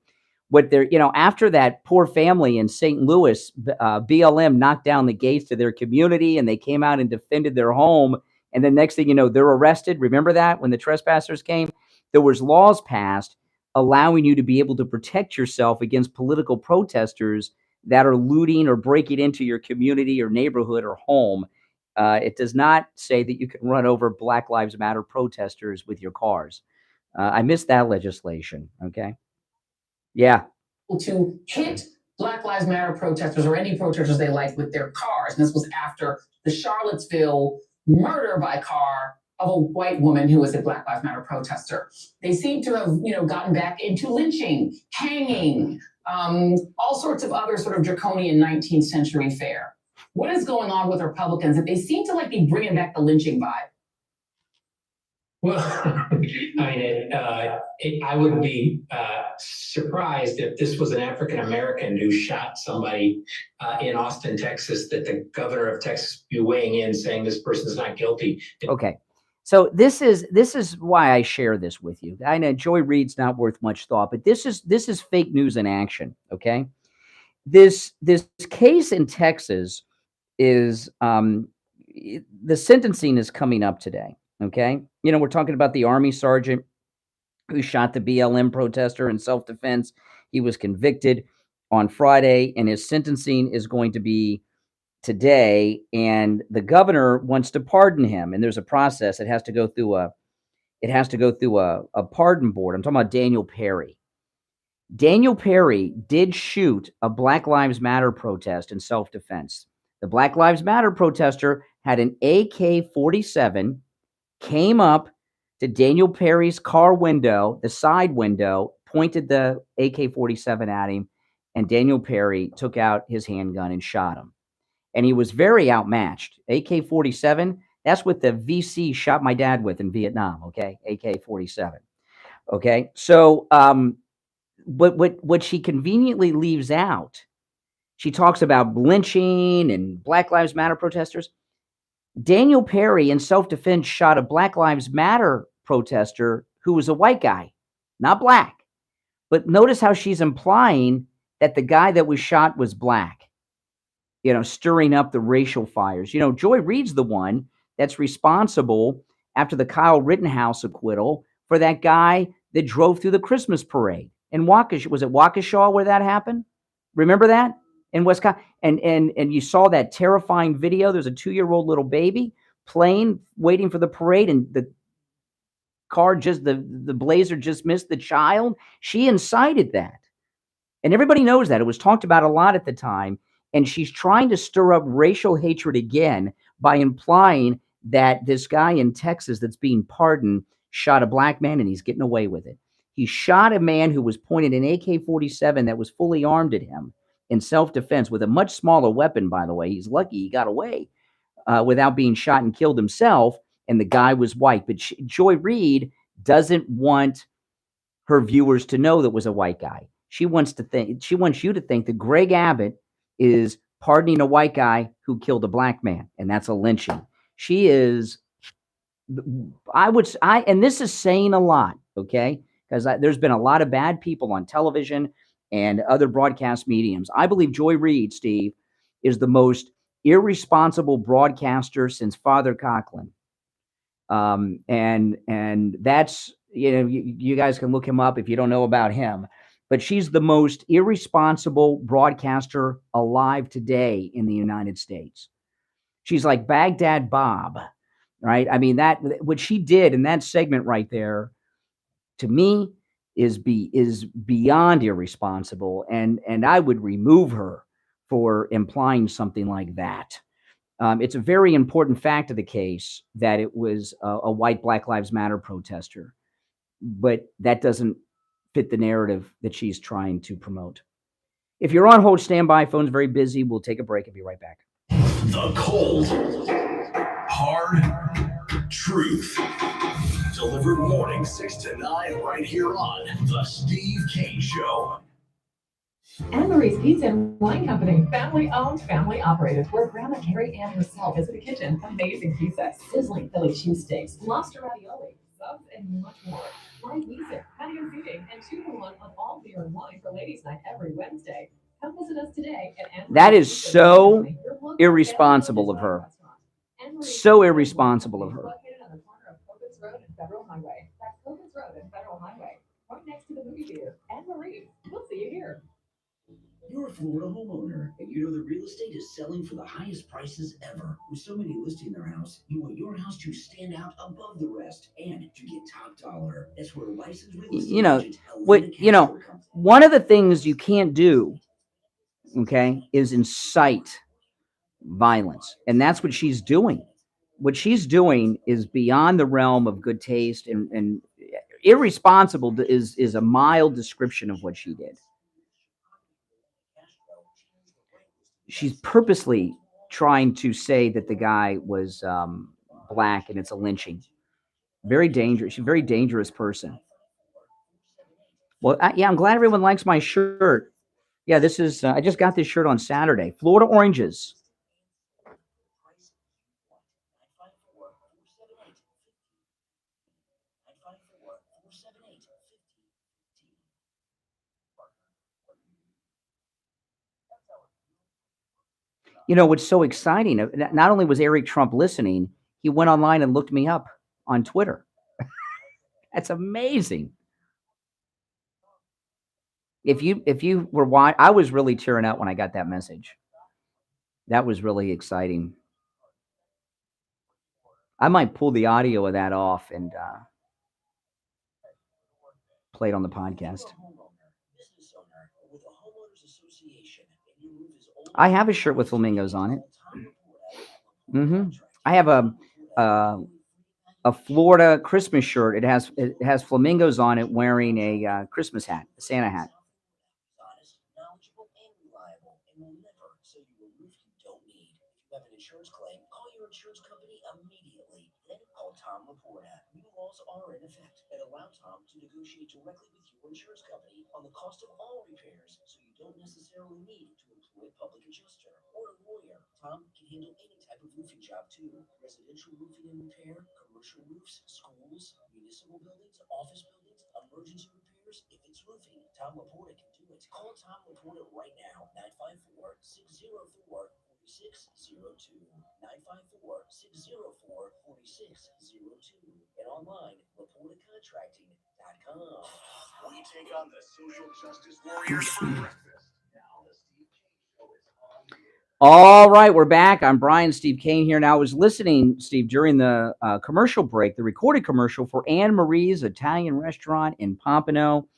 What they're, you know, after that poor family in St. Louis, BLM knocked down the gates to their community and they came out and defended their home. And the next thing you know, they're arrested. Remember that when the trespassers came? There was laws passed allowing you to be able to protect yourself against political protesters that are looting or breaking into your community or neighborhood or home. It does not say that you can run over Black Lives Matter protesters with your cars. I missed that legislation. Okay. Yeah. To hit Black Lives Matter protesters or any protesters they like with their cars. And this was after the Charlottesville murder by car of a white woman who was a Black Lives Matter protester. They seem to have, gotten back into lynching, hanging, all sorts of other sort of draconian 19th century fare. What is going on with Republicans that they seem to be bringing back the lynching vibe? Well, I mean, I would be surprised if this was an African American who shot somebody in Austin, Texas, that the governor of Texas be weighing in saying this person's not guilty. Okay. So this is why I share this with you. I know Joy Reid's not worth much thought, but this is fake news in action. Okay. This case in Texas is the sentencing is coming up today. Okay. We're talking about the Army sergeant who shot the BLM protester in self-defense. He was convicted on Friday, and his sentencing is going to be today. And the governor wants to pardon him, and there's a process. It has to go through a pardon board. I'm talking about Daniel Perry. Daniel Perry did shoot a Black Lives Matter protest in self-defense. The Black Lives Matter protester had an AK-47, came up to Daniel Perry's car window, the side window, pointed the AK-47 at him, and Daniel Perry took out his handgun and shot him. And he was very outmatched. AK-47, that's what the VC shot my dad with in Vietnam, okay? AK-47. Okay? So what she conveniently leaves out, she talks about lynching and Black Lives Matter protesters. Daniel Perry, in self-defense, shot a Black Lives Matter protester who was a white guy, not black. But notice how she's implying that the guy that was shot was black, stirring up the racial fires. Joy Reid's the one that's responsible after the Kyle Rittenhouse acquittal for that guy that drove through the Christmas parade in Waukesha. Was it Waukesha where that happened? Remember that? In Wisconsin, and you saw that terrifying video. There's a 2-year-old little baby playing, waiting for the parade, and the car the Blazer just missed the child. She incited that, and everybody knows that. It was talked about a lot at the time, and she's trying to stir up racial hatred again by implying that this guy in Texas that's being pardoned shot a black man, and he's getting away with it. He shot a man who was pointing an AK-47 that was fully armed at him in self-defense with a much smaller weapon, by the way. He's lucky he got away without being shot and killed himself, and the guy was white. But Joy Reid doesn't want her viewers to know that was a white guy. She wants you to think that Greg Abbott is pardoning a white guy who killed a black man, and that's a lynching. She is, and this is saying a lot, okay? Because there's been a lot of bad people on television and other broadcast mediums. I believe Joy Reid, Steve, is the most irresponsible broadcaster since Father Coughlin. And that's, you guys can look him up if you don't know about him. But she's the most irresponsible broadcaster alive today in the United States. She's like Baghdad Bob, right? I mean, what she did in that segment right there, to me, is beyond irresponsible, and I would remove her for implying something like that. It's a very important fact of the case that it was a white Black Lives Matter protester, but that doesn't fit the narrative that she's trying to promote. If you're on hold, stand by. Phone's very busy. We'll take a break and be right back. The cold, hard truth. Delivered morning 6 to 9 right here on The Steve Kane Show. Anne-Marie's Pizza and Wine Company, family owned, family operated, where Grandma Carrie Ann herself is in the kitchen. Amazing pizza, sizzling Philly cheesesteaks, lobster ravioli, subs, and much more. Live music, patio seating, and 2-for-1 on all beer and wine for ladies' night every Wednesday. Come visit us today at Anne-Marie's. That is so irresponsible of her. So irresponsible of her. Road and Federal Highway. That's Copus Road and Federal Highway. Right next to the movie theater. Anne-Marie, we'll see you here. You're a Florida homeowner, and you know that real estate is selling for the highest prices ever. With so many listing their house, you want your house to stand out above the rest and to get top dollar. That's where licensed real estate agent one of the things you can't do, okay, is incite violence, and that's what she's doing. what she's doing is beyond the realm of good taste, and irresponsible is a mild description of what she did. She's purposely trying to say that the guy was black, and it's a lynching. Very dangerous. She's a very dangerous person. Well, yeah, I'm glad everyone likes my shirt. Yeah, this is, I just got this shirt on Saturday. Florida oranges. You know, what's so exciting, not only was Eric Trump listening, he went online and looked me up on Twitter. That's amazing. If you were watching, I was really tearing out when I got that message. That was really exciting. I might pull the audio of that off and play it on the podcast. I have a shirt with flamingos on it. I have a Florida Christmas shirt. It has flamingos on it, wearing a Christmas hat, a Santa hat. Insurance claim, call your insurance company immediately. Then call Tom Laporta. New laws are in effect that allow Tom to negotiate directly with your insurance company on the cost of all repairs, so you don't necessarily need to employ a public adjuster or a lawyer. Tom can handle any type of roofing job too. Residential roofing and repair, commercial roofs, schools, municipal buildings, office buildings, emergency repairs. If it's roofing, Tom Laporta can do it. Call Tom Laporta right now, 954-604-4602. 954-604-4602. And online, LaportaContracting.com. We take on the social justice warriors for breakfast. Now the Steve Kane Show is on. All right, we're back. I'm Brian Steve Kane here. Now, I was listening, Steve, during the commercial break, the recorded commercial for Anne Marie's Italian restaurant in Pompano.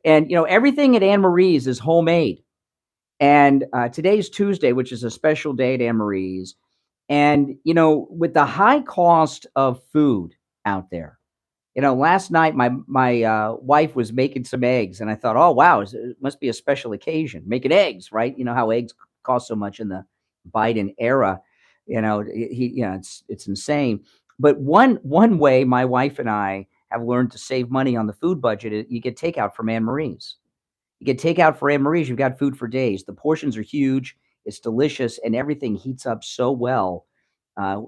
And, you know, everything at Anne Marie's is homemade. And today's Tuesday, which is a special day at Anne Marie's. And, you know, with the high cost of food out there, you know, last night my wife was making some eggs, and I thought, oh, wow, it must be a special occasion, making eggs, right? You know how eggs cost so much in the Biden era. You know, it's insane. But one way my wife and I have learned to save money on the food budget is you get takeout from Anne Marie's. You get takeout for Anne Marie's, you've got food for days. The portions are huge, it's delicious, and everything heats up so well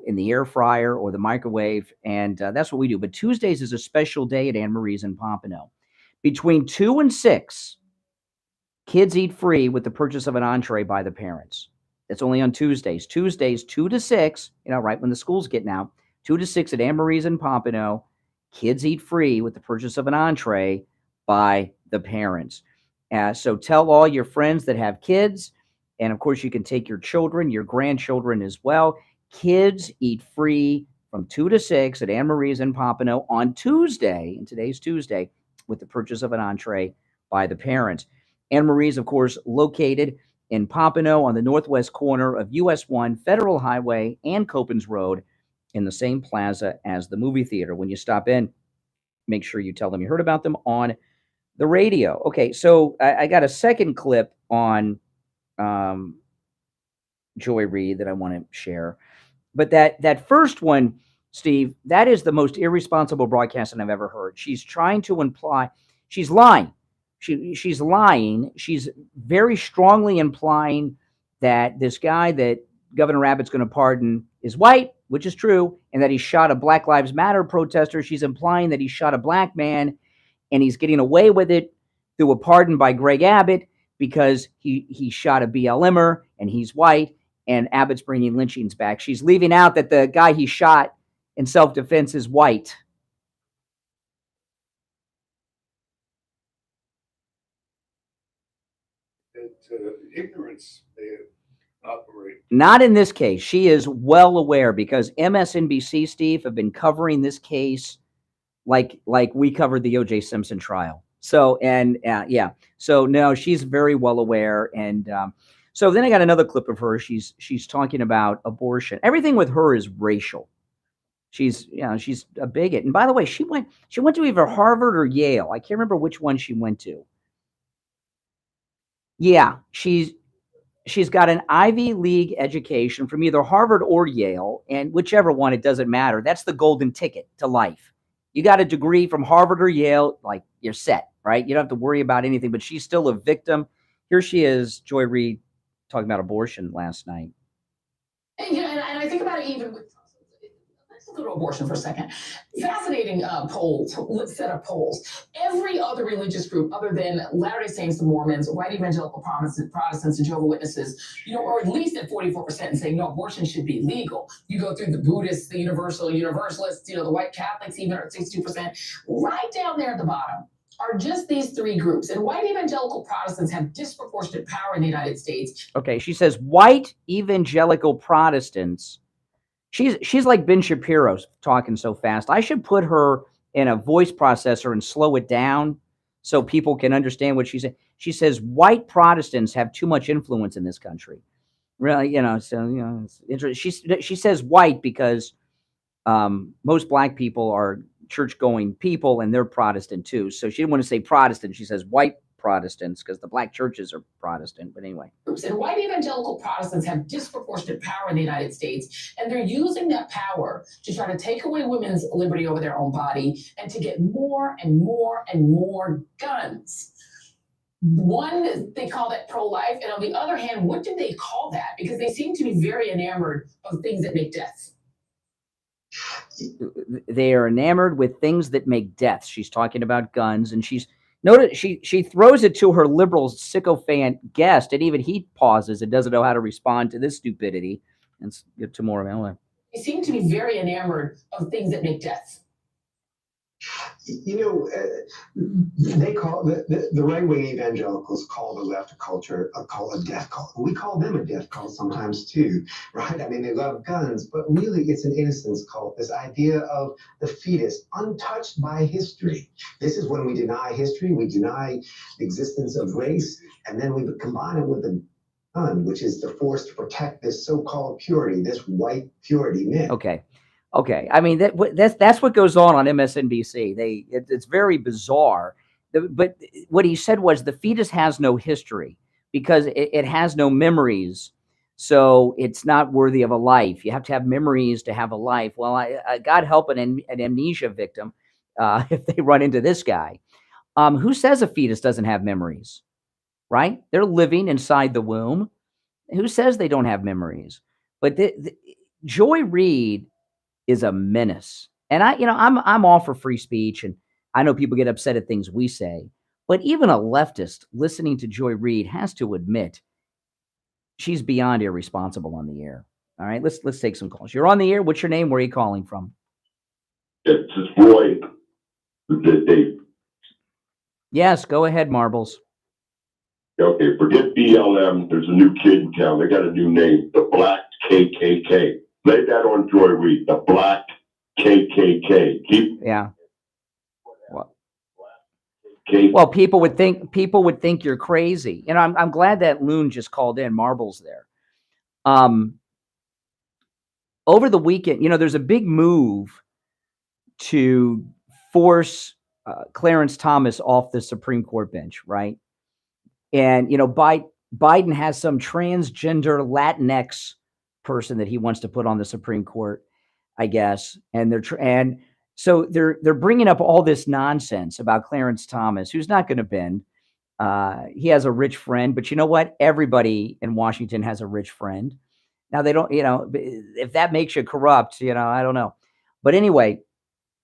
in the air fryer or the microwave, and that's what we do. But Tuesdays is a special day at Anne Marie's in Pompano. Between 2 and 6, kids eat free with the purchase of an entree by the parents. It's only on Tuesdays. Tuesdays, 2 to 6, you know, right when the school's getting out, 2 to 6 at Anne Marie's in Pompano, kids eat free with the purchase of an entree by the parents. So tell all your friends that have kids, and of course you can take your children, your grandchildren as well. Kids eat free from 2 to 6 at Anne Marie's in Pompano on Tuesday, and today's Tuesday, with the purchase of an entree by the parents. Anne Marie's, of course, located in Pompano on the northwest corner of US 1, Federal Highway, and Copans Road, in the same plaza as the movie theater. When you stop in, make sure you tell them you heard about them on the radio. Okay, so I got a second clip on Joy Reid that I want to share. But that first one, Steve, that is the most irresponsible broadcasting I've ever heard. She's trying to imply, she's lying. She's lying. She's very strongly implying that this guy that Governor Abbott's going to pardon is white, which is true, and that he shot a Black Lives Matter protester. She's implying that he shot a black man, and he's getting away with it through a pardon by Greg Abbott because he shot a BLMer and he's white, and Abbott's bringing lynchings back. She's leaving out that the guy he shot in self-defense is white. Ignorance may operate. Not in this case. She is well aware because MSNBC, Steve, have been covering this case like we covered the O.J. Simpson trial. So, and yeah. So, no, she's very well aware. And so then I got another clip of her. She's talking about abortion. Everything with her is racial. She's, she's a bigot. And by the way, she went to either Harvard or Yale. I can't remember which one she went to. Yeah, she's got an Ivy League education from either Harvard or Yale, and whichever one, it doesn't matter. That's the golden ticket to life. You got a degree from Harvard or Yale, like, you're set, right? You don't have to worry about anything, but she's still a victim. Here she is, Joy Reid, talking about abortion last night. And I think about it even with, let's go to abortion for a second. Fascinating polls, set of polls. Every other religious group other than Latter-day Saints, the Mormons, white evangelical Protestants, and Jehovah's Witnesses, are at least at 44% and saying, no, abortion should be legal. You go through the Buddhists, the Universalists, the white Catholics even are at 62%. Right down there at the bottom are just these three groups. And white evangelical Protestants have disproportionate power in the United States. Okay, she says white evangelical Protestants. She's like Ben Shapiro's talking so fast. I should put her in a voice processor and slow it down so people can understand what she said. She says white Protestants have too much influence in this country. Really, so it's interesting. She says white because most black people are church-going people, and they're Protestant too. So she didn't want to say Protestant. She says white Protestants because the black churches are Protestant. But anyway. And white evangelical Protestants have disproportionate power in the United States, and they're using that power to try to take away women's liberty over their own body and to get more and more and more guns. One, they call that pro-life, and on the other hand, what do they call that? Because they seem to be very enamored of things that make death. They are enamored with things that make death. She's talking about guns, and notice she throws it to her liberal sycophant guest, and even he pauses and doesn't know how to respond to this stupidity. And let's get to more of it. They seem to be very enamored of things that make death. They call the right-wing evangelicals call the left culture a death cult. We call them a death cult sometimes too, right? I mean, they love guns, but really it's an innocence cult. This idea of the fetus untouched by history. This is when we deny history, we deny the existence of race, and then we combine it with the gun, which is the force to protect this so-called purity, this white purity myth. Okay. I mean, that's what goes on MSNBC. It's very bizarre. But what he said was the fetus has no history because it has no memories. So it's not worthy of a life. You have to have memories to have a life. Well, God help an amnesia victim if they run into this guy. Who says a fetus doesn't have memories, right? They're living inside the womb. Who says they don't have memories? But Joy Reid is a menace. And I'm all for free speech, and I know people get upset at things we say, but even a leftist listening to Joy Reid has to admit she's beyond irresponsible on the air. All right, let's take some calls. You're on the air. What's your name? Where are you calling from? It's Roy. Yes, go ahead, Marbles. Okay, forget BLM. There's a new kid in town. They got a new name, the Black KKK. Lay that on Joy Reid, the Black KKK. Yeah. Well, people would think you're crazy. I'm glad that Loon just called in. Marbles there. Over the weekend, there's a big move to force Clarence Thomas off the Supreme Court bench, right? And Biden has some transgender Latinx person that he wants to put on the Supreme Court, I guess. And so they're bringing up all this nonsense about Clarence Thomas, who's not going to bend. He has a rich friend, but you know what? Everybody in Washington has a rich friend. Now they don't, if that makes you corrupt, I don't know. But anyway,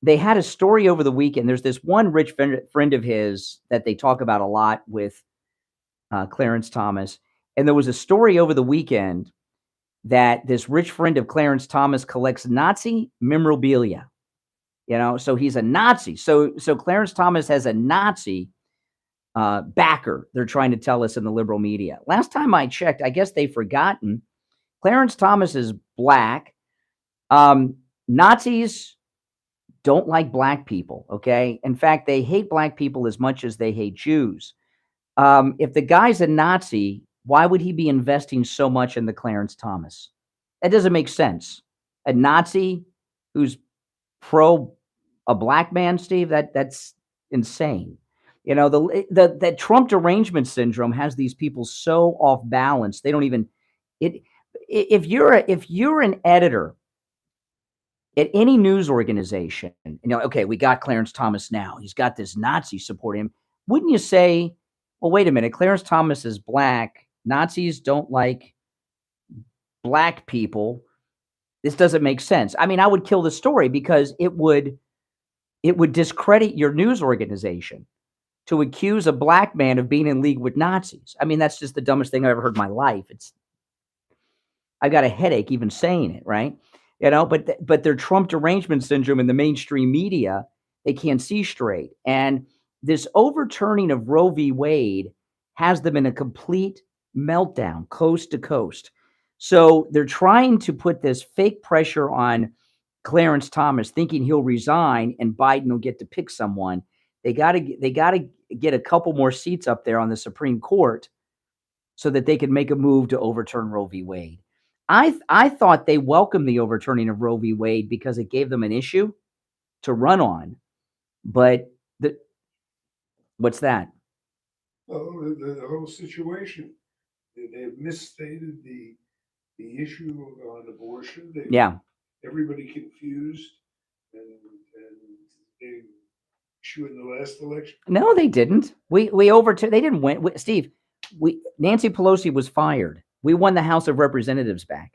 they had a story over the weekend. There's this one rich friend of his that they talk about a lot with Clarence Thomas. And there was a story over the weekend that this rich friend of Clarence Thomas collects Nazi memorabilia, so he's a Nazi. So Clarence Thomas has a Nazi backer. They're trying to tell us in the liberal media. Last time I checked, I guess they've forgotten. Clarence Thomas is black. Nazis don't like black people. Okay. In fact, they hate black people as much as they hate Jews. If the guy's a Nazi, why would he be investing so much in the Clarence Thomas? That doesn't make sense. A Nazi who's pro a black man, Steve, that's insane. You know, the Trump derangement syndrome has these people so off balance. They don't even it if you're an editor at any news organization, you know, okay, we got Clarence Thomas now. He's got this Nazi support him. Wouldn't you say, well, wait a minute, Clarence Thomas is black. Nazis don't like black people. This doesn't make sense. I mean, I would kill the story because it would discredit your news organization to accuse a black man of being in league with Nazis. I mean, that's just the dumbest thing I've ever heard in my life. I got a headache even saying it, right? You know, but their Trump derangement syndrome in the mainstream media, they can't see straight. And this overturning of Roe v. Wade has them in a complete meltdown, coast to coast. So they're trying to put this fake pressure on Clarence Thomas, thinking he'll resign and Biden will get to pick someone. They got to get a couple more seats up there on the Supreme Court so that they can make a move to overturn Roe v. Wade. I thought they welcomed the overturning of Roe v. Wade because it gave them an issue to run on. But what's that? Well, the whole situation. They've misstated the issue on abortion. Everybody confused, and they issue in the last election. No, they didn't. We overturned. They didn't win. Steve, Nancy Pelosi was fired. We won the House of Representatives back.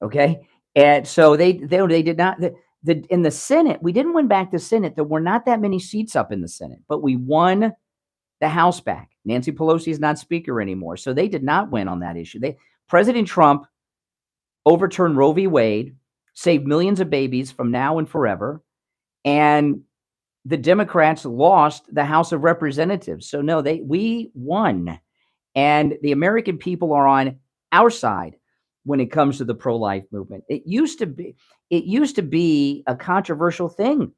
Okay, and so they did not. In the Senate, we didn't win back the Senate. There were not that many seats up in the Senate, but we won the House back. Nancy Pelosi is not Speaker anymore, so they did not win on that issue. President Trump overturned Roe v. Wade, saved millions of babies from now and forever, and the Democrats lost the House of Representatives. So no, we won, and the American people are on our side when it comes to the pro-life movement. It used to be a controversial thing,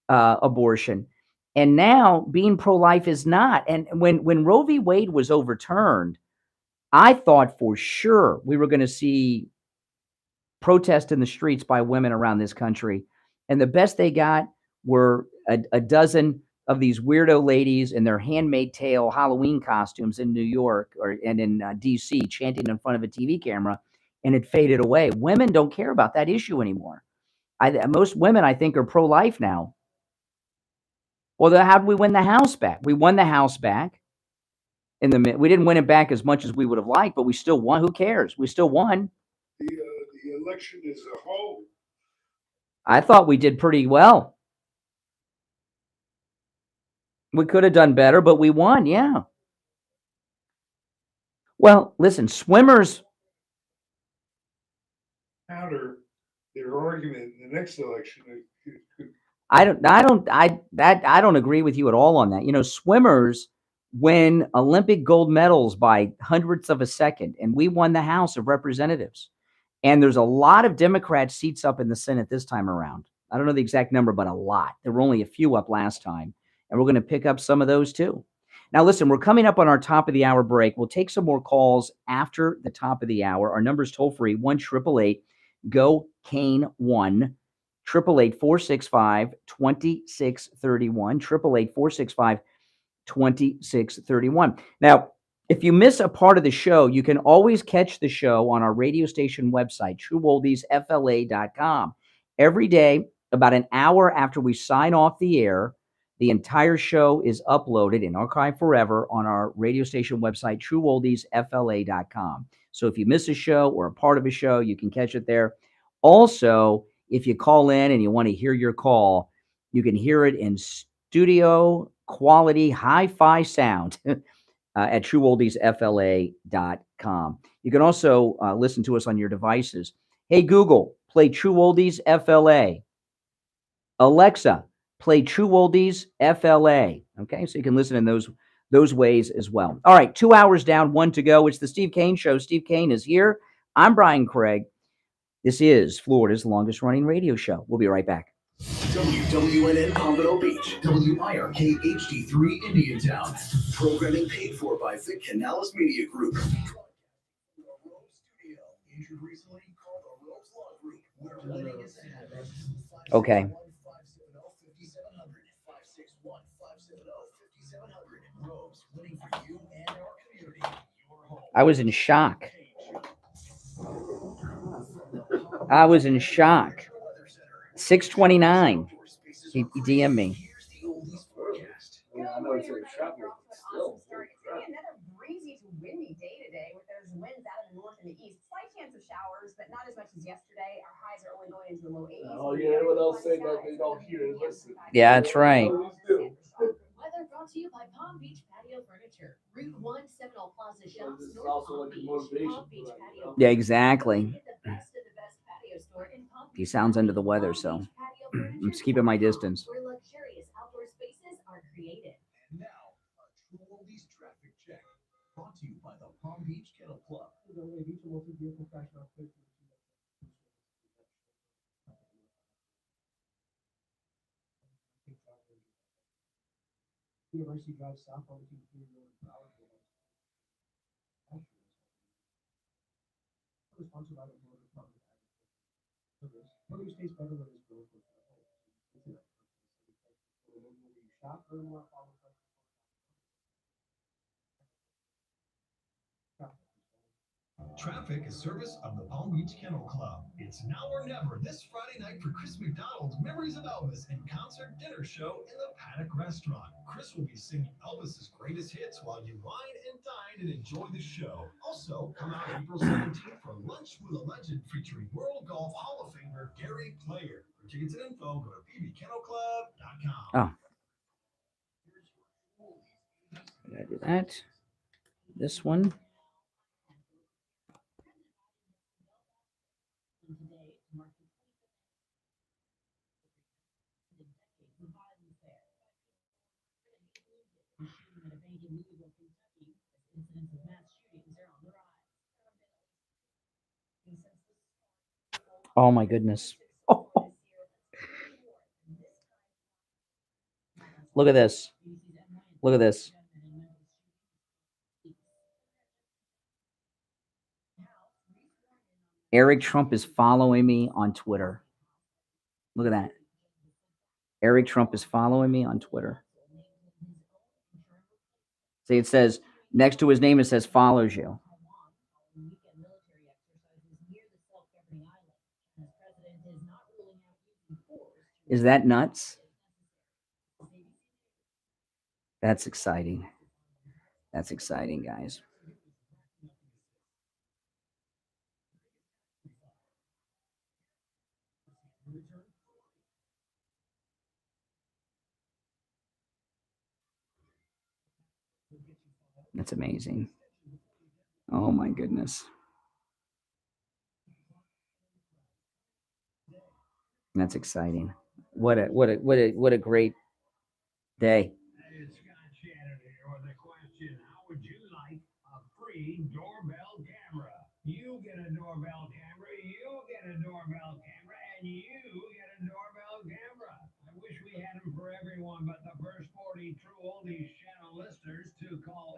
abortion, and now being pro-life is not. And when Roe v. Wade was overturned, I thought for sure we were going to see protest in the streets by women around this country, and the best they got were a dozen of these weirdo ladies in their Handmaid's Tale Halloween costumes in New York and in DC chanting in front of a TV camera, and it faded away. Women don't care about that issue anymore. Most women, I think, are pro-life now. Well, how did we win the House back? We won the House back. We didn't win it back as much as we would have liked, but we still won. Who cares? We still won. The election as a whole. I thought we did pretty well. We could have done better, but we won. Yeah. Well, listen, swimmers Counter their argument in the next election. I don't agree with you at all on that. You know, swimmers win Olympic gold medals by hundredths of a second, and we won the House of Representatives. And there's a lot of Democrat seats up in the Senate this time around. I don't know the exact number, but a lot. There were only a few up last time, and we're going to pick up some of those too. Now, listen, we're coming up on our top of the hour break. We'll take some more calls after the top of the hour. Our number's toll free, 1-888-GO-CANE-1, 888-465-2631, 888-465-2631. Now, if you miss a part of the show, you can always catch the show on our radio station website, trueoldiesfla.com. Every day, about an hour after we sign off the air, the entire show is uploaded and archived forever on our radio station website, trueoldiesfla.com. So if you miss a show or a part of a show, you can catch it there. Also, if you call in and you want to hear your call, you can hear it in studio quality hi-fi sound at trueoldiesfla.com. You can also listen to us on your devices. Hey, Google, play True Oldies FLA. Alexa, play True Oldies FLA. Okay, so you can listen in those ways as well. All right, 2 hours down, 1 to go. It's the Steve Kane Show. Steve Kane is here. I'm Brian Craig. This is Florida's longest running radio show. We'll be right back. WWNN Pompano Beach, WIRK HD3 Indiantown. Programming paid for by Vic Canales Media Group. Okay. I was in shock. I was in shock. 629. He DM'd me. Yeah, I know it's a shopping. Still. It's gonna be another breezy to windy day today with those winds out of the north and the east. Slight chance of showers, but not as much as yesterday. Our highs are only going into the low 80s. Oh yeah, everyone else say that they don't hear and listen. Yeah, that's right. Weather brought to you by Palm Beach Patio Furniture. Route 1, Seminole Plaza Shops, This is North also Palm like a Beach. motivation Palm Beach for that, Patio Yeah, exactly. Get the best of the best patio store in Palm He Beach sounds under the Patio. weather, Palm so Beach Patio I'm Furniture just keeping my dot com, distance. where luxurious outdoor spaces are created. And now, a True Oldies traffic check. Brought to you by the Palm Beach Kennel Club. University Drive south on the sponsored by the Florida Department of Agriculture. Produce tastes better when it's grown from home. Shop or more follow. Traffic is service of the Palm Beach Kennel Club. It's now or never this Friday night for Chris McDonald's Memories of Elvis and concert dinner show in the Paddock Restaurant. Chris will be singing Elvis's greatest hits while you wine and dine and enjoy the show. Also, come out April 17th for Lunch with a Legend featuring World Golf Hall of Famer Gary Player. For tickets and info, go to pbkennelclub.com. Oh. Gotta do that. This one. Oh my goodness. Look at this. Look at this. Eric Trump is following me on Twitter. Look at that. Eric Trump is following me on Twitter. See, it says next to his name, it says follows you. Is that nuts? That's exciting. That's exciting, guys. That's amazing. Oh my goodness. That's exciting. What a great day. It's Scott Shannon here with a question. How would you like a free doorbell camera? You get a doorbell camera, you get a doorbell camera, and you get a doorbell camera. I wish we had them for everyone, but the first 40 True Oldies channel listeners to call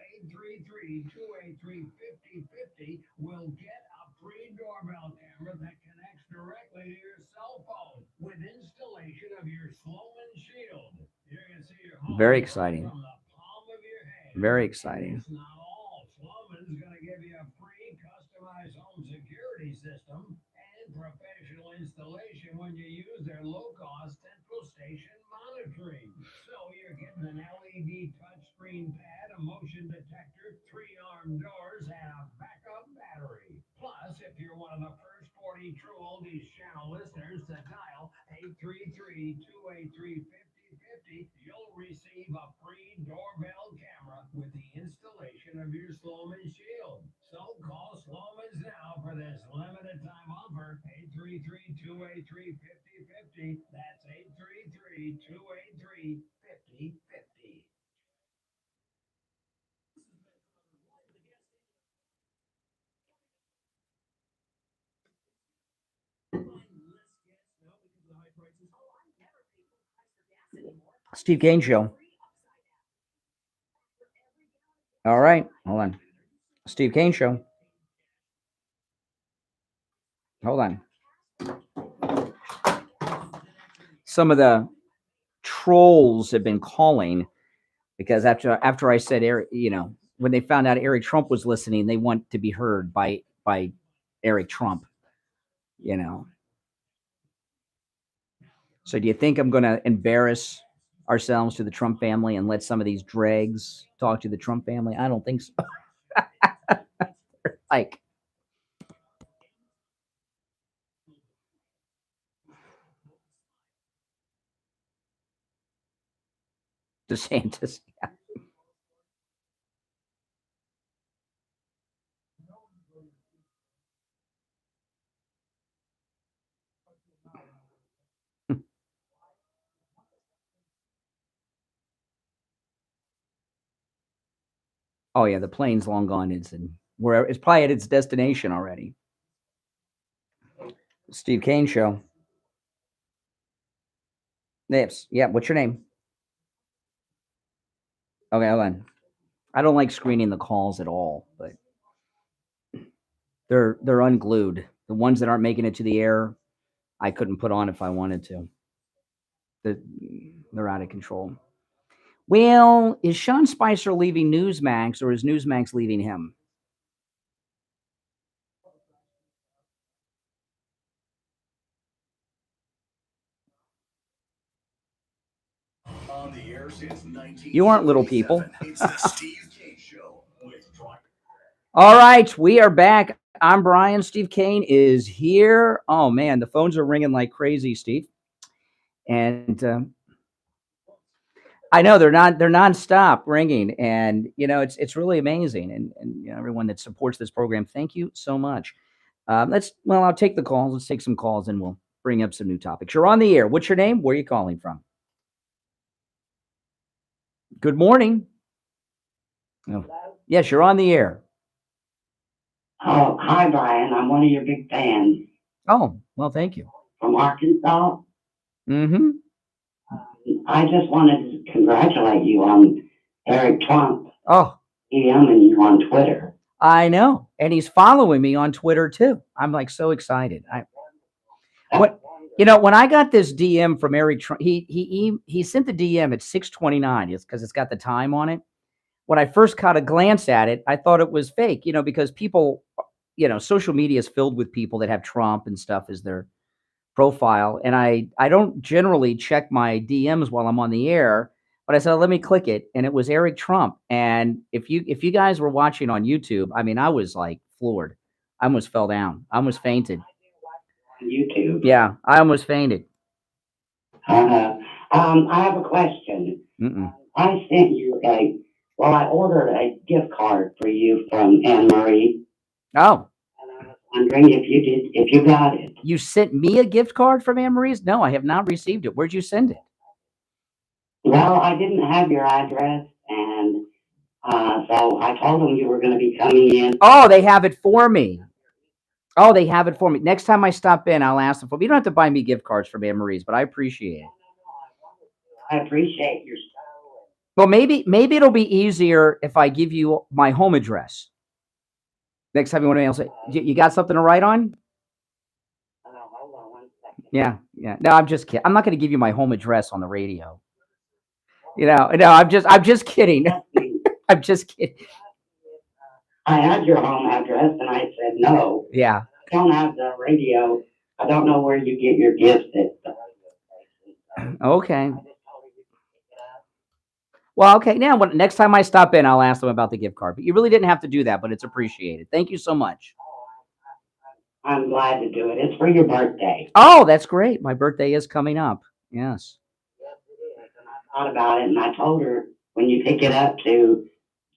833-283-5050 will get a free doorbell camera that connects directly to your cell phone with installation of your Sloman Shield. You're going to see your home Very exciting. from the palm of your hand. Very exciting. It's not all. Sloman's going to give you a free customized home security system and professional installation when you use their low-cost central station monitoring. So you're getting an LED touchscreen pad, a motion detector, 3-arm doors, and a backup battery. Plus, if you're one of the first 40 True Oldies channel listeners to dial 833-283-5050, you'll receive a free doorbell camera with the installation of your Sloman Shield. So call Sloman's now for this limited time offer, 833-283-5050. That's 833-283-5050. Steve Kane Show. All right, hold on. Steve Kane Show. Hold on. Some of the trolls have been calling because after I said Eric, when they found out Eric Trump was listening, they want to be heard by Eric Trump. So do you think I'm going to embarrass ourselves to the Trump family and let some of these dregs talk to the Trump family? I don't think so. Like DeSantis. Yeah. Oh yeah, the plane's long gone. It's probably at its destination already. Steve Kane Show. Nips. Yeah, what's your name? Okay, hold on. I don't like screening the calls at all, but they're unglued. The ones that aren't making it to the air, I couldn't put on if I wanted to. They're out of control. Well, is Sean Spicer leaving Newsmax or is Newsmax leaving him? On the air since You aren't little people. it's the Steve Kane Show with Brian. All right, we are back. I'm Brian. Steve Kane is here. Oh man, the phones are ringing like crazy, Steve. And I know they're nonstop ringing, and it's really amazing. And everyone that supports this program, thank you so much. I'll take the calls. Let's take some calls, and we'll bring up some new topics. You're on the air. What's your name? Where are you calling from? Good morning. Oh. Yes, you're on the air. Oh, hi, Brian. I'm one of your big fans. Oh, well, thank you. From Arkansas. Mm-hmm. I just wanted to congratulate you on Eric Trump. Oh. DMing you on Twitter. I know. And he's following me on Twitter, too. I'm like so excited. When I got this DM from Eric Trump, he sent the DM at 6:29. It's because it's got the time on it. When I first caught a glance at it, I thought it was fake, because people, social media is filled with people that have Trump and stuff as their profile. And I don't generally check my DMs while I'm on the air, but I said, let me click it. And it was Eric Trump. And if you guys were watching on YouTube, I mean, I was like floored. I almost fell down. I almost fainted. YouTube. Yeah, I almost fainted. I have a question. I sent you I ordered a gift card for you from Anne Marie. Oh. And I was wondering if you got it. You sent me a gift card from Anne Marie's? No, I have not received it. Where'd you send it? Well, I didn't have your address, and so I told them you were going to be coming in. Oh, they have it for me. Next time I stop in, I'll ask them for. You don't have to buy me gift cards from Anne Marie's, but I appreciate it. I appreciate your stuff. Well, maybe it'll be easier if I give you my home address. Next time you want to mail, say, you got something to write on? Hold on 1 second. Yeah. No, I'm just kidding. I'm not going to give you my home address on the radio. No, I'm just kidding. I'm just kidding. I had your home address, and I said no. Yeah. I don't have the radio. I don't know where you get your gifts at. Okay. Well, okay. Now, next time I stop in, I'll ask them about the gift card. But you really didn't have to do that, but it's appreciated. Thank you so much. I'm glad to do it. It's for your birthday. Oh, that's great. My birthday is coming up. Yes. Yes, it is. And I thought about it, and I told her when you pick it up to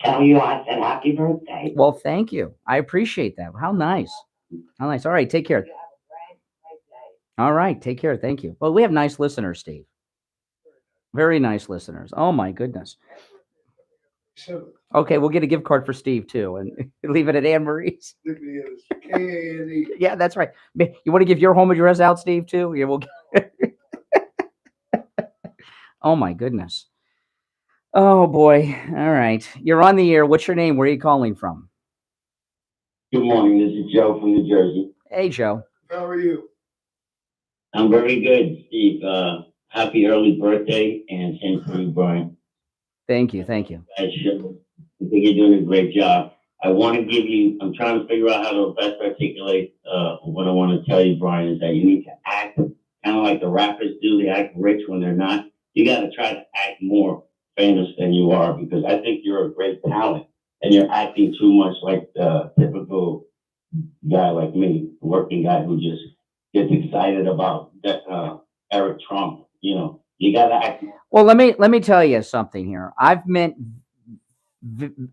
tell you I said happy birthday. Well, thank you. I appreciate that. How nice. How nice. All right. Take care. All right. Take care. Thank you. Well, we have nice listeners, Steve. Very nice listeners. Oh, my goodness. Okay, we'll get a gift card for Steve, too, and leave it at Anne Marie's. Yeah, that's right. You want to give your home address out, Steve, too? Yeah, we'll. Oh, my goodness. Oh, boy. All right. You're on the air. What's your name? Where are you calling from? Good morning. This is Joe from New Jersey. Hey, Joe. How are you? I'm very good, Steve. Happy early birthday, and same for you, Brian. Thank you. Thank you. I think you're doing a great job. I want to give you, I'm trying to figure out how to best articulate what I want to tell you, Brian, is that you need to act kind of like the rappers do. They act rich when they're not. You got to try to act more famous than you are, because I think you're a great talent and you're acting too much like the typical guy like me, working guy who just gets excited about Eric Trump. You know, you got to act. Well, let me tell you something here. I've met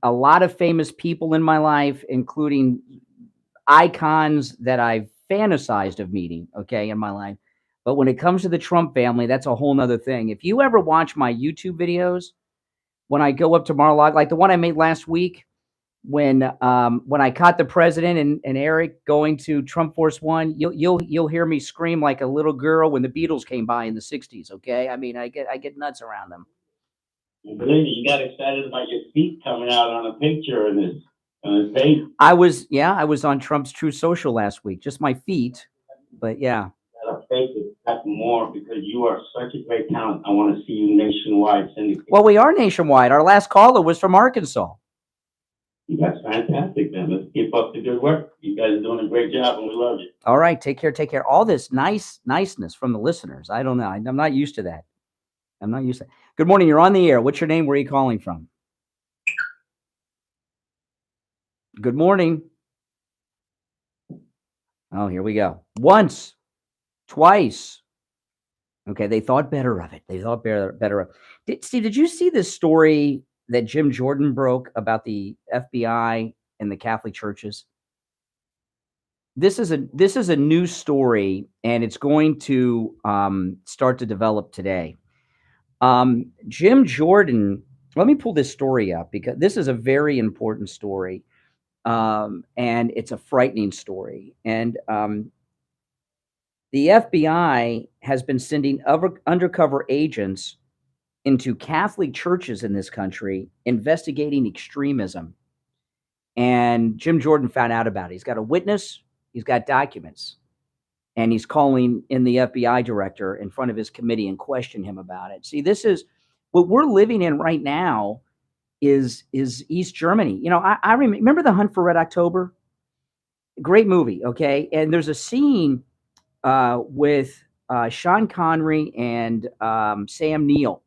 a lot of famous people in my life, including icons that I've fantasized of meeting, okay, in my life. But when it comes to the Trump family, that's a whole nother thing. If you ever watch my YouTube videos, when I go up to Mar-a-Lago, like the one I made last week, when I caught the president and Eric going to Trump Force One, you'll hear me scream like a little girl when the Beatles came by in the '60s. Okay, I mean, I get nuts around them. Believe me, you got excited about your feet coming out on a picture in his face. I was on Trump's True Social last week, just my feet, but yeah. Gotta face it, that's more, because you are such a great talent. I want to see you nationwide. Well, we are nationwide. Our last caller was from Arkansas. That's fantastic, man. Let's keep up the good work. You guys are doing a great job, and we love you. All right, take care, take care. All this niceness from the listeners. I don't know. I'm not used to that. I'm not used to that. Good morning. You're on the air. What's your name? Where are you calling from? Good morning. Oh, here we go. Once, twice. Okay, they thought better of it. They thought better of it. Steve, did you see this story that Jim Jordan broke about the FBI and the Catholic churches? This is a new story, and it's going to start to develop today. Jim Jordan, let me pull this story up because this is a very important story, and it's a frightening story. And the FBI has been sending undercover agents into Catholic churches in this country investigating extremism. And Jim Jordan found out about it. He's got a witness, he's got documents, and he's calling in the FBI director in front of his committee and question him about it. See, this is what we're living in right now is East Germany. You know, I remember The Hunt for Red October? Great movie, okay? And there's a scene with Sean Connery and Sam Neill.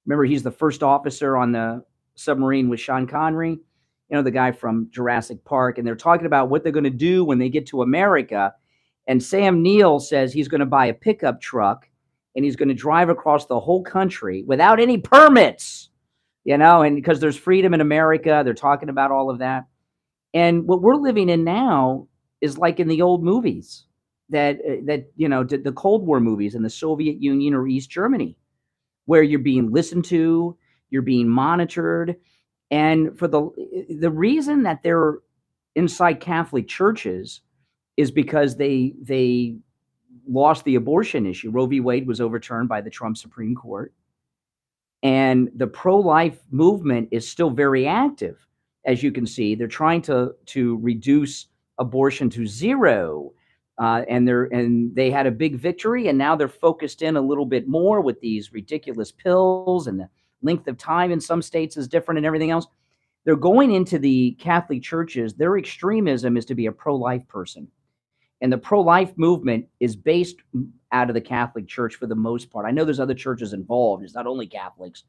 Remember, he's the first officer on the submarine with Sean Connery, you know, the guy from Jurassic Park, and they're talking about what they're going to do when they get to America. And Sam Neill says he's going to buy a pickup truck and he's going to drive across the whole country without any permits, you know, and because there's freedom in America, they're talking about all of that. And what we're living in now is like in the old movies that you know, the Cold War movies in the Soviet Union or East Germany, where you're being listened to, you're being monitored. And for the reason that they're inside Catholic churches is because they lost the abortion issue. Roe v. Wade was overturned by the Trump Supreme Court. And the pro-life movement is still very active. As you can see, they're trying to reduce abortion to zero. And they had a big victory, and now they're focused in a little bit more with these ridiculous pills, and the length of time in some states is different and everything else. They're going into the Catholic churches. Their extremism is to be a pro-life person. And the pro-life movement is based out of the Catholic Church for the most part. I know there's other churches involved. It's not only Catholics,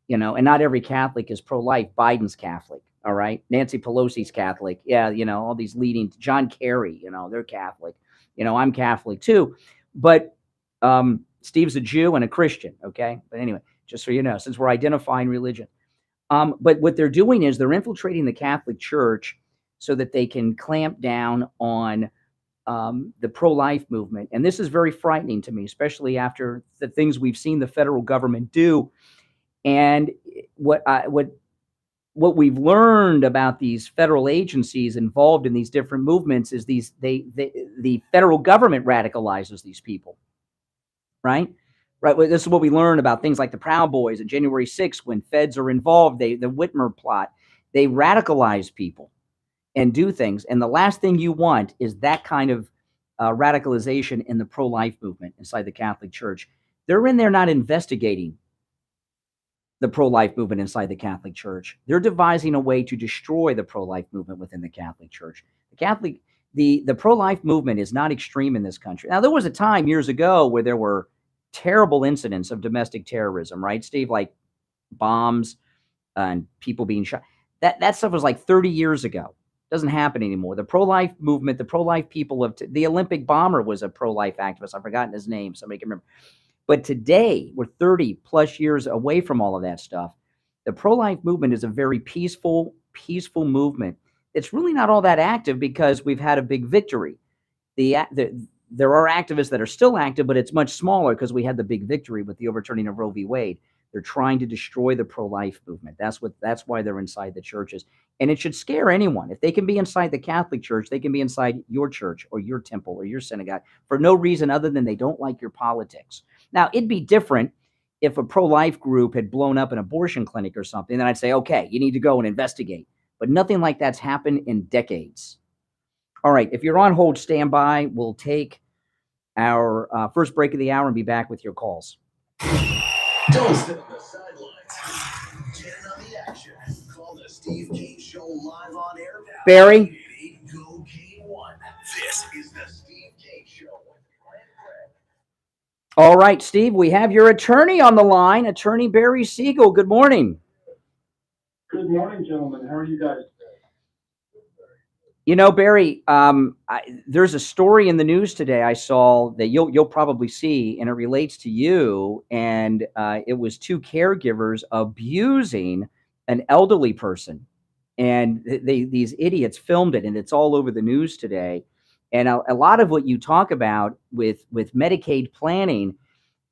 you know, and not every Catholic is pro-life. Biden's Catholic, all right? Nancy Pelosi's Catholic. Yeah, you know, all these leading, John Kerry, you know, they're Catholic. You know, I'm Catholic too. But Steve's a Jew and a Christian, okay? But anyway, just so you know, since we're identifying religion. But what they're doing is they're infiltrating the Catholic Church so that they can clamp down on the pro-life movement. And this is very frightening to me, especially after the things we've seen the federal government do. And what we've learned about these federal agencies involved in these different movements is the federal government radicalizes these people, right? Right. Well, this is what we learn about things like the Proud Boys and January 6th, when feds are involved, the Whitmer plot, they radicalize people and do things. And the last thing you want is that kind of radicalization in the pro-life movement inside the Catholic Church. They're in there not investigating the pro-life movement inside the Catholic Church. They're devising a way to destroy the pro-life movement within the Catholic Church. The pro-life movement is not extreme in this country. Now, there was a time years ago where there were terrible incidents of domestic terrorism, right, Steve? Like bombs and people being shot. That stuff was like 30 years ago. Doesn't happen anymore. The pro-life movement, the pro-life people of the Olympic bomber was a pro-life activist. I've forgotten his name. Somebody can remember. But today, we're 30 plus years away from all of that stuff. The pro-life movement is a very peaceful movement. It's really not all that active because we've had a big victory. There are activists that are still active, but it's much smaller because we had the big victory with the overturning of Roe v. Wade. They're trying to destroy the pro-life movement. That's why they're inside the churches. And it should scare anyone. If they can be inside the Catholic Church, they can be inside your church or your temple or your synagogue for no reason other than they don't like your politics. Now, it'd be different if a pro-life group had blown up an abortion clinic or something, then I'd say, okay, you need to go and investigate. But nothing like that's happened in decades. All right, if you're on hold, stand by. We'll take our first break of the hour and be back with your calls. Don't sit on the sidelines. Get in on the action. Call the Steve Kane Show live on air now. Barry? 888-GO-K1. This is the Steve Kane Show with Brian Craig. All right, Steve, we have your attorney on the line, Attorney Barry Siegel. Good morning. Good morning, gentlemen. How are you guys today? You know, Barry, there's a story in the news today I saw that you'll probably see, and it relates to you. And it was two caregivers abusing an elderly person, and these idiots filmed it, and it's all over the news today. And a lot of what you talk about with Medicaid planning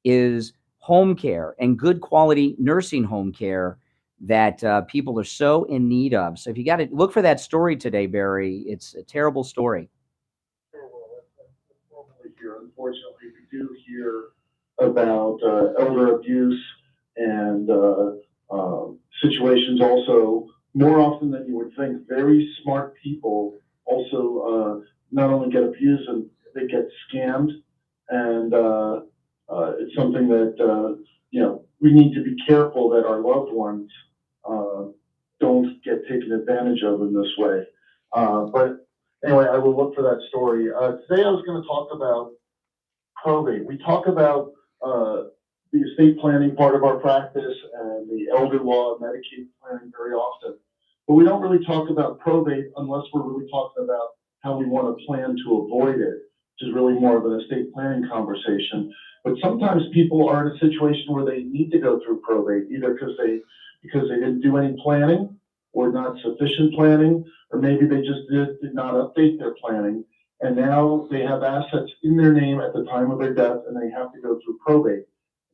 is home care and good quality nursing home care that people are so in need of. So if you got to look for that story today, Barry, it's a terrible story. Unfortunately, we do hear about elder abuse and situations also more often than you would think. Very smart people also not only get abused, and they get scammed. And it's something that, we need to be careful that our loved ones don't get taken advantage of in this way. But anyway, I will look for that story. Today I was going to talk about probate. We talk about the estate planning part of our practice and the elder law and Medicaid planning very often. But we don't really talk about probate unless we're really talking about how we want to plan to avoid it, which is really more of an estate planning conversation. But sometimes people are in a situation where they need to go through probate, either because they didn't do any planning or not sufficient planning, or maybe they just did not update their planning, and now they have assets in their name at the time of their death, and they have to go through probate.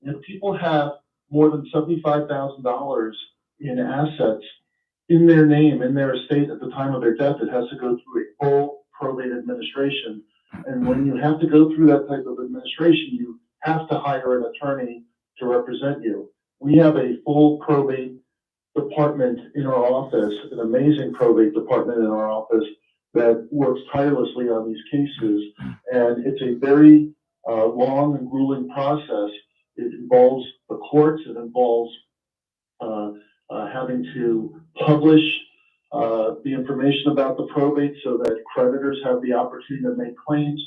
And if people have more than $75,000 in assets in their name, in their estate at the time of their death, it has to go through a full probate administration. And when you have to go through that type of administration, you have to hire an attorney to represent you. We have a full probate department in our office, an amazing probate department in our office that works tirelessly on these cases. And it's a very long and grueling process. It involves the courts. It involves having to publish the information about the probate so that creditors have the opportunity to make claims.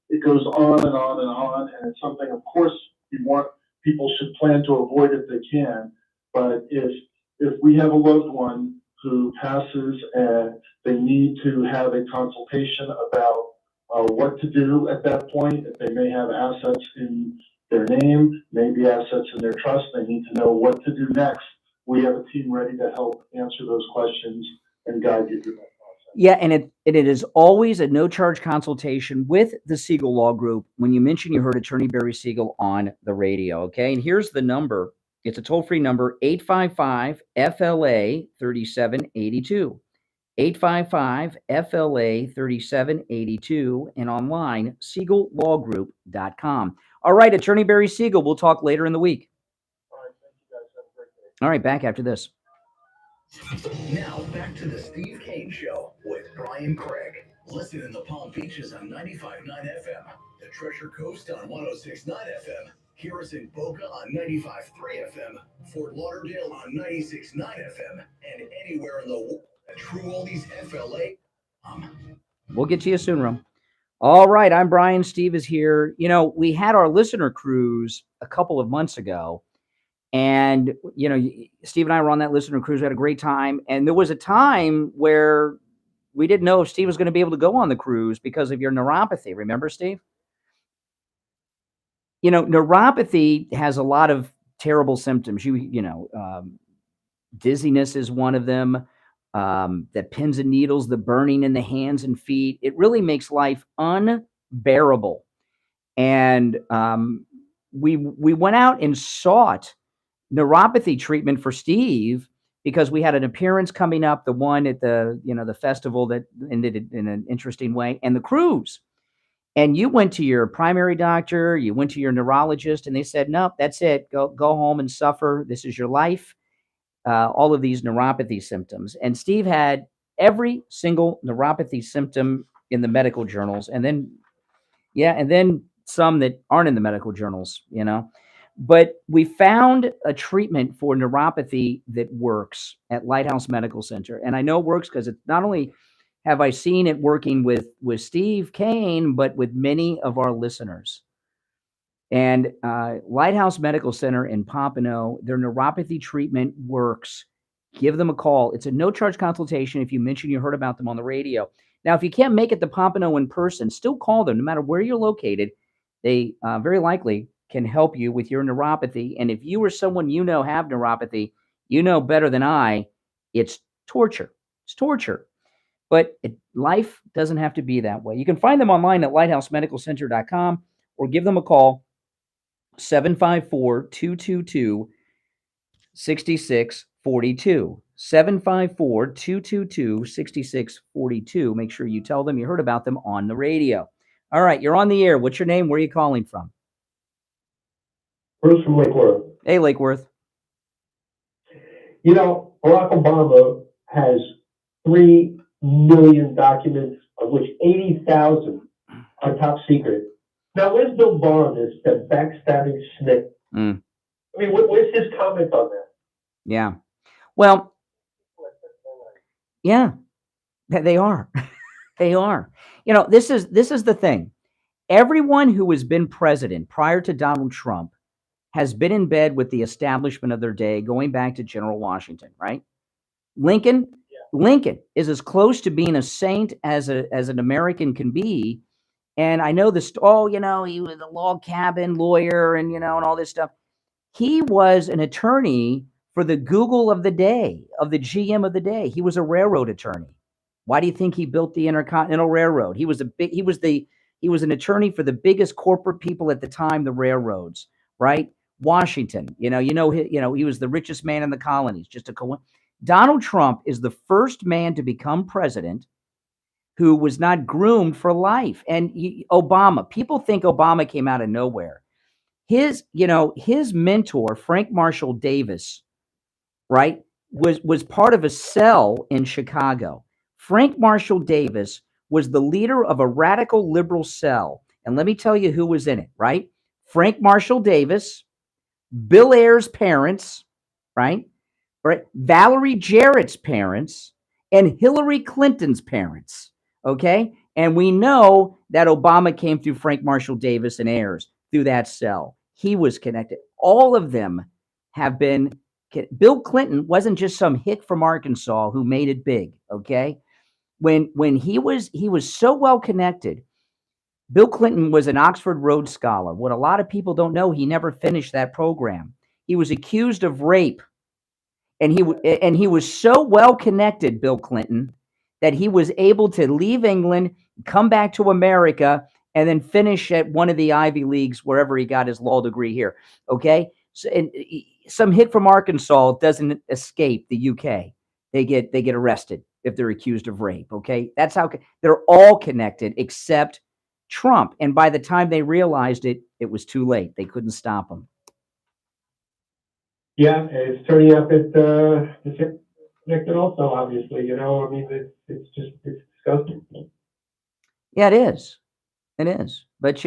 It goes on and on and on, and it's something, of course, people should plan to avoid if they can. But if we have a loved one who passes and they need to have a consultation about what to do at that point, if they may have assets in their name, maybe assets in their trust, they need to know what to do next. We have a team ready to help answer those questions and guide you through that process. Yeah, and it is always a no-charge consultation with the Siegel Law Group. When you mention you heard Attorney Barry Siegel on the radio, okay? And here's the number. It's a toll-free number, 855-FLA-3782. 855-FLA-3782, and online, SiegelLawGroup.com. All right, Attorney Barry Siegel, we'll talk later in the week. All right, thank you guys. Have a great day. All right, back after this. Now back to the Steve Kane Show with Brian Craig. Listen in the Palm Beaches on 95.9 FM, the Treasure Coast on 106.9 FM, Hear us in Boca on 95.3 FM, Fort Lauderdale on 96.9 FM, and anywhere in the world at True Oldies FLA. We'll get to you soon, Rum. All right, I'm Brian. Steve is here. You know, we had our listener cruise a couple of months ago, and, you know, Steve and I were on that listener cruise. We had a great time, and there was a time where we didn't know if Steve was going to be able to go on the cruise because of your neuropathy. Remember, Steve? You know, neuropathy has a lot of terrible symptoms. Dizziness is one of them. The pins and needles, the burning in the hands and feet. It really makes life unbearable. And we went out and sought neuropathy treatment for Steve because we had an appearance coming up, the one at the festival that ended in an interesting way, and the cruise. And you went to your primary doctor, you went to your neurologist, and they said, nope, that's it. Go home and suffer. This is your life. All of these neuropathy symptoms. And Steve had every single neuropathy symptom in the medical journals. And then some that aren't in the medical journals, you know. But we found a treatment for neuropathy that works at Lighthouse Medical Center. And I know it works because it's not only have I seen it working with Steve Kane, but with many of our listeners. And Lighthouse Medical Center in Pompano, their neuropathy treatment works. Give them a call. It's a no-charge consultation if you mention you heard about them on the radio. Now, if you can't make it to Pompano in person, still call them. No matter where you're located, they very likely can help you with your neuropathy. And if you or someone you know have neuropathy, you know better than I, it's torture. It's torture. But life doesn't have to be that way. You can find them online at lighthousemedicalcenter.com or give them a call, 754-222-6642. 754-222-6642. Make sure you tell them you heard about them on the radio. All right, you're on the air. What's your name? Where are you calling from? Bruce from Lake Worth. Hey, Lake Worth. You know, Barack Obama has 3 million documents, of which 80,000 are top secret. Now, where's Bill Barr, that backstabbing snake? I mean, where's his comment on that? Yeah. Well, yeah, they are. They are. You know, this is the thing. Everyone who has been president prior to Donald Trump has been in bed with the establishment of their day, going back to General Washington, right? Lincoln is as close to being a saint as an American can be. And I know this, he was a log cabin lawyer and, and all this stuff. He was an attorney for the Google of the day, of the GM of the day. He was a railroad attorney. Why do you think he built the Intercontinental Railroad? He was an attorney for the biggest corporate people at the time, the railroads, right? Washington, he was the richest man in the colonies. Donald Trump is the first man to become president who was not groomed for life. And Obama, people think Obama came out of nowhere. His mentor, Frank Marshall Davis, right, was part of a cell in Chicago. Frank Marshall Davis was the leader of a radical liberal cell. And let me tell you who was in it, right? Frank Marshall Davis, Bill Ayers' parents, right? Valerie Jarrett's parents, and Hillary Clinton's parents, okay? And we know that Obama came through Frank Marshall Davis and Ayers through that cell. He was connected. All of them have been. Bill Clinton wasn't just some hick from Arkansas who made it big, okay? When he was so well connected. Bill Clinton was an Oxford Rhodes Scholar. What a lot of people don't know, he never finished that program. He was accused of rape. And he was so well connected, Bill Clinton, that he was able to leave England, come back to America, and then finish at one of the Ivy Leagues, wherever he got his law degree here. Okay? So, and some hick from Arkansas doesn't escape the UK. They get arrested if they're accused of rape. Okay? That's how they're all connected except Trump. And by the time they realized it, it was too late. They couldn't stop him. Yeah, it's turning up at connected also, obviously. I mean, it's disgusting. Yeah, it is. It is. But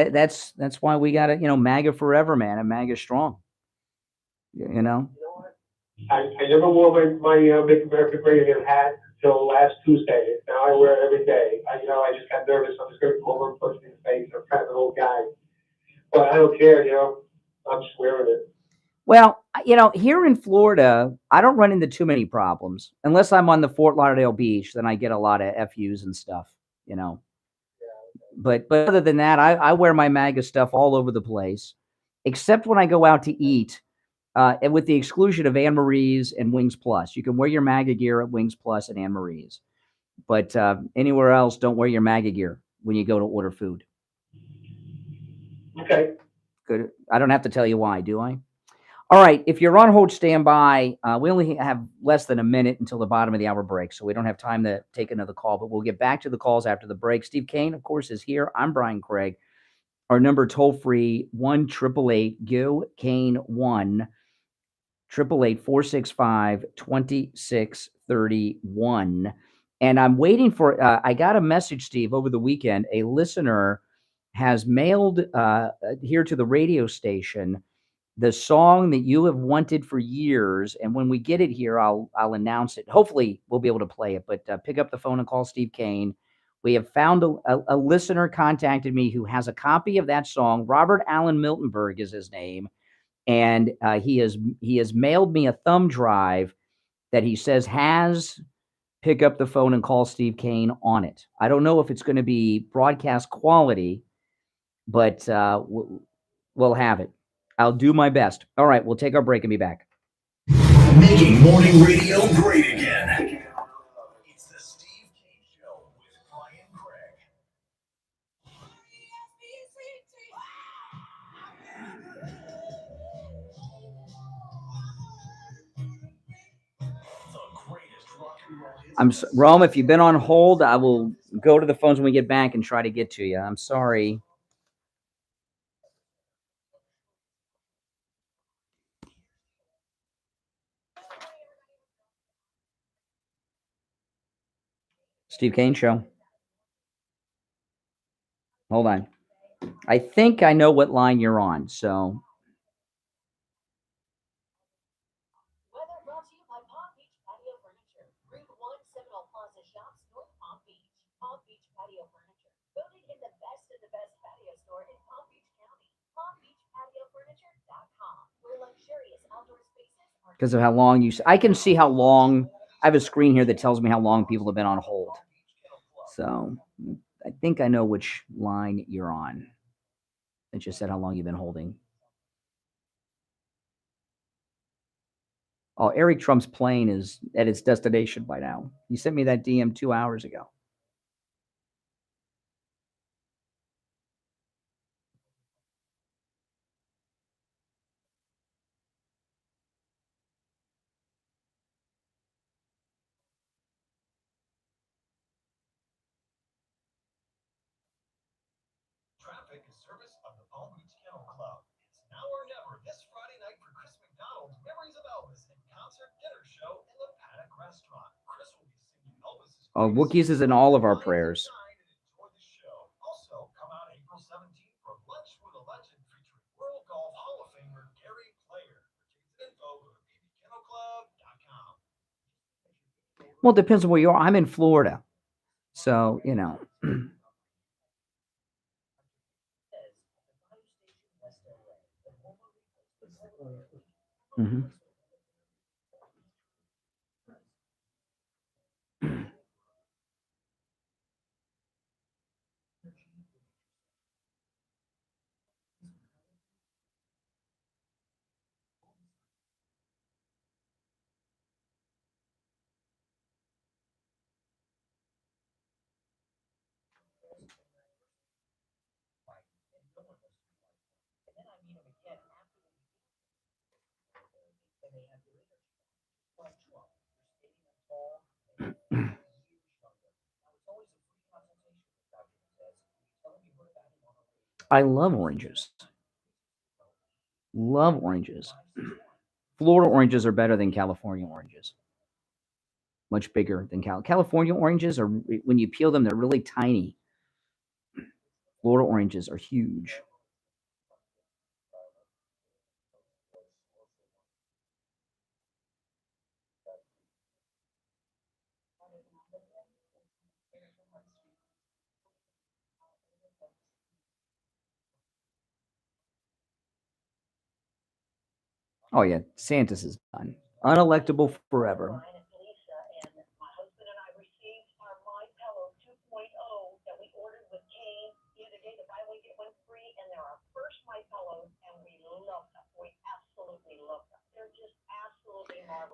that's why we got to, MAGA forever, man, and MAGA strong. You know? I never wore my Make America Great Again hat until last Tuesday. Now I wear it every day. I just got nervous. I'm just going to pull over and punch me in the face. I'm kind of an old guy. But I don't care, I'm just wearing it. Well, here in Florida, I don't run into too many problems unless I'm on the Fort Lauderdale beach. Then I get a lot of FUs and stuff, But other than that, I wear my MAGA stuff all over the place, except when I go out to eat, and with the exclusion of Anne Marie's and Wings Plus. You can wear your MAGA gear at Wings Plus and Anne Marie's, but anywhere else, don't wear your MAGA gear when you go to order food. Okay. Good. I don't have to tell you why, do I? All right. If you're on hold, stand by. We only have less than a minute until the bottom of the hour break, so we don't have time to take another call, but we'll get back to the calls after the break. Steve Kane, of course, is here. I'm Brian Craig. Our number toll-free, 1-888-GO-KANE-1, 888-465-2631. And I'm waiting for, I got a message, Steve, over the weekend. A listener has mailed here to the radio station the song that you have wanted for years, and when we get it here, I'll announce it. Hopefully, we'll be able to play it. But pick up the phone and call Steve Kane. We have found a listener contacted me who has a copy of that song. Robert Allen Miltenberg is his name, and he has mailed me a thumb drive that he says has "Pick Up the Phone and Call Steve Kane" on it. I don't know if it's going to be broadcast quality, but we'll have it. I'll do my best. All right, we'll take our break and be back. Making morning radio great again. It's the Steve Kane Show with Brian Craig. Rome, if you've been on hold, I will go to the phones when we get back and try to get to you. I'm sorry. Steve Kane Show. Hold on. I think I know what line you're on, so. Weather brought to you by Palm Beach Patio Furniture. Route 1, Seminole Plaza Shops, North Palm Beach. Palm Beach Patio Furniture. Voted in the best of the best patio store in Palm Beach County. PalmBeachPatioFurniture.com, where luxurious outdoor spaces are. Because of how long I can see how long. I have a screen here that tells me how long people have been on hold. So I think I know which line you're on. It just said how long you've been holding. Oh, Eric Trump's plane is at its destination by now. He sent me that DM 2 hours ago. Traffic is service of the Palm Beach Kennel Club. It's now or never this Friday night for Chris McDonald's Memories of Elvis and concert dinner show in the Paddock Restaurant. Chris will be singing Elvis's. Oh, Wookiees is in all of our prayers. Enjoy the show. Also, come out April 17th for Lunch with a Legend featuring World Golf Hall of Famer Gary Player. For tickets and info, go to bbkennelclub.com. Well, it depends on where you are. I'm in Florida, so Mm-hmm. I love oranges. Love oranges. Florida oranges are better than California oranges. Much bigger than California oranges are. When you peel them, they're really tiny. Florida oranges are huge. Oh yeah, DeSantis is done. Unelectable forever.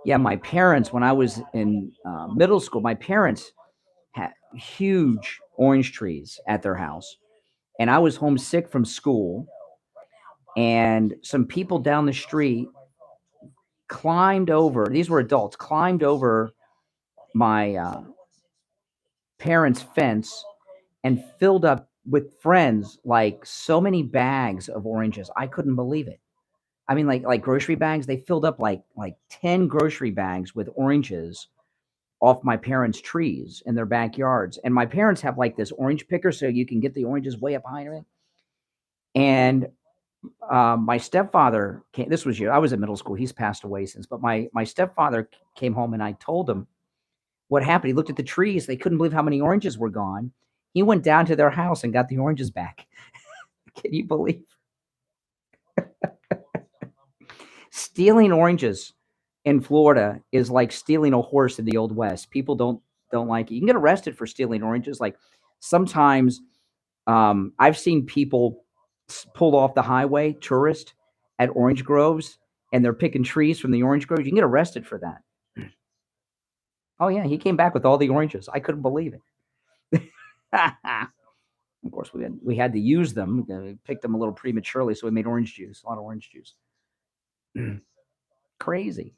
Yeah, my parents, when I was in middle school, my parents had huge orange trees at their house. And I was homesick from school. And some people down the street climbed over, these were adults, climbed over my parents' fence and filled up with friends like so many bags of oranges. I couldn't believe it. I mean, like grocery bags. They filled up like 10 grocery bags with oranges off my parents' trees in their backyards. And my parents have like this orange picker, so you can get the oranges way up high and everything. And my stepfather came. This was I was in middle school. He's passed away since. But my stepfather came home, and I told him what happened. He looked at the trees. They couldn't believe how many oranges were gone. He went down to their house and got the oranges back. Can you believe? Stealing oranges in Florida is like stealing a horse in the Old West. People don't like it. You can get arrested for stealing oranges. Like sometimes I've seen people pull off the highway, tourist, at orange groves, and they're picking trees from the orange groves. You can get arrested for that. Oh yeah, he came back with all the oranges. I couldn't believe it. Of course, we had to use them. We picked them a little prematurely, so we made orange juice. A lot of orange juice. Crazy.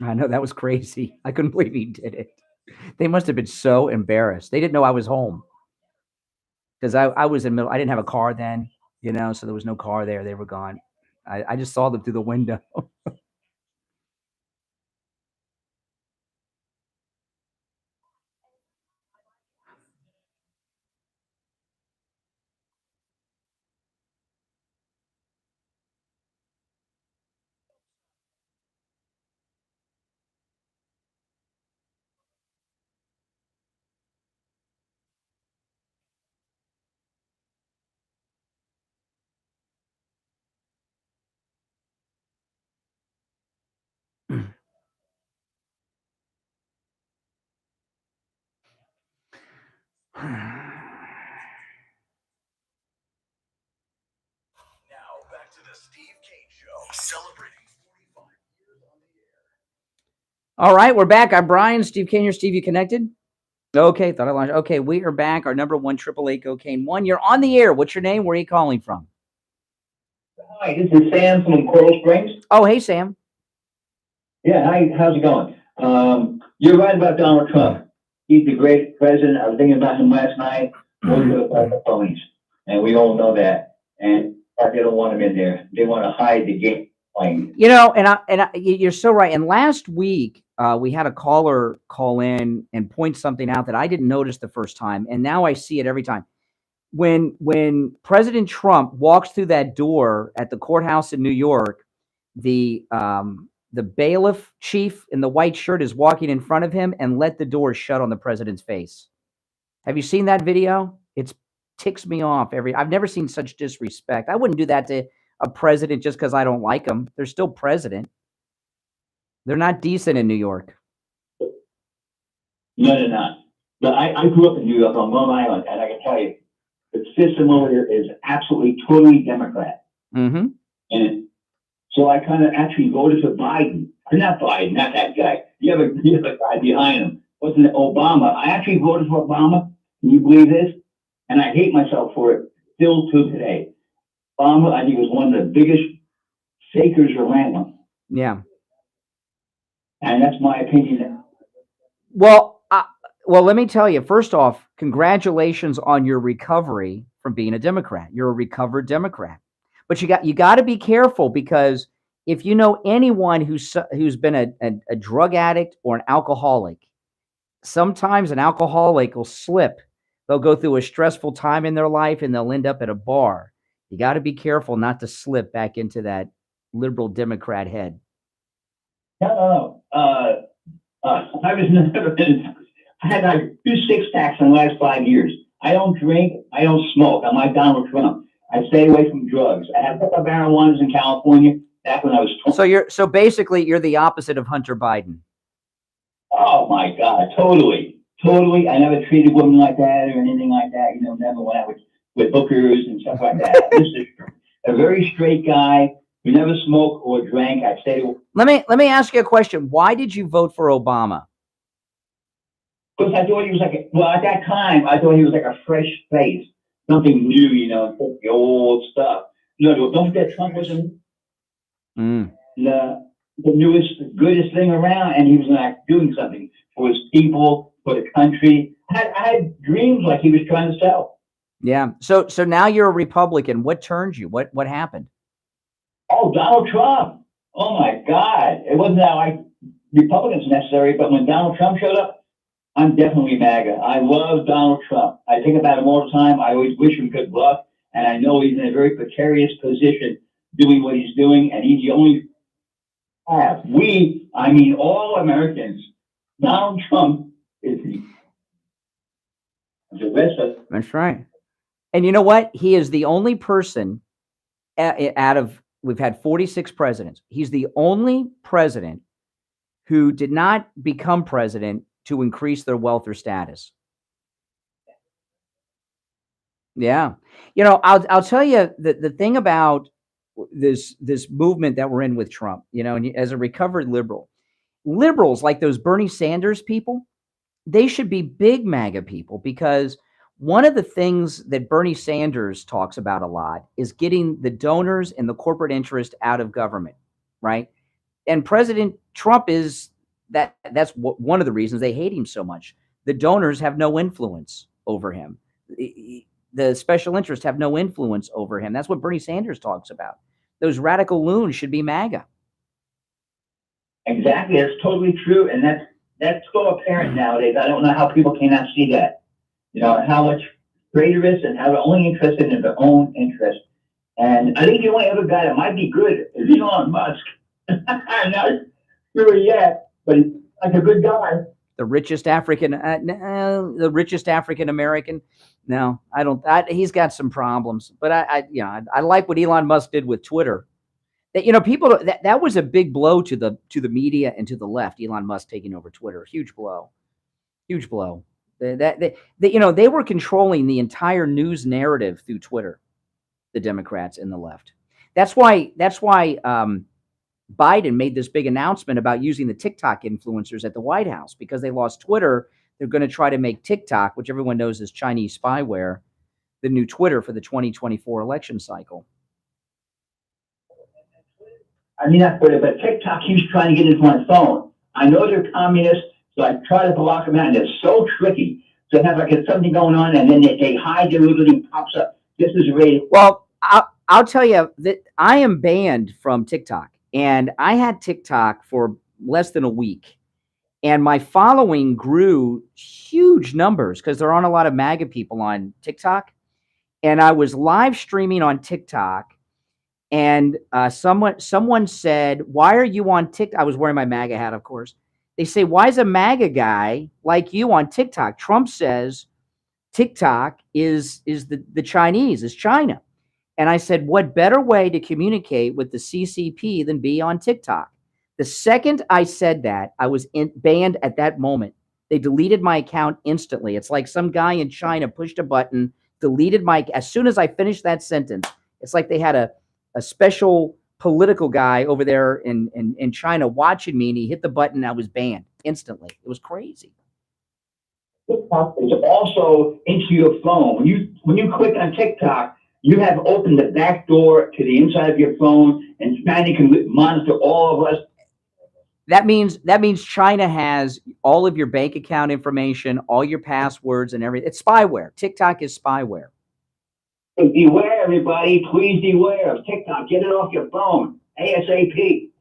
I know, that was crazy. I couldn't believe he did it. They must have been so embarrassed. They didn't know I was home because I was in middle. I didn't have a car then, so there was no car there. They were gone. I just saw them through the window. Now back to the Steve Kane Show, celebrating 45 years on the air. All right, we're back. I'm Brian. Steve Kane here. Steve, you connected? Okay, thought I launched. Okay, we are back. Our number one 888 cocaine one. You're on the air. What's your name? Where are you calling from? Hi, this is Sam from Coral Springs. Oh, hey, Sam. Yeah, hi, how's it going? You're right about Donald Trump. He's the great president. I was thinking about him last night. The ponies, and we all know that. And they don't want him in there. They want to hide the game plane. You're so right. And last week, we had a caller call in and point something out that I didn't notice the first time, and now I see it every time. When President Trump walks through that door at the courthouse in New York, the bailiff chief in the white shirt is walking in front of him and let the door shut on the president's face. Have you seen that video? It ticks me off. I've never seen such disrespect. I wouldn't do that to a president just because I don't like him. They're still president. They're not decent in New York. No, they're not. But I grew up in New York on Long Island, and I can tell you, the system over here is absolutely totally Democrat. Mm-hmm. And so I kind of actually voted for Biden. Or not Biden, not that guy. The other guy behind him. Wasn't it Obama? I actually voted for Obama. Can you believe this? And I hate myself for it still to today. Obama, I think, was one of the biggest fakers around. Yeah. And that's my opinion. Well, let me tell you, first off, congratulations on your recovery from being a Democrat. You're a recovered Democrat. But you got to be careful, because if you know anyone who's been a drug addict or an alcoholic, sometimes an alcoholic will slip. They'll go through a stressful time in their life and they'll end up at a bar. You got to be careful not to slip back into that liberal Democrat head. No. I was never been. I had like 2 six-packs in the last 5 years. I don't drink. I don't smoke. I'm like Donald Trump. I stay away from drugs. I had a couple of marijuanas in California back when I was 20. So basically you're the opposite of Hunter Biden. Oh my God, totally. I never treated women like that or anything like that. You know, never went out with hookers and stuff like that. This is a very straight guy who never smoked or drank. I stayed. Let me ask you a question. Why did you vote for Obama? Because I thought he was like, well, at that time, I thought he was like a fresh face, something new, you know, the old stuff. No, don't forget Trump was the newest, goodest thing around, and he was like doing something for his people, for the country. I had dreams like he was trying to sell. Yeah. So now you're a Republican. What turned you? What happened? Oh, Donald Trump. Oh my God. It wasn't that like Republicans necessary, but when Donald Trump showed up, I'm definitely MAGA. I love Donald Trump. I think about him all the time. I always wish him good luck. And I know he's in a very precarious position doing what he's doing. And he's the only path. I mean, all Americans, Donald Trump is the rest of. That's right. And you know what? He is the only person out of, we've had 46 presidents. He's the only president who did not become president to increase their wealth or status. Yeah. You know, I'll tell you the thing about this movement that we're in with Trump, you know, and as a recovered liberals like those Bernie Sanders people, they should be big MAGA people, because one of the things that Bernie Sanders talks about a lot is getting the donors and the corporate interest out of government, right? And President Trump is that's one of the reasons they hate him so much. The donors have no influence over him. The special interests have no influence over him. That's what Bernie Sanders talks about. Those radical loons should be MAGA. Exactly. That's totally true. And that's so apparent nowadays. I don't know how people cannot see that. You know, how much traitorous and how they're only interested in their own interest. And I think the only other guy that might be good is Elon Musk. I'm not sure yet, but he's like a good guy. The richest African American. No, I don't. He's got some problems, but I like what Elon Musk did with Twitter. That, you know, people, that was a big blow to the media and to the left. Elon Musk taking over Twitter, huge blow. You know, they were controlling the entire news narrative through Twitter, the Democrats and the left. That's why Biden made this big announcement about using the TikTok influencers at the White House, because they lost Twitter. They're going to try to make TikTok, which everyone knows is Chinese spyware, the new Twitter for the 2024 election cycle. I mean, not Twitter, but TikTok keeps trying to get into my phone. I know they're communists, so I try to block them out, and they're so tricky. So they have like something going on, and then they hide their little thing pops up. This is radio. Well, I'll tell you that I am banned from TikTok, and I had TikTok for less than a week, and my following grew huge numbers because there aren't a lot of MAGA people on TikTok. And I was live streaming on TikTok, and someone said, "Why are you on TikTok?" I was wearing my MAGA hat, of course. They say, "Why is a MAGA guy like you on TikTok?" Trump says TikTok is the Chinese, is China. And I said, what better way to communicate with the CCP than be on TikTok? The second I said that, I was banned at that moment. They deleted my account instantly. It's like some guy in China pushed a button, deleted as soon as I finished that sentence. It's like they had a special political guy over there in China watching me, and he hit the button. I was banned instantly. It was crazy. TikTok is also into your phone. When you click on TikTok, you have opened the back door to the inside of your phone, and China can monitor all of us. That means China has all of your bank account information, all your passwords, and everything. It's spyware. TikTok is spyware. So beware, everybody. Please beware of TikTok. Get it off your phone. ASAP.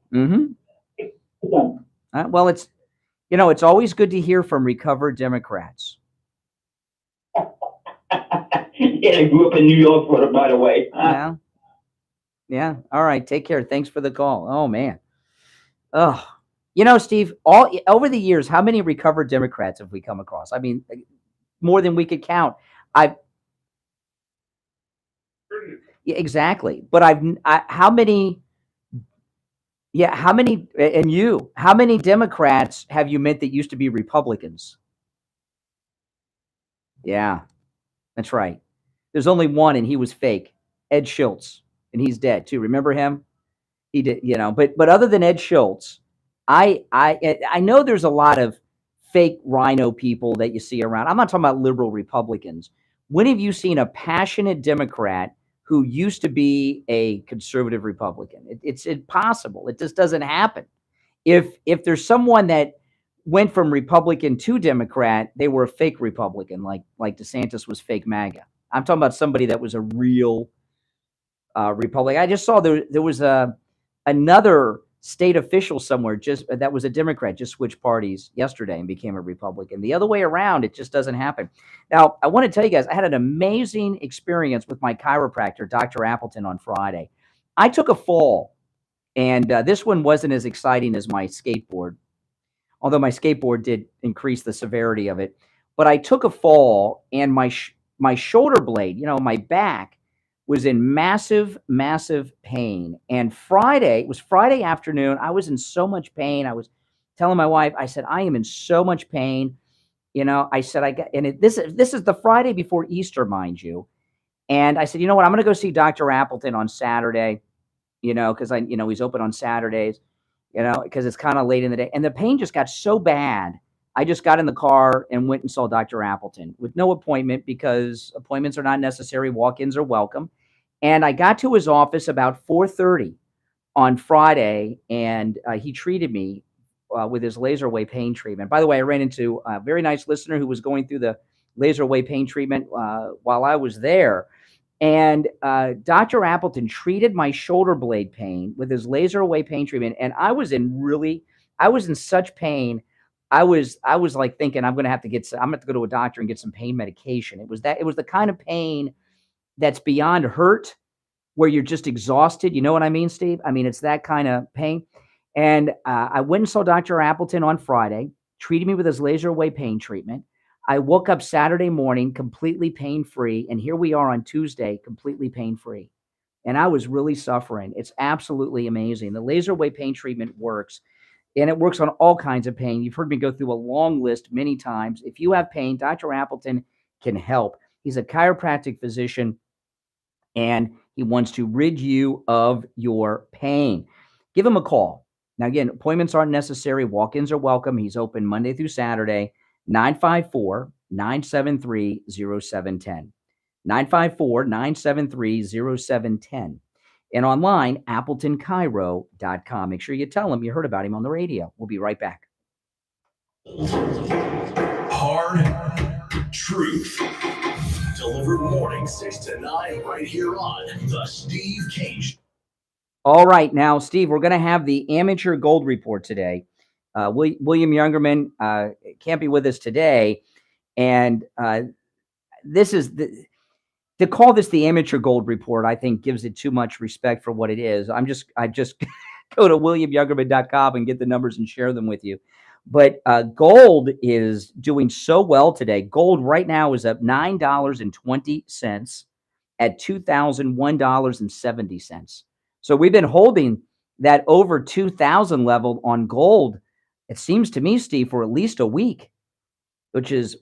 Well, it's always good to hear from recovered Democrats. Yeah, I grew up in New York, by the way. Yeah. Yeah. All right. Take care. Thanks for the call. Oh, man. Oh, Steve, over the years, how many recovered Democrats have we come across? I mean, more than we could count. Yeah, exactly. But how many Democrats have you met that used to be Republicans? Yeah, that's right. There's only one, and he was fake. Ed Schultz, and he's dead too. Remember him? He did, But other than Ed Schultz, I know there's a lot of fake rhino people that you see around. I'm not talking about liberal Republicans. When have you seen a passionate Democrat who used to be a conservative Republican? It's impossible. It just doesn't happen. If there's someone that went from Republican to Democrat, they were a fake Republican, like DeSantis was fake MAGA. I'm talking about somebody that was a real Republican. I just saw there was another state official somewhere that was a Democrat, just switched parties yesterday and became a Republican. The other way around, it just doesn't happen. Now, I want to tell you guys, I had an amazing experience with my chiropractor, Dr. Appleton, on Friday. I took a fall, and this one wasn't as exciting as my skateboard, although my skateboard did increase the severity of it. But I took a fall, and my shoulder blade, my back, was in massive, massive pain. And it was Friday afternoon. I was in so much pain. I was telling my wife, I said, I am in so much pain. I said, this is the Friday before Easter, mind you. And I said, you know what? I'm going to go see Dr. Appleton on Saturday, because he's open on Saturdays, because it's kind of late in the day. And the pain just got so bad. I just got in the car and went and saw Dr. Appleton with no appointment, because appointments are not necessary. Walk-ins are welcome. And I got to his office about 4:30 on Friday, and he treated me with his laser wave pain treatment. By the way, I ran into a very nice listener who was going through the laser wave pain treatment while I was there. And Dr. Appleton treated my shoulder blade pain with his laser wave pain treatment. And I was in such pain. I was like thinking, I'm going to have to go to a doctor and get some pain medication. It was the kind of pain that's beyond hurt, where you're just exhausted. You know what I mean, Steve? I mean, it's that kind of pain. And I went and saw Dr. Appleton on Friday, treated me with his laser wave pain treatment. I woke up Saturday morning completely pain-free, and here we are on Tuesday, completely pain-free. And I was really suffering. It's absolutely amazing. The laser wave pain treatment works, and it works on all kinds of pain. You've heard me go through a long list many times. If you have pain, Dr. Appleton can help. He's a chiropractic physician, and he wants to rid you of your pain. Give him a call. Now, again, appointments aren't necessary. Walk-ins are welcome. He's open Monday through Saturday, 954-973-0710. 954-973-0710. And online, AppletonChiro.com. Make sure you tell him you heard about him on the radio. We'll be right back. Hard truth. Delivered morning 6 to 9 right here on The Steve Kane Show. All right. Now, Steve, we're going to have the amateur gold report today. William Youngerman can't be with us today. And this is to call this the amateur gold report, I think gives it too much respect for what it is. I just go to williamyoungerman.com and get the numbers and share them with you. But gold is doing so well today. Gold right now is up $9.20 at $2,001.70. So we've been holding that over 2,000 level on gold, it seems to me, Steve, for at least a week, which is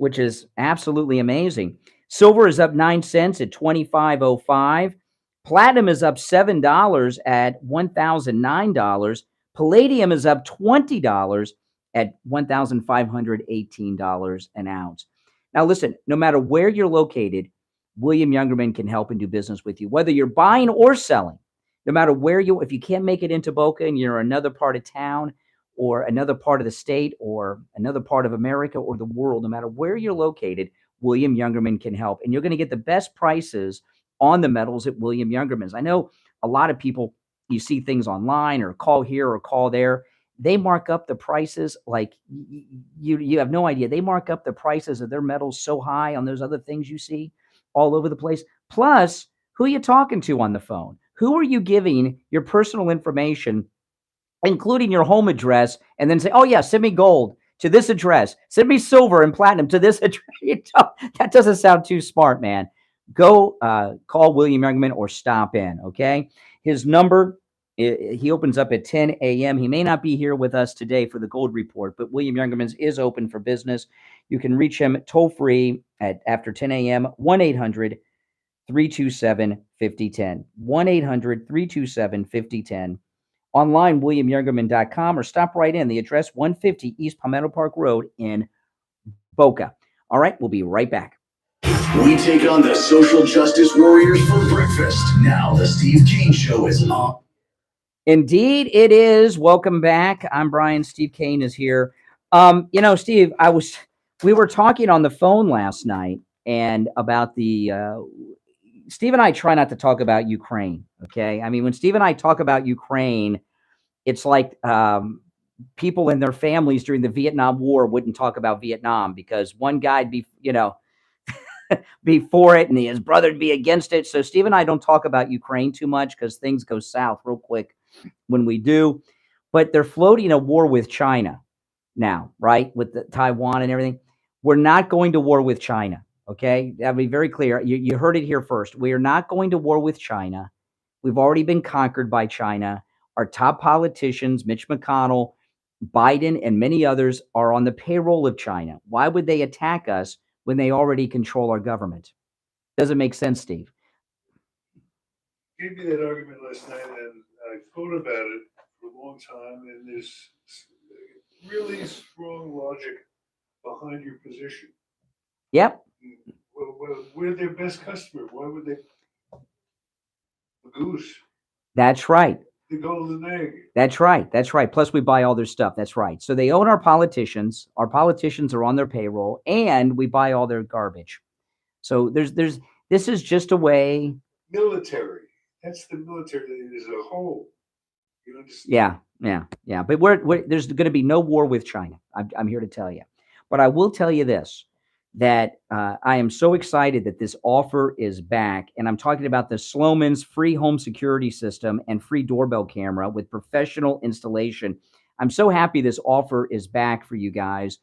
absolutely amazing. Silver is up 9 cents at $25.05. Platinum is up $7 at $1,009. Palladium is up $20 at $1,518 an ounce. Now, listen, no matter where you're located, William Youngerman can help and do business with you, whether you're buying or selling. No matter where if you can't make it into Boca and you're another part of town or another part of the state or another part of America or the world, no matter where you're located, William Youngerman can help. And you're going to get the best prices on the metals at William Youngerman's. I know a lot of people you see things online or call here or call there. They mark up the prices like you have no idea. They mark up the prices of their metals so high on those other things you see all over the place. Plus, who are you talking to on the phone? Who are you giving your personal information, including your home address, and then say, oh yeah, send me gold to this address. Send me silver and platinum to this address. That doesn't sound too smart, man. Go call William Youngman or stop in, okay? His number, he opens up at 10 a.m. He may not be here with us today for the gold report, but William Youngman's is open for business. You can reach him toll free at after 10 a.m., 1-800-327-5010. 1-800-327-5010. Online, WilliamYoungerman.com, or stop right in. The address, 150 East Palmetto Park Road in Boca. All right, we'll be right back. We take on the social justice warriors for breakfast. Now the Steve Kane Show is on. Indeed, it is. Welcome back. I'm Brian. Steve Kane is here. Steve, we were talking on the phone last night and about Steve and I try not to talk about Ukraine. Okay. I mean, when Steve and I talk about Ukraine, it's like people and their families during the Vietnam War wouldn't talk about Vietnam because one guy'd be, be for it and his brother'd be against it. So Steve and I don't talk about Ukraine too much because things go south real quick when we do. But they're floating a war with China now, right? With the Taiwan and everything. We're not going to war with China. Okay. That'll be very clear. You heard it here first. We are not going to war with China. We've already been conquered by China. Our top politicians, Mitch McConnell, Biden, and many others are on the payroll of China. Why would they attack us when they already control our government? Doesn't make sense, Steve. I gave you that argument last night, and I thought about it for a long time, and there's really strong logic behind your position. Yep. Well, we're their best customer. Why would they? The goose. That's right. The golden egg. That's right. That's right. Plus, we buy all their stuff. That's right. So they own our politicians. Our politicians are on their payroll, and we buy all their garbage. So this is just a way. Military. That's the military as a whole. You understand? Yeah. But there's going to be no war with China. I'm here to tell you. But I will tell you this, that I am so excited that this offer is back. And I'm talking about the Sloman's free home security system and free doorbell camera with professional installation. I'm so happy this offer is back for you guys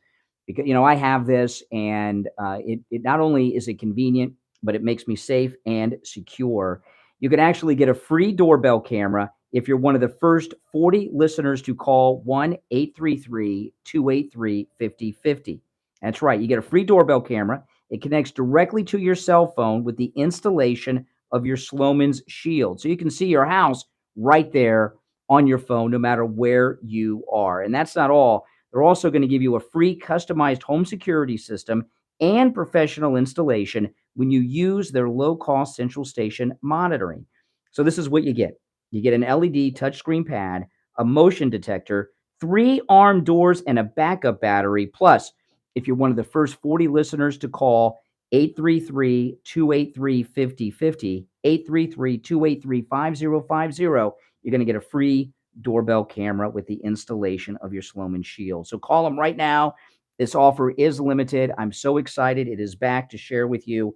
because, I have this and it not only is it convenient, but it makes me safe and secure. You can actually get a free doorbell camera if you're one of the first 40 listeners to call 1-833-283-5050. That's right. You get a free doorbell camera. It connects directly to your cell phone with the installation of your Sloman's Shield. So you can see your house right there on your phone, no matter where you are. And that's not all. They're also going to give you a free customized home security system and professional installation when you use their low-cost central station monitoring. So this is what you get. You get an LED touchscreen pad, a motion detector, 3 armed doors, and a backup battery. Plus, if you're one of the first 40 listeners to call 833-283-5050, 833-283-5050, you're going to get a free doorbell camera with the installation of your Sloman Shield. So call them right now. This offer is limited. I'm so excited. It is back to share with you.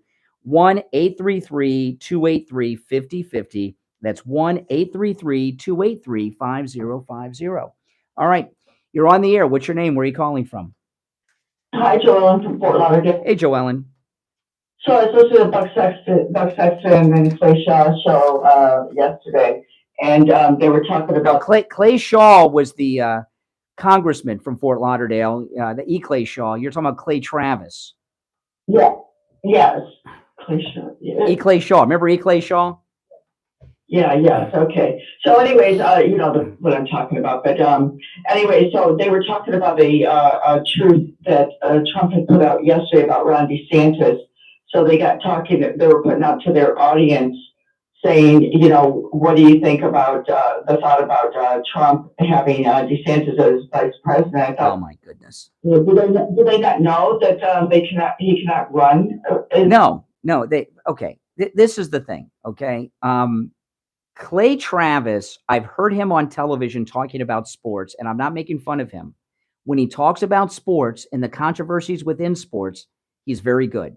1-833-283-5050. That's 1-833-283-5050. All right. You're on the air. What's your name? Where are you calling from? Hi, Joellen from Fort Lauderdale. Hey, Joellen. So I was listening to the Buck Sexton and Clay Shaw show yesterday, and they were talking about Clay Shaw was the congressman from Fort Lauderdale, the E. Clay Shaw. You're talking about Clay Travis. Yeah. Yes. Clay Shaw. Yeah. E. Clay Shaw. Remember E. Clay Shaw? Yeah, yes, okay. So anyways, what I'm talking about. But anyway, so they were talking about a truth that Trump had put out yesterday about Ron DeSantis. So they got talking, they were putting out to their audience saying, what do you think about the thought about Trump having DeSantis as vice president? I thought, oh my goodness. Do they not know that he cannot run? No, okay. This is the thing, okay? Clay Travis, I've heard him on television talking about sports, and I'm not making fun of him. When he talks about sports and the controversies within sports, he's very good.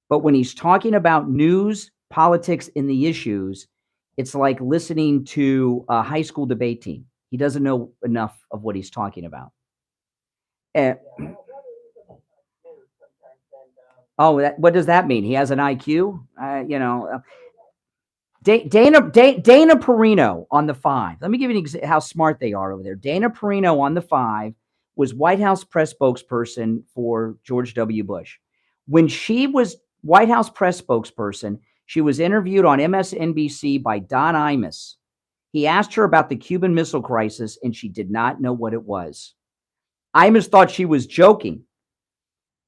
But when he's talking about news, politics, and the issues, it's like listening to a high school debate team. He doesn't know enough of what he's talking about. What does that mean? He has an IQ? Dana Perino on the 5. Let me give you how smart they are over there. Dana Perino on the 5 was White House press spokesperson for George W. Bush. When she was White House press spokesperson, she was interviewed on MSNBC by Don Imus. He asked her about the Cuban Missile Crisis, and she did not know what it was. Imus thought she was joking,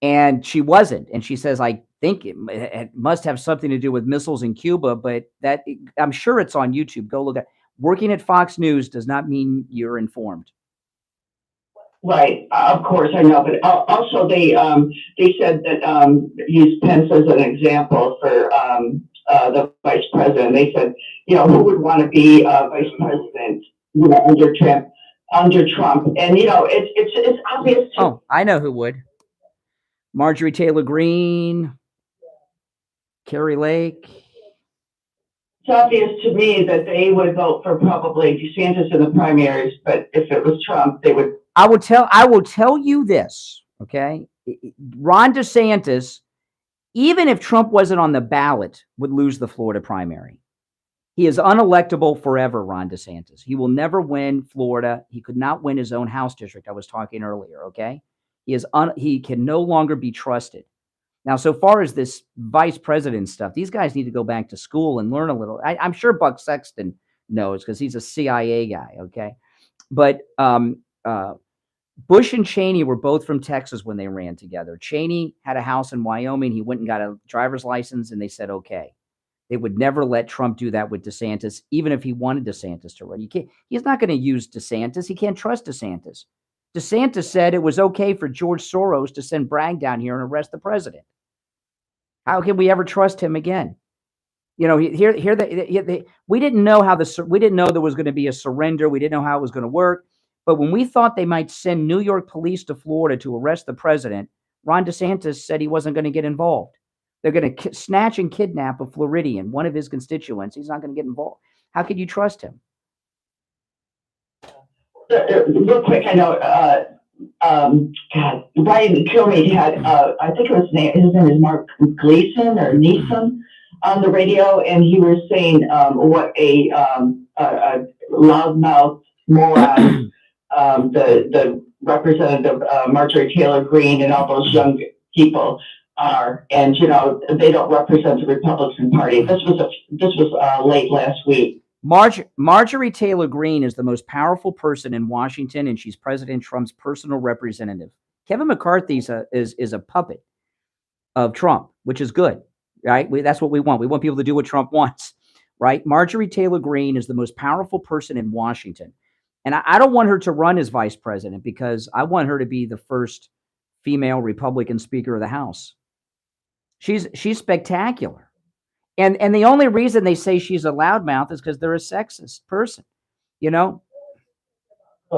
and she wasn't. And she says, I think it must have something to do with missiles in Cuba, but I'm sure it's on YouTube. Go look at it. Working at Fox News does not mean you're informed. Right, of course, I know, but also they said that used Pence as an example for the vice president. They said, who would want to be vice president, under Trump, and it's obvious. Oh, I know who would. Marjorie Taylor Greene, Carrie Lake. It's obvious to me that they would vote for probably DeSantis in the primaries, but if it was Trump, they would. I will tell you this, okay? Ron DeSantis, even if Trump wasn't on the ballot, would lose the Florida primary. He is unelectable forever, Ron DeSantis. He will never win Florida. He could not win his own House district. I was talking earlier, okay? He can no longer be trusted. Now, so far as this vice president stuff, these guys need to go back to school and learn a little. I'm sure Buck Sexton knows because he's a CIA guy, okay? But Bush and Cheney were both from Texas when they ran together. Cheney had a house in Wyoming. He went and got a driver's license, and they said, okay. They would never let Trump do that with DeSantis, even if he wanted DeSantis to run. He's not going to use DeSantis. He can't trust DeSantis. DeSantis said it was okay for George Soros to send Bragg down here and arrest the president. How can we ever trust him again? We didn't know we didn't know there was going to be a surrender. We didn't know how it was going to work. But when we thought they might send New York police to Florida to arrest the president, Ron DeSantis said he wasn't going to get involved. They're going to snatch and kidnap a Floridian, one of his constituents. He's not going to get involved. How could you trust him? Real quick, I know, Brian Kilmeade had, I think his name is Mark Gleason or Neeson on the radio, and he was saying what a loudmouth moron the Representative Marjorie Taylor Greene and all those young people are, and they don't represent the Republican Party. This was late last week. Marjorie Taylor Greene is the most powerful person in Washington, and she's President Trump's personal representative. Kevin McCarthy is a puppet of Trump, which is good, right? That's what we want. We want people to do what Trump wants, right? Marjorie Taylor Greene is the most powerful person in Washington. And I don't want her to run as vice president because I want her to be the first female Republican Speaker of the House. She's spectacular. And the only reason they say she's a loudmouth is because they're a sexist person, Well,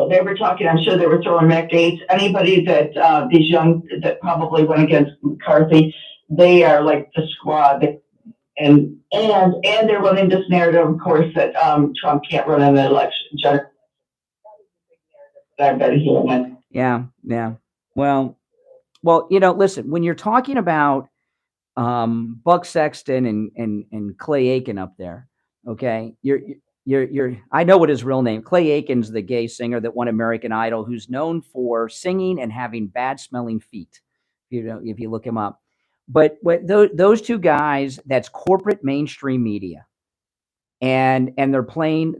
they were talking, I'm sure they were throwing Matt Gaetz, anybody that these young that probably went against McCarthy, they are like the squad. And they're running this narrative, of course, that Trump can't run an election. I bet he went. Yeah. Well, listen, when you're talking about Buck Sexton and Clay Aiken up there, okay, I know what his real name. Clay Aiken's the gay singer that won American Idol, who's known for singing and having bad smelling feet. If you look him up, but those two guys, that's corporate mainstream media. And they're playing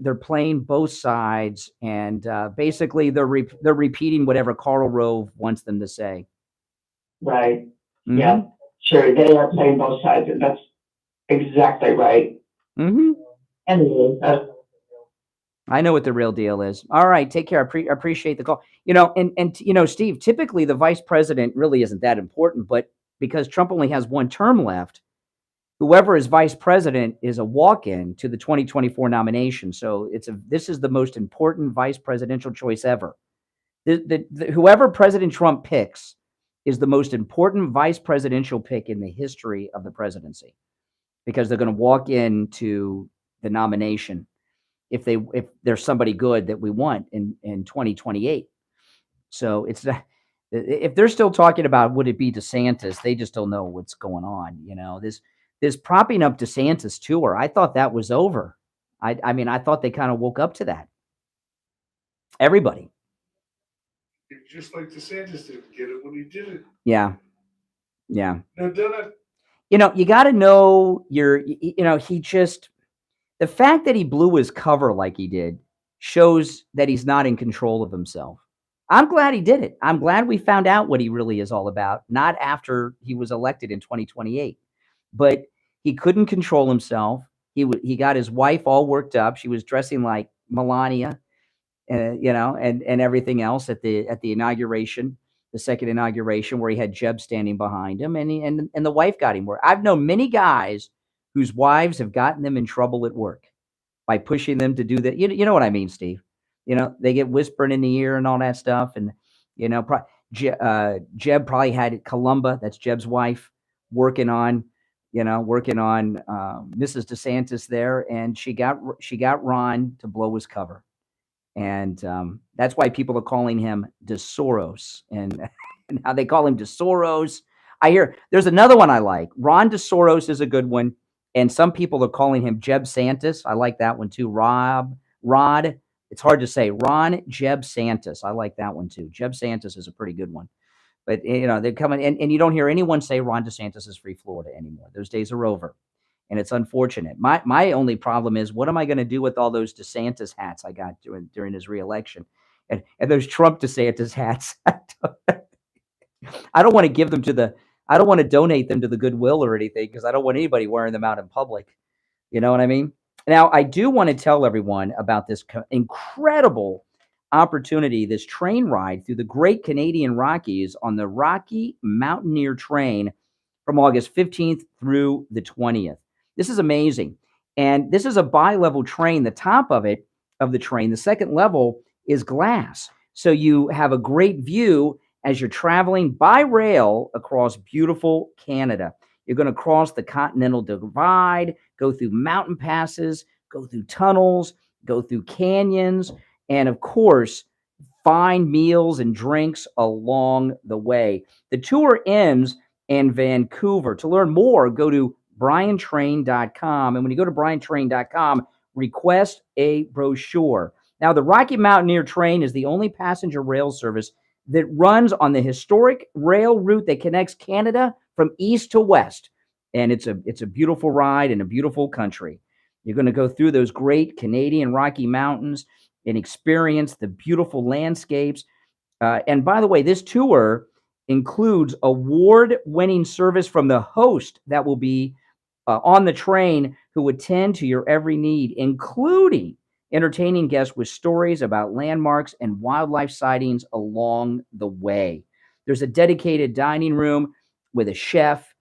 both sides, and basically they're repeating whatever Karl Rove wants them to say. Right. Mm-hmm. Yeah. Sure. They are playing both sides, and that's exactly right. Mm-hmm. And I know what the real deal is. All right, take care. I appreciate the call. And Steve, typically the vice president really isn't that important, but because Trump only has one term left, whoever is vice president is a walk-in to the 2024 nomination. So this is the most important vice presidential choice ever. Whoever President Trump picks is the most important vice presidential pick in the history of the presidency, because they're going to walk into the nomination if there's somebody good that we want in 2028. So it's not, if they're still talking about would it be DeSantis, they just don't know what's going on. This propping up DeSantis tour, I thought that was over. I mean, I thought they kind of woke up to that. Everybody. Just like DeSantis didn't get it when he did it. Yeah. Yeah. No, done it. You got to know he just, the fact that he blew his cover like he did shows that he's not in control of himself. I'm glad he did it. I'm glad we found out what he really is all about, not after he was elected in 2028. But he couldn't control himself. He got his wife all worked up. She was dressing like Melania, and everything else at the inauguration, the second inauguration, where he had Jeb standing behind him, and the wife got him where I've known many guys whose wives have gotten them in trouble at work by pushing them to do that. You know what I mean, Steve? They get whispering in the ear and all that stuff. And, Jeb probably had Columba, that's Jeb's wife, working on Mrs. DeSantis there. And she got Ron to blow his cover. And that's why people are calling him DeSoros. And now they call him DeSoros. I hear there's another one I like. Ron DeSoros is a good one. And some people are calling him Jeb Santis. I like that one too. Rod. It's hard to say. Ron Jeb Santis. I like that one too. Jeb Santis is a pretty good one. But, they're coming, and you don't hear anyone say Ron DeSantis is free Florida anymore. Those days are over. And it's unfortunate. My only problem is, what am I going to do with all those DeSantis hats I got during his reelection? And those Trump DeSantis hats. I don't want to give them I don't want to donate them to the Goodwill or anything, because I don't want anybody wearing them out in public. You know what I mean? Now, I do want to tell everyone about this incredible opportunity, this train ride through the Great Canadian Rockies on the Rocky Mountaineer Train from August 15th through the 20th. This is amazing. And this is a bi-level train. The top of the train, the second level, is glass. So you have a great view as you're traveling by rail across beautiful Canada. You're going to cross the Continental Divide, go through mountain passes, go through tunnels, go through canyons, and of course, find meals and drinks along the way. The tour ends in Vancouver. To learn more, go to briantrain.com. And when you go to briantrain.com, request a brochure. Now, the Rocky Mountaineer Train is the only passenger rail service that runs on the historic rail route that connects Canada from east to west. And it's a beautiful ride in a beautiful country. You're going to go through those great Canadian Rocky Mountains and experience the beautiful landscapes. And by the way, this tour includes award-winning service from the host that will be on the train, who attend to your every need, including entertaining guests with stories about landmarks and wildlife sightings along the way. There's a dedicated dining room with a chef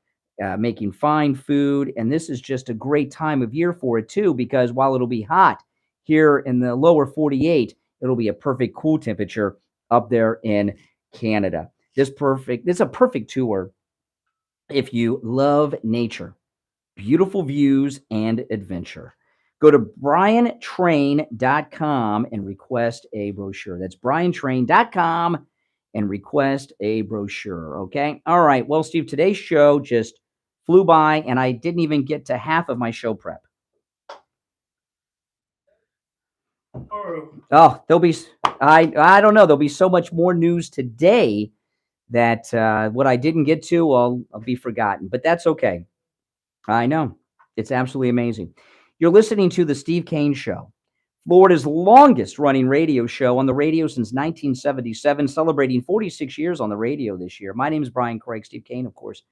making fine food. And this is just a great time of year for it too, because while it'll be hot here in the lower 48, it'll be a perfect cool temperature up there in Canada. This is a perfect tour if you love nature, beautiful views, and adventure. Go to briantrain.com and request a brochure. That's briantrain.com and request a brochure. Okay. All right. Well, Steve, today's show just flew by, and I didn't even get to half of my show prep. Oh, I don't know. There'll be so much more news today that what I didn't get to, I'll be forgotten, but that's okay. I know. It's absolutely amazing. You're listening to The Steve Kane Show, Florida's longest running radio show on the radio since 1977, celebrating 46 years on the radio this year. My name is Brian Craig. Steve Kane, of course,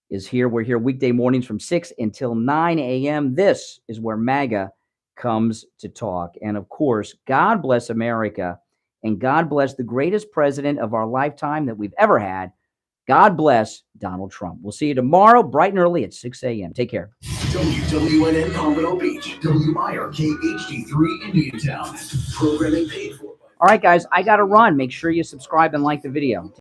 is here. We're here weekday mornings from 6 until 9 a.m. This is where MAGA comes to talk. And of course, God bless America, and God bless the greatest president of our lifetime that we've ever had, God bless Donald Trump. We'll see you tomorrow, bright and early at 6 a.m. Take care. WWNN Pompano Beach, WIRK HD3 Indiantown. Programming paid for. All right, guys, I got to run. Make sure you subscribe and like the video.